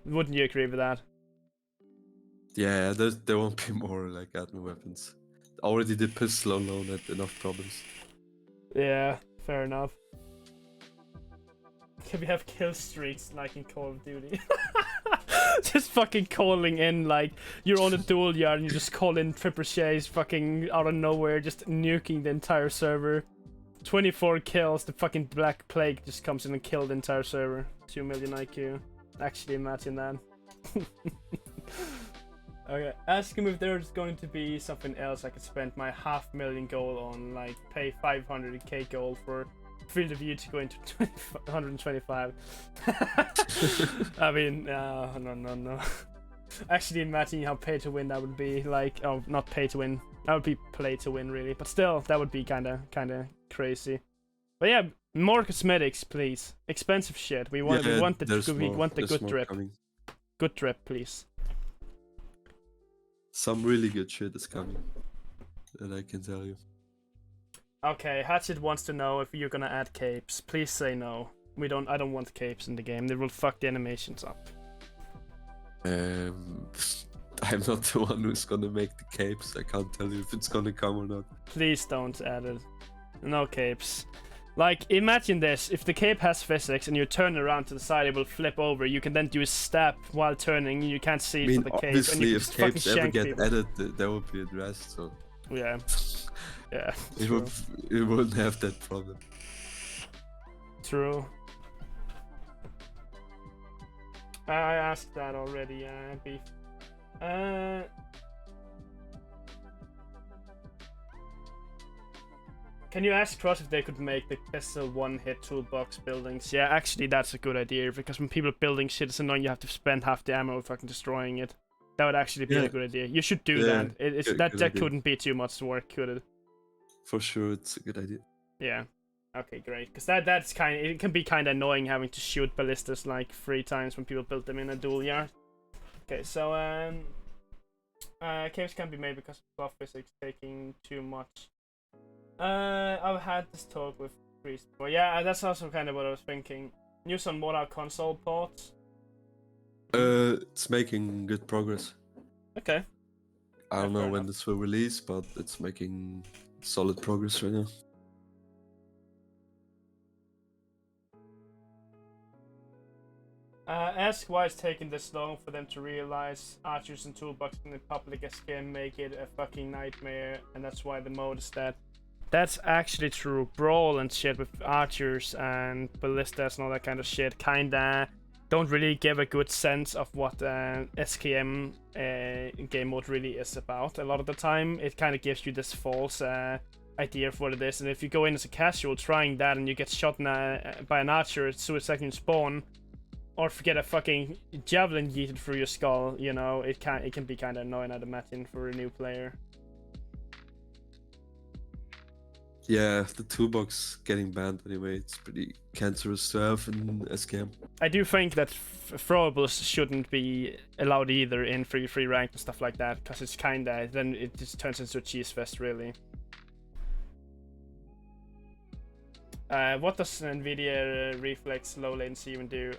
Wouldn't you agree with that? Yeah, there won't be more, like, admin weapons. Already the pistol alone had enough problems. Yeah, fair enough. Can we have kill streaks like in Call of Duty? Just fucking calling in, like, you're on a duel yard and you just call in trebuchets fucking out of nowhere, just nuking the entire server. 24 kills, the fucking Black Plague just comes in and kills the entire server. 2 million IQ. Actually, imagine that. Okay, ask him if there's going to be something else I could spend my 500,000 gold on, like pay 500k gold for field of view to go into 125. I mean, no. Actually, imagine how pay to win that would be. Like, oh, not pay to win. That would be play to win, really. But still, that would be kind of crazy. But yeah, more cosmetics, please. Expensive shit. We want the good drip. Coming. Good drip, please. Some really good shit is coming. That I can tell you. Okay, Hatchet wants to know if you're gonna add capes. Please say no. I don't want capes in the game. They will fuck the animations up. I'm not the one who's gonna make the capes. I can't tell you if it's gonna come or not. Please don't add it. No capes. Like, imagine this. If the cape has physics and you turn around to the side, it will flip over. You can then do a stab while turning. You can't see it for the cape. Obviously, and if capes ever get added, that would be addressed. So yeah. Yeah. It wouldn't have that problem. True. I asked that already, Beef. Can you ask Cross if they could make the pistol one-hit toolbox buildings? Yeah, actually, that's a good idea, because when people are building shit, it's annoying you have to spend half the ammo fucking destroying it. That would actually be a good idea. You should do that. That couldn't be too much work, could it? For sure, it's a good idea. Yeah. Okay, great. Because it can be kind of annoying having to shoot ballistas like 3 times when people build them in a dual yard. Okay, so caves can be made because of buff physics taking too much. I've had this talk with Priest before. Yeah, that's also kind of what I was thinking. News on Mordhau console ports. It's making good progress. Okay. I don't know when this will release, but it's making solid progress right now. Ask why it's taking this long for them to realize archers and toolbox in the public SKM make it a fucking nightmare, and that's why the mode is that. That's actually true. Brawl and shit with archers and ballistas and all that kind of shit kinda don't really give a good sense of what SKM game mode really is about. A lot of the time, it kind of gives you this false idea of what it is, and if you go in as a casual trying that and you get shot by an archer as soon as you spawn, or get a fucking javelin yeeted through your skull, you know, it can be kind of annoying, I'd imagine, for a new player. Yeah, the toolbox getting banned anyway, it's pretty cancerous to have in SKM. I do think that throwables shouldn't be allowed either in free rank and stuff like that, because it's kinda, then it just turns into a cheese fest, really. What does NVIDIA Reflex low latency even do?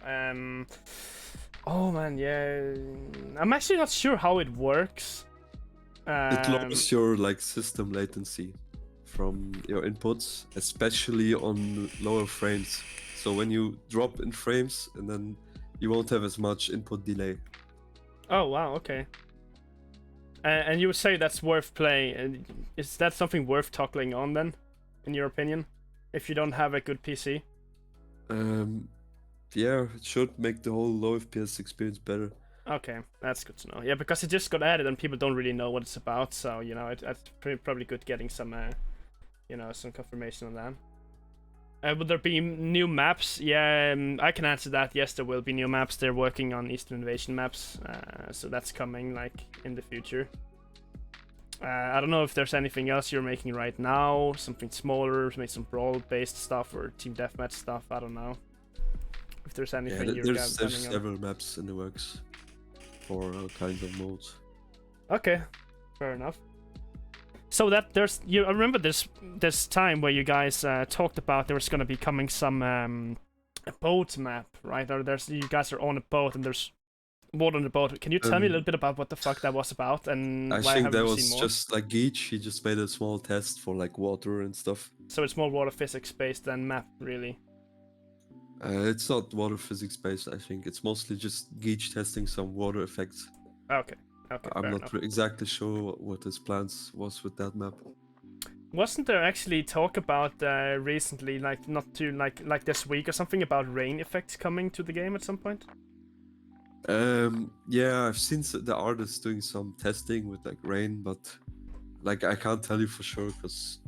Oh man, yeah. I'm actually not sure how it works. It lowers your system latency from your inputs, especially on lower frames. So when you drop in frames, and then you won't have as much input delay. Oh wow, okay. And you would say that's worth playing. Is that something worth toggling on then, in your opinion? If you don't have a good PC? Yeah, it should make the whole low FPS experience better. Okay, that's good to know. Yeah, because it just got added and people don't really know what it's about, so, you know, it's probably good getting some, you know, some confirmation on that. Will there be new maps? Yeah, I can answer that. Yes, there will be new maps. They're working on Eastern Invasion maps, so that's coming, in the future. I don't know if there's anything else you're making right now, something smaller, maybe some brawl-based stuff or team deathmatch stuff. I don't know if there's anything there's several maps in the works for all kinds of modes. Okay, fair enough. So that I remember this time where you guys talked about there was gonna be coming some a boat map, right? Or you guys are on a boat and there's more on the boat. Can you tell me a little bit about what the fuck that was about and I why think haven't that we was seen more? just Geach. He just made a small test for water and stuff. So it's more water physics based than map, really. It's not water physics based. I think it's mostly just Geach testing some water effects. Okay. I'm not exactly sure what his plans was with that map. Wasn't there actually talk about recently, like not too like this week or something, about rain effects coming to the game at some point? Yeah, I've seen the artists doing some testing with like rain, but like I can't tell you for sure because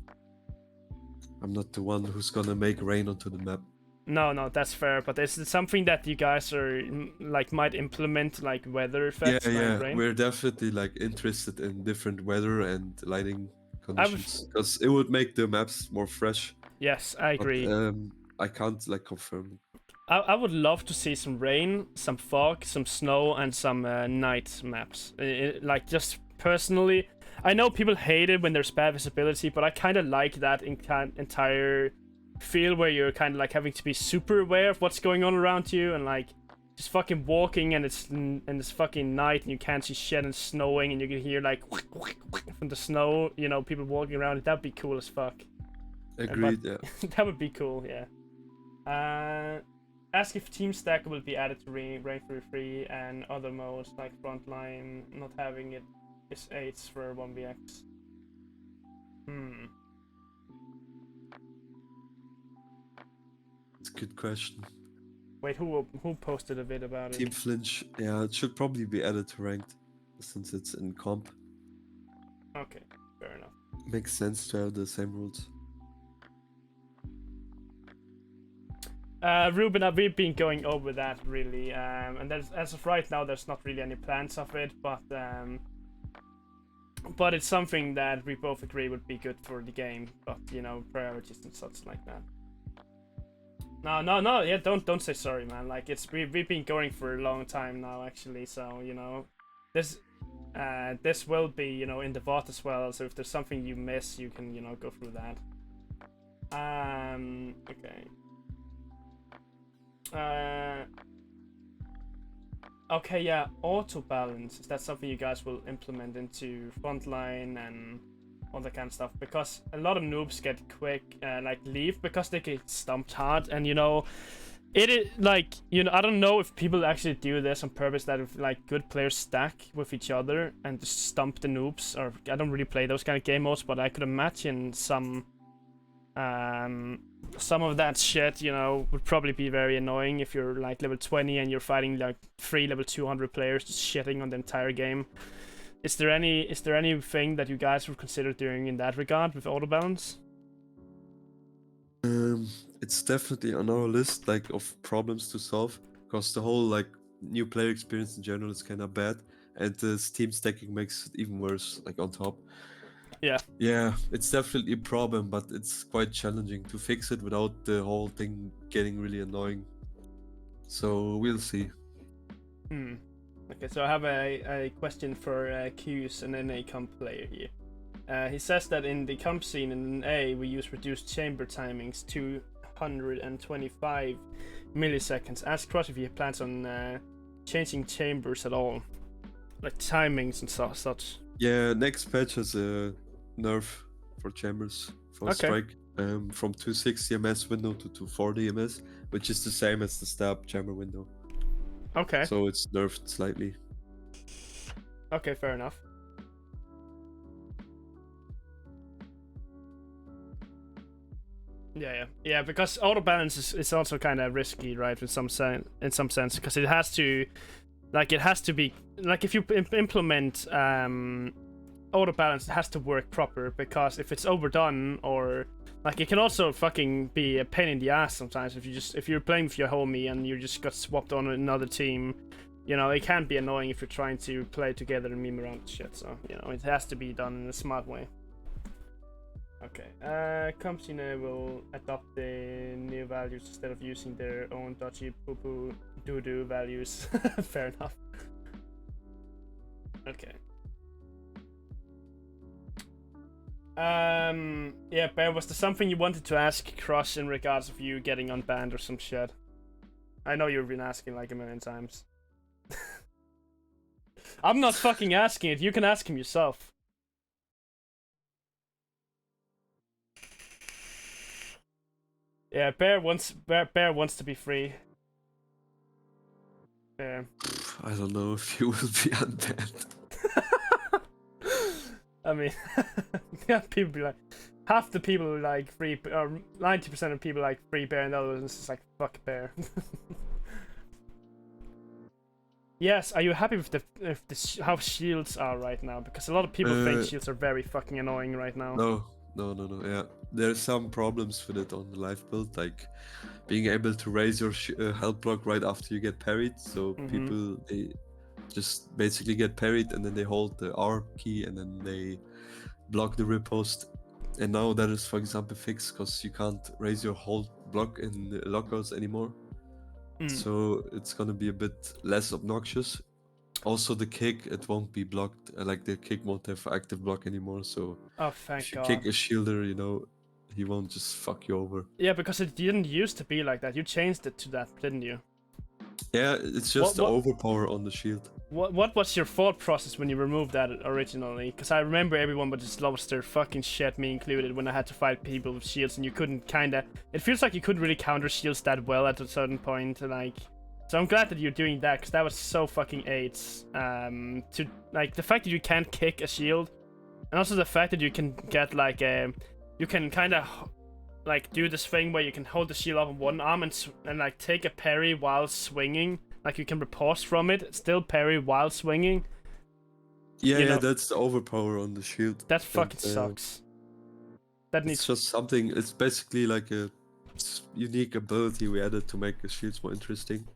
I'm not the one who's gonna make rain onto the map. No, that's fair. But is it something that you guys are like might implement, like weather effects, like rain? We're definitely like interested in different weather and lighting I would, conditions because it would make the maps more fresh. yes, I agree. But I can't like confirm. I would love to see some rain, some fog, some snow, and some night maps. Like just personally, I know people hate it when there's bad visibility, but I kind of like that entire feel where you're kind of like having to be super aware of what's going on around you and like just fucking walking and it's fucking night and you can't see shit and it's snowing and you can hear like from the snow, you know, people walking around. That'd be cool as fuck. Agreed. Yeah. That would be cool. Yeah. Ask if Team Stack will be added to Rain 3 and other modes like Frontline. Not having it is 8s for 1vx. It's a good question. Wait, who posted a bit about it? Team Flinch, yeah, it should probably be added to ranked since it's in comp. Okay, fair enough. Makes sense to have the same rules. Ruben, we've been going over that really, and there's, as of right now, there's not really any plans of it, but it's something that we both agree would be good for the game. But you know, priorities and such like that. No, yeah, don't say sorry, man. Like we've been going for a long time now, actually. So you know, this will be, you know, in the VOD as well. So if there's something you miss, you can, you know, go through that. Okay. Okay, yeah, auto balance. Is that something you guys will implement into Frontline and all that kind of stuff? Because a lot of noobs get quick, like leave because they get stumped hard, and you know, it is like, you know, I don't know if people actually do this on purpose. That if like good players stack with each other and just stump the noobs, or I don't really play those kind of game modes, but I could imagine some of that shit, you know, would probably be very annoying if you're like level 20 and you're fighting like 3 level 200 players just shitting on the entire game. Is there anything that you guys would consider doing in that regard with auto balance? It's definitely on our list, like, of problems to solve, because the whole like new player experience in general is kind of bad, and the team stacking makes it even worse, like on top. Yeah, it's definitely a problem, but it's quite challenging to fix it without the whole thing getting really annoying. So we'll see. Okay, so I have a question for Q's, an NA comp player here. He says that in the comp scene in NA we use reduced chamber timings, 225 milliseconds. Ask Cross if he plans on changing chambers at all, like timings and such. Yeah, next patch has a nerf for chambers for strike, from 260 ms window to 240 ms, which is the same as the stab chamber window. Okay. So it's nerfed slightly. Okay, fair enough. Yeah, because auto balance is also kind of risky, right? In some sense, because it has to be like, if you implement auto balance, it has to work proper, because if it's overdone, or like, it can also fucking be a pain in the ass sometimes if you're playing with your homie and you just got swapped on another team. You know, it can be annoying if you're trying to play together and meme around shit. So you know, it has to be done in a smart way. Okay, company will adopt the new values instead of using their own dodgy poo-poo doo-doo values. Fair enough. Okay. Yeah, Bear, was there something you wanted to ask Crush in regards of you getting unbanned or some shit? I know you've been asking like a million times. I'm not fucking asking it, you can ask him yourself. Yeah, Bear wants to be free. Yeah. I don't know if you will be unbanned. I mean, yeah, people be like, half the people like free, or 90% of people like free bear, and the others it's just like fuck bear. Yes, are you happy with how shields are right now? Because a lot of people think shields are very fucking annoying right now. No. Yeah, there's some problems with it on the live build, like being able to raise your health block right after you get parried. So people, they just basically get parried and then they hold the R key and then they block the riposte. And now that is, for example, fixed because you can't raise your whole block in the lockouts anymore. So it's gonna be a bit less obnoxious. Also, the kick, it won't be blocked. Like the kick won't have active block anymore. So if you kick a shielder, you know, he won't just fuck you over. Yeah, because it didn't used to be like that. You changed it to that, didn't you? Yeah, it's just the overpower on the shield. What was your thought process when you removed that originally? Because I remember everyone would just lost their fucking shit, me included, when I had to fight people with shields and you couldn't kinda... It feels like you couldn't really counter shields that well at a certain point, like... So I'm glad that you're doing that, because that was so fucking AIDS. To, like, the fact that you can't kick a shield, and also the fact that you can get, like, you can kinda... like do this thing where you can hold the shield up on one arm and like take a parry while swinging. Like you can riposte from it, still parry while swinging. Yeah, that's the overpower on the shield. That fucking sucks. That needs. It's just something. It's basically like a unique ability we added to make the shields more interesting.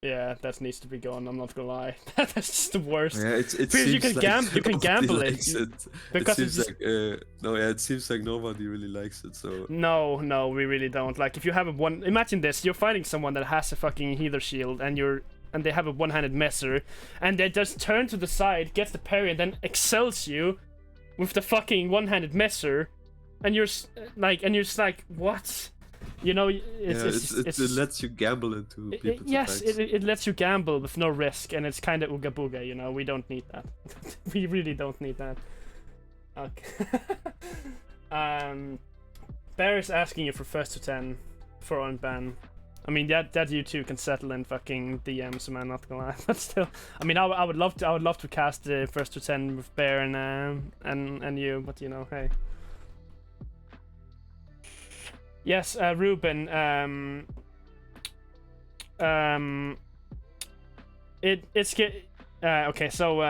Yeah, that needs to be gone. I'm not gonna lie. That's just the worst. Yeah, it because seems you can like you can gamble it. Because it seems like it seems like nobody really likes it. So no, we really don't. Like if you have imagine this: you're fighting someone that has a fucking healer shield, and they have a one-handed messer, and they just turn to the side, gets the parry, and then excels you with the fucking one-handed messer, and you're just like, what? You know, it lets you gamble into people's yes, attacks. it lets you gamble with no risk, and it's kind of ooga booga, you know. We don't need that. We really don't need that. Okay. Bear is asking you for 1st to 10 for unban. I mean, that you two can settle in fucking DMs, man. Not gonna lie, but still, I mean, I would love to cast the 1st to 10 with Bear and you, but you know, hey. Yes, Ruben. Okay. So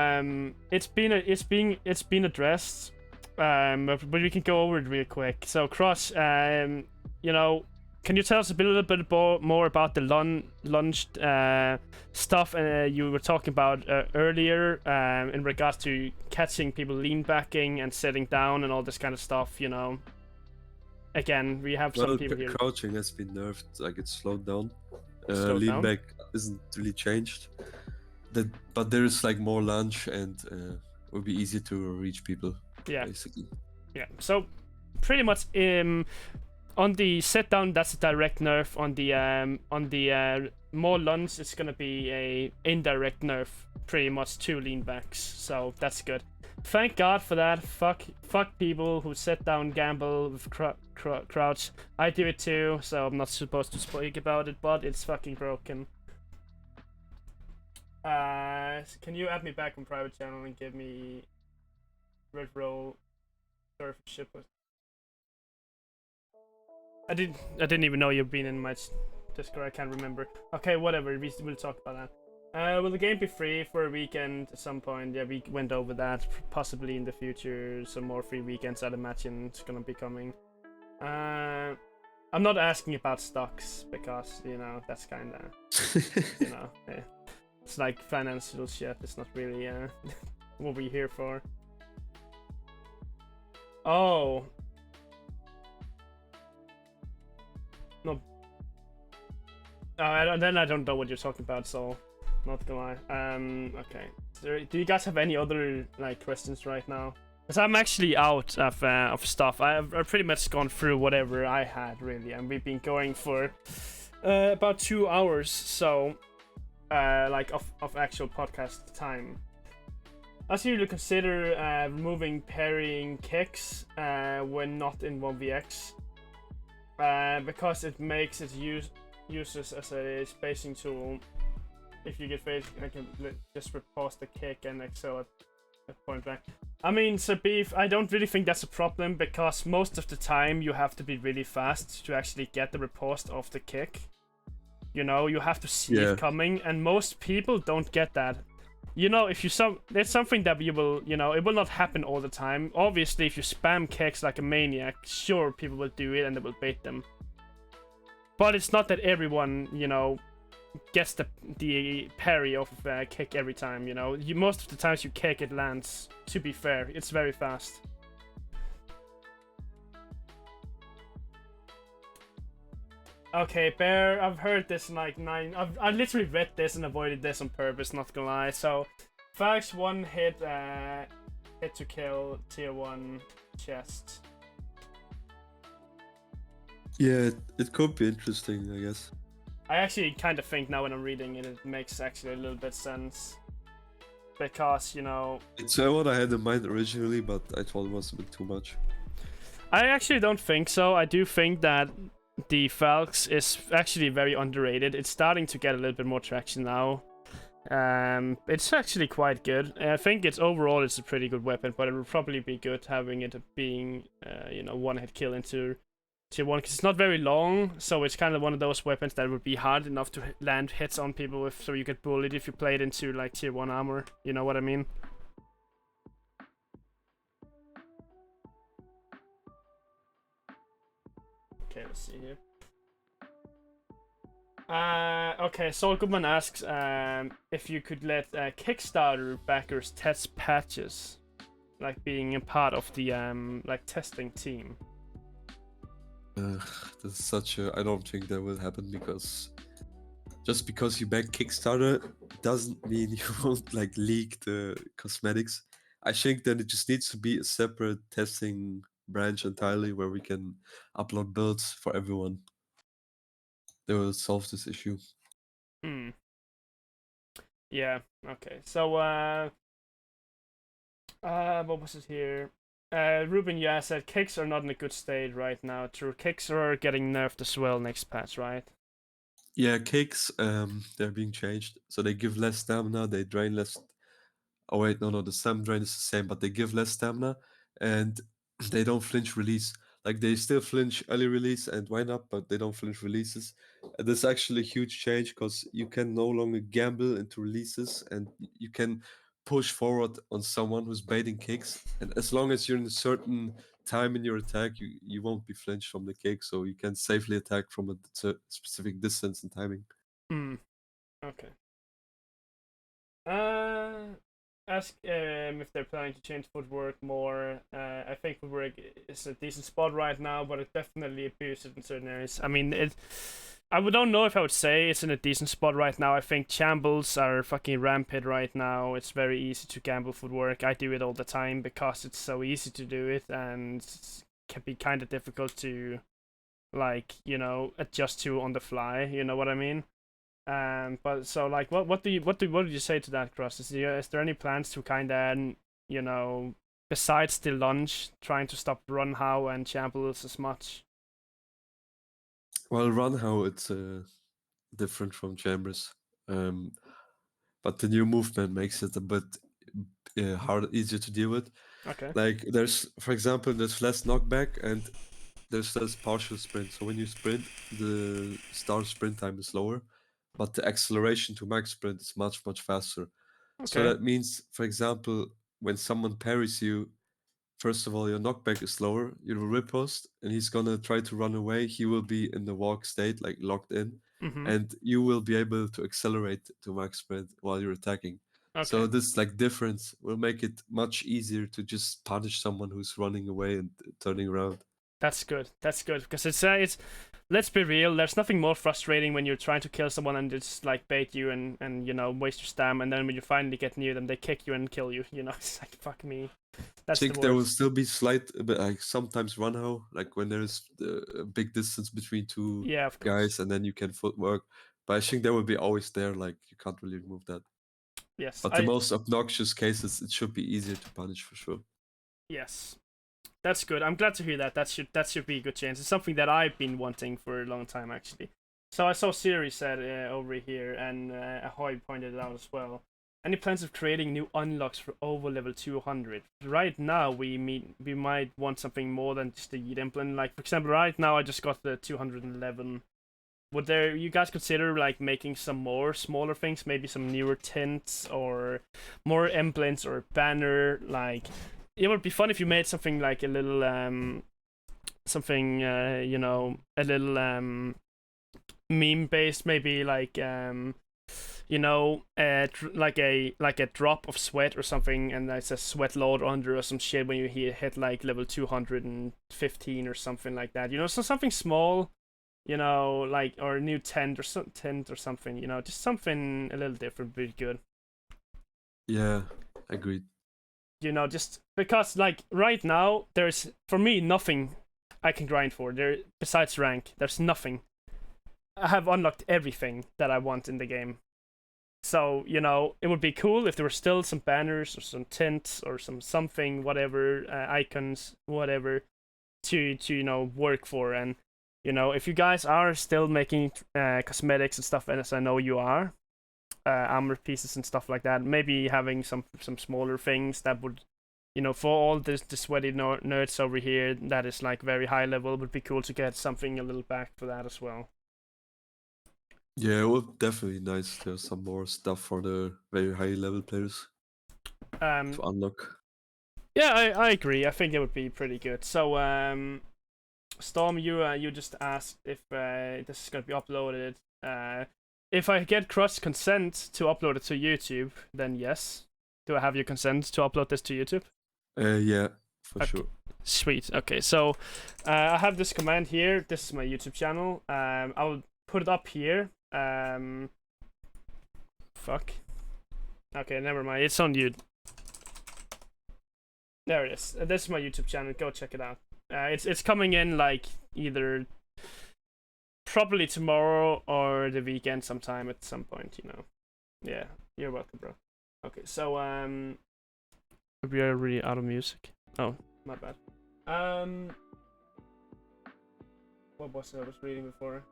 it's been addressed. But we can go over it real quick. So Cross, you know, can you tell us a little bit more about the lunged stuff you were talking about earlier in regards to catching people lean backing and sitting down and all this kind of stuff, you know? Again, we have some people here. Crouching has been nerfed, like it's slowed down. Lean back isn't really changed. But there is like more lunge and it will be easy to reach people. Yeah. Basically. Yeah. So pretty much on the sit down, that's a direct nerf. On the more lunge, it's gonna be a indirect nerf, pretty much 2 lean backs. So that's good. Thank God for that. Fuck people who sit down gamble with crouch. I do it too, so I'm not supposed to speak about it, but it's fucking broken. Can you add me back on private channel and give me red roll surf ship? I didn't even know you've been in my Discord. I can't remember. Okay, whatever. We'll talk about that. Will the game be free for a weekend at some point? Yeah, we went over that. Possibly in the future, some more free weekends I'd imagine it's gonna be coming. I'm not asking about stocks because, you know, that's kinda, you know, it's like financial shit. It's not really what we're here for. Oh. No. Then I don't know what you're talking about, so not gonna lie. Okay. Do you guys have any other like questions right now? Because I'm actually out of stuff. I've pretty much gone through whatever I had really, and we've been going for about 2 hours, so like of actual podcast time. I seriously consider removing parrying kicks when not in 1vx, because it makes it useless as a spacing tool. If you get phased, I can just riposte the kick and excel it. point back. I mean, so beef, I don't really think that's a problem because most of the time you have to be really fast to actually get the riposte of the kick. You know, you have to see it coming, and most people don't get that. You know, if you it's something that you will, you know, it will not happen all the time. Obviously, if you spam kicks like a maniac, sure, people will do it and they will bait them. But it's not that everyone, you know, gets the parry of kick every time, you know. Most of the times you kick, it lands. To be fair, it's very fast. Okay, Bear, I've heard this in like 9... I literally read this and avoided this on purpose, not gonna lie. So, Fax 1 hit to kill, tier 1 chest. Yeah, it could be interesting, I guess. I actually kind of think now when I'm reading it, it makes actually a little bit sense. Because, you know... It's what I had in mind originally, but I thought it was a bit too much. I actually don't think so. I do think that the Falx is actually very underrated. It's starting to get a little bit more traction now. It's actually quite good. I think overall it's a pretty good weapon, but it would probably be good having it being, you know, one-hit kill into tier 1, because it's not very long, so it's kind of one of those weapons that would be hard enough to land hits on people with, so you get bullied if you play it into like tier 1 armor. You know what I mean? Okay, let's see here. Okay, Saul Goodman asks if you could let Kickstarter backers test patches, like being a part of the like testing team. This is such a... I don't think that will happen, because just because you back Kickstarter doesn't mean you won't like leak the cosmetics. I think that it just needs to be a separate testing branch entirely where we can upload builds for everyone. They will solve this issue. Yeah, okay. So what was it here? Ruben, yeah, said kicks are not in a good state right now. True, kicks are getting nerfed as well next patch, right? Yeah, kicks, they're being changed. So they give less stamina, they drain less... Oh wait, no, the stam drain is the same, but they give less stamina, and they don't flinch release. Like, they still flinch early release and wind up, but they don't flinch releases. And that's actually a huge change, because you can no longer gamble into releases, and you can push forward on someone who's baiting kicks. And as long as you're in a certain time in your attack, you won't be flinched from the kick, so you can safely attack from a specific distance and timing. Okay. Ask if they're planning to change footwork more. I think footwork is a decent spot right now, but it definitely abuses in certain areas. I mean, I don't know if I would say it's in a decent spot right now. I think shambles are fucking rampant right now. It's very easy to gamble footwork. I do it all the time because it's so easy to do it, and it can be kind of difficult to, like, you know, adjust to on the fly. You know what I mean? But so like, what did you say to that, Cross? Is there any plans to kind of, you know, besides the lunge, trying to stop Mordhau and shambles as much? Well, Mordhau, it's different from Chambers, but the new movement makes it a bit easier to deal with. Okay. Like, for example, there's less knockback and there's less partial sprint. So when you sprint, the start sprint time is lower, but the acceleration to max sprint is much faster. Okay. So that means, for example, when someone parries you, first of all, your knockback is lower, your riposte, and he's gonna try to run away. He will be in the walk state, like locked in, and you will be able to accelerate to max sprint while you're attacking. Okay. So this like difference will make it much easier to just punish someone who's running away and turning around. That's good. That's good, because it's let's be real, there's nothing more frustrating when you're trying to kill someone and just like bait you and you know, waste your stam, and then when you finally get near them, they kick you and kill you, you know. It's like, fuck me. That's I think there will still be slight, but like sometimes Mordhau, like when there's a big distance between two guys, and then you can footwork. But I think there will be always there, like you can't really remove that. Yes. But the most obnoxious cases, it should be easier to punish for sure. Yes. That's good. I'm glad to hear that. That should be a good change. It's something that I've been wanting for a long time, actually. So I saw Siri said over here, and Ahoy pointed it out as well. Any plans of creating new unlocks for over level 200? Right now, we might want something more than just the Yeet emblem. Like, for example, right now I just got the 211. Would you guys consider like making some more smaller things, maybe some newer tints or more emblems or banner? Like, it would be fun if you made something like a little something you know, a little meme based, maybe like you know, like a drop of sweat or something, and there's a sweat load under or some shit when you hit like level 215 or something like that. You know, so something small, you know, like, or a new tent or something. You know, just something a little different would be good. Yeah, agreed. You know, just because like right now there's for me nothing I can grind for there besides rank. There's nothing. I have unlocked everything that I want in the game. So, you know, it would be cool if there were still some banners or some tints or something, whatever, icons, whatever, to you know, work for. And, you know, if you guys are still making cosmetics and stuff, and as I know you are, armor pieces and stuff like that, maybe having some smaller things that would, you know, for all the sweaty nerds over here that is like very high level, would be cool to get something a little back for that as well. Yeah, it would definitely nice to have some more stuff for the very high level players to unlock. Yeah, I agree. I think it would be pretty good. So, Storm, you just asked if this is gonna be uploaded. If I get Cross consent to upload it to YouTube, then yes. Do I have your consent to upload this to YouTube? Yeah, for okay. sure. Sweet. Okay, so I have this command here. This is my YouTube channel. I'll put it up here. Fuck. Okay, never mind. It's on you. There it is. This is my YouTube channel. Go check it out. It's coming in like either probably tomorrow or the weekend sometime at some point. You know. Yeah, you're welcome, bro. Okay, so we are really out of music. Oh, my bad. What was it I was reading before?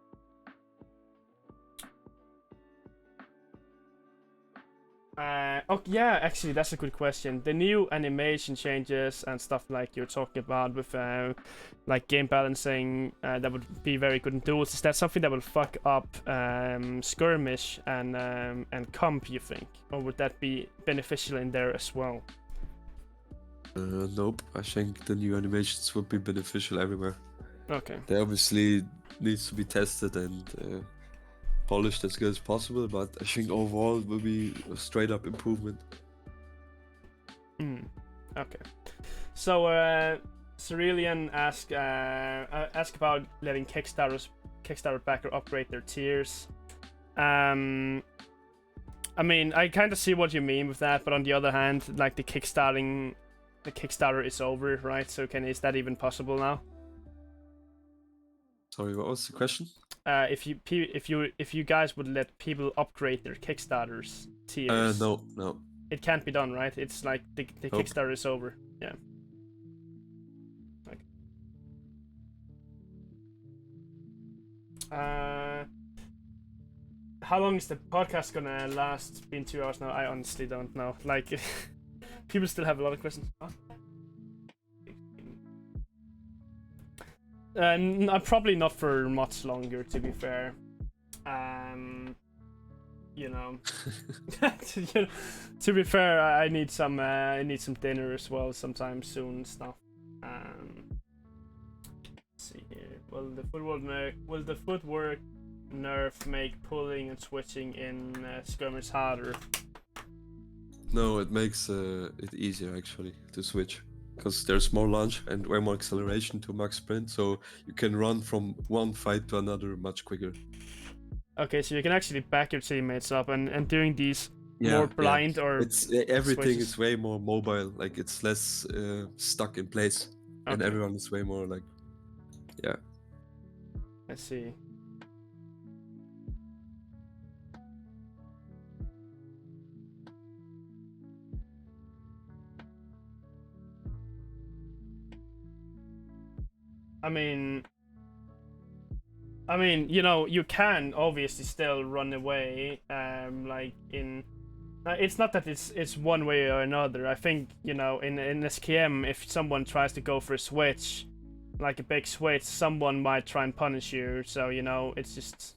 Oh yeah, actually that's a good question. The new animation changes and stuff like you're talking about with like game balancing, that would be very good in duels. Is that something that will fuck up skirmish and comp, you think? Or would that be beneficial in there as well? Nope, I think the new animations would be beneficial everywhere. Okay. They obviously needs to be tested and polished as good as possible, but I think overall it will be a straight up improvement. Okay. So Cerulean ask about letting Kickstarter backer upgrade their tiers. I mean, I kind of see what you mean with that, but on the other hand, like the Kickstarter is over, right? So is that even possible now? Sorry, what was the question? If you guys would let people upgrade their Kickstarters tiers. No. It can't be done, right? It's like the Nope. Kickstarter is over. Yeah. Okay. How long is the podcast gonna last? It's been 2 hours now. I honestly don't know. Like, people still have a lot of questions. Probably not for much longer, to be fair. You know, to be fair, I need some dinner as well sometime soon and stuff. Let's see here. Will the footwork nerf make pulling and switching in skirmish harder? No, it makes it easier actually to switch. Because there's more launch and way more acceleration to max sprint, so you can run from one fight to another much quicker. Okay, so you can actually back your teammates up and doing these more blind or it's everything switches. is way more mobile, like it's less stuck in place, and everyone is way more like, yeah. I see. I mean, you know, you can obviously still run away, like in It's not that it's one way or another. I think, you know, in SKM, if someone tries to go for a switch, like a big switch, someone might try and punish you. So, you know, it's just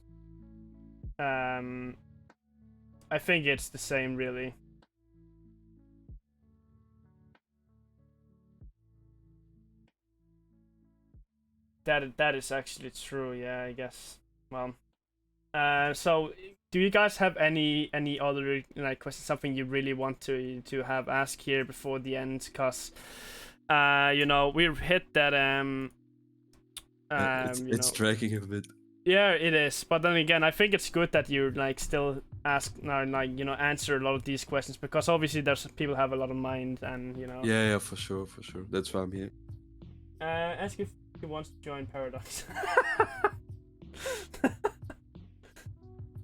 I think it's the same, really. That is actually true. Yeah, I guess. Well, so do you guys have any other like questions? Something you really want to have asked here before the end? Cause you know, we've hit that it's dragging a bit. Yeah, it is. But then again, I think it's good that you like still ask, like, you know, answer a lot of these questions, because obviously there's people have a lot of mind, and you know. Yeah, for sure. That's why I'm here. Ask if he wants to join Paradox.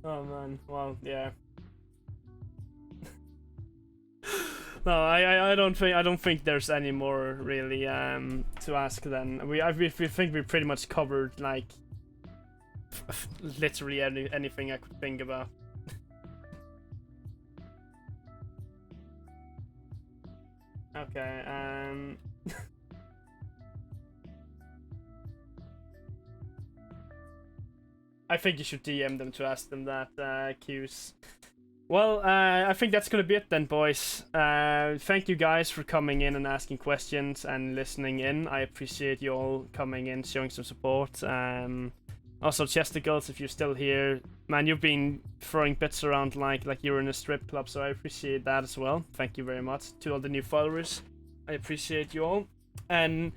Oh man, well, yeah. No, I don't think there's any more really to ask. Then we think we pretty much covered like literally anything I could think about. Okay. I think you should DM them to ask them that, Q's. Well, I think that's gonna be it then, boys. Thank you guys for coming in and asking questions and listening in. I appreciate you all coming in, showing some support. Also, Chesticles, if you're still here, man, you've been throwing bits around like you're in a strip club, so I appreciate that as well. Thank you very much to all the new followers. I appreciate you all. And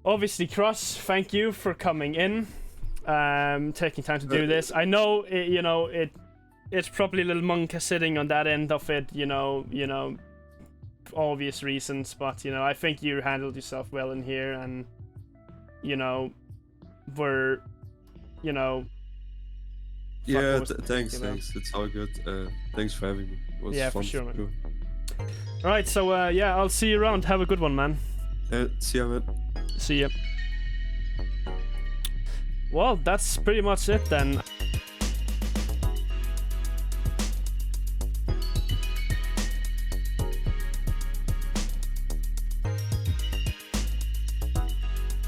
obviously, Cross, thank you for coming in. Taking time to do this. I know it's probably a little monka sitting on that end of it, you know, obvious reasons, but you know, I think you handled yourself well in here, and you know, we're, you know. Yeah, thanks. It's all good. Thanks for having me. It was fun, for sure, man. Alright, so yeah, I'll see you around. Have a good one, man. See ya, man. See ya. Well, that's pretty much it then.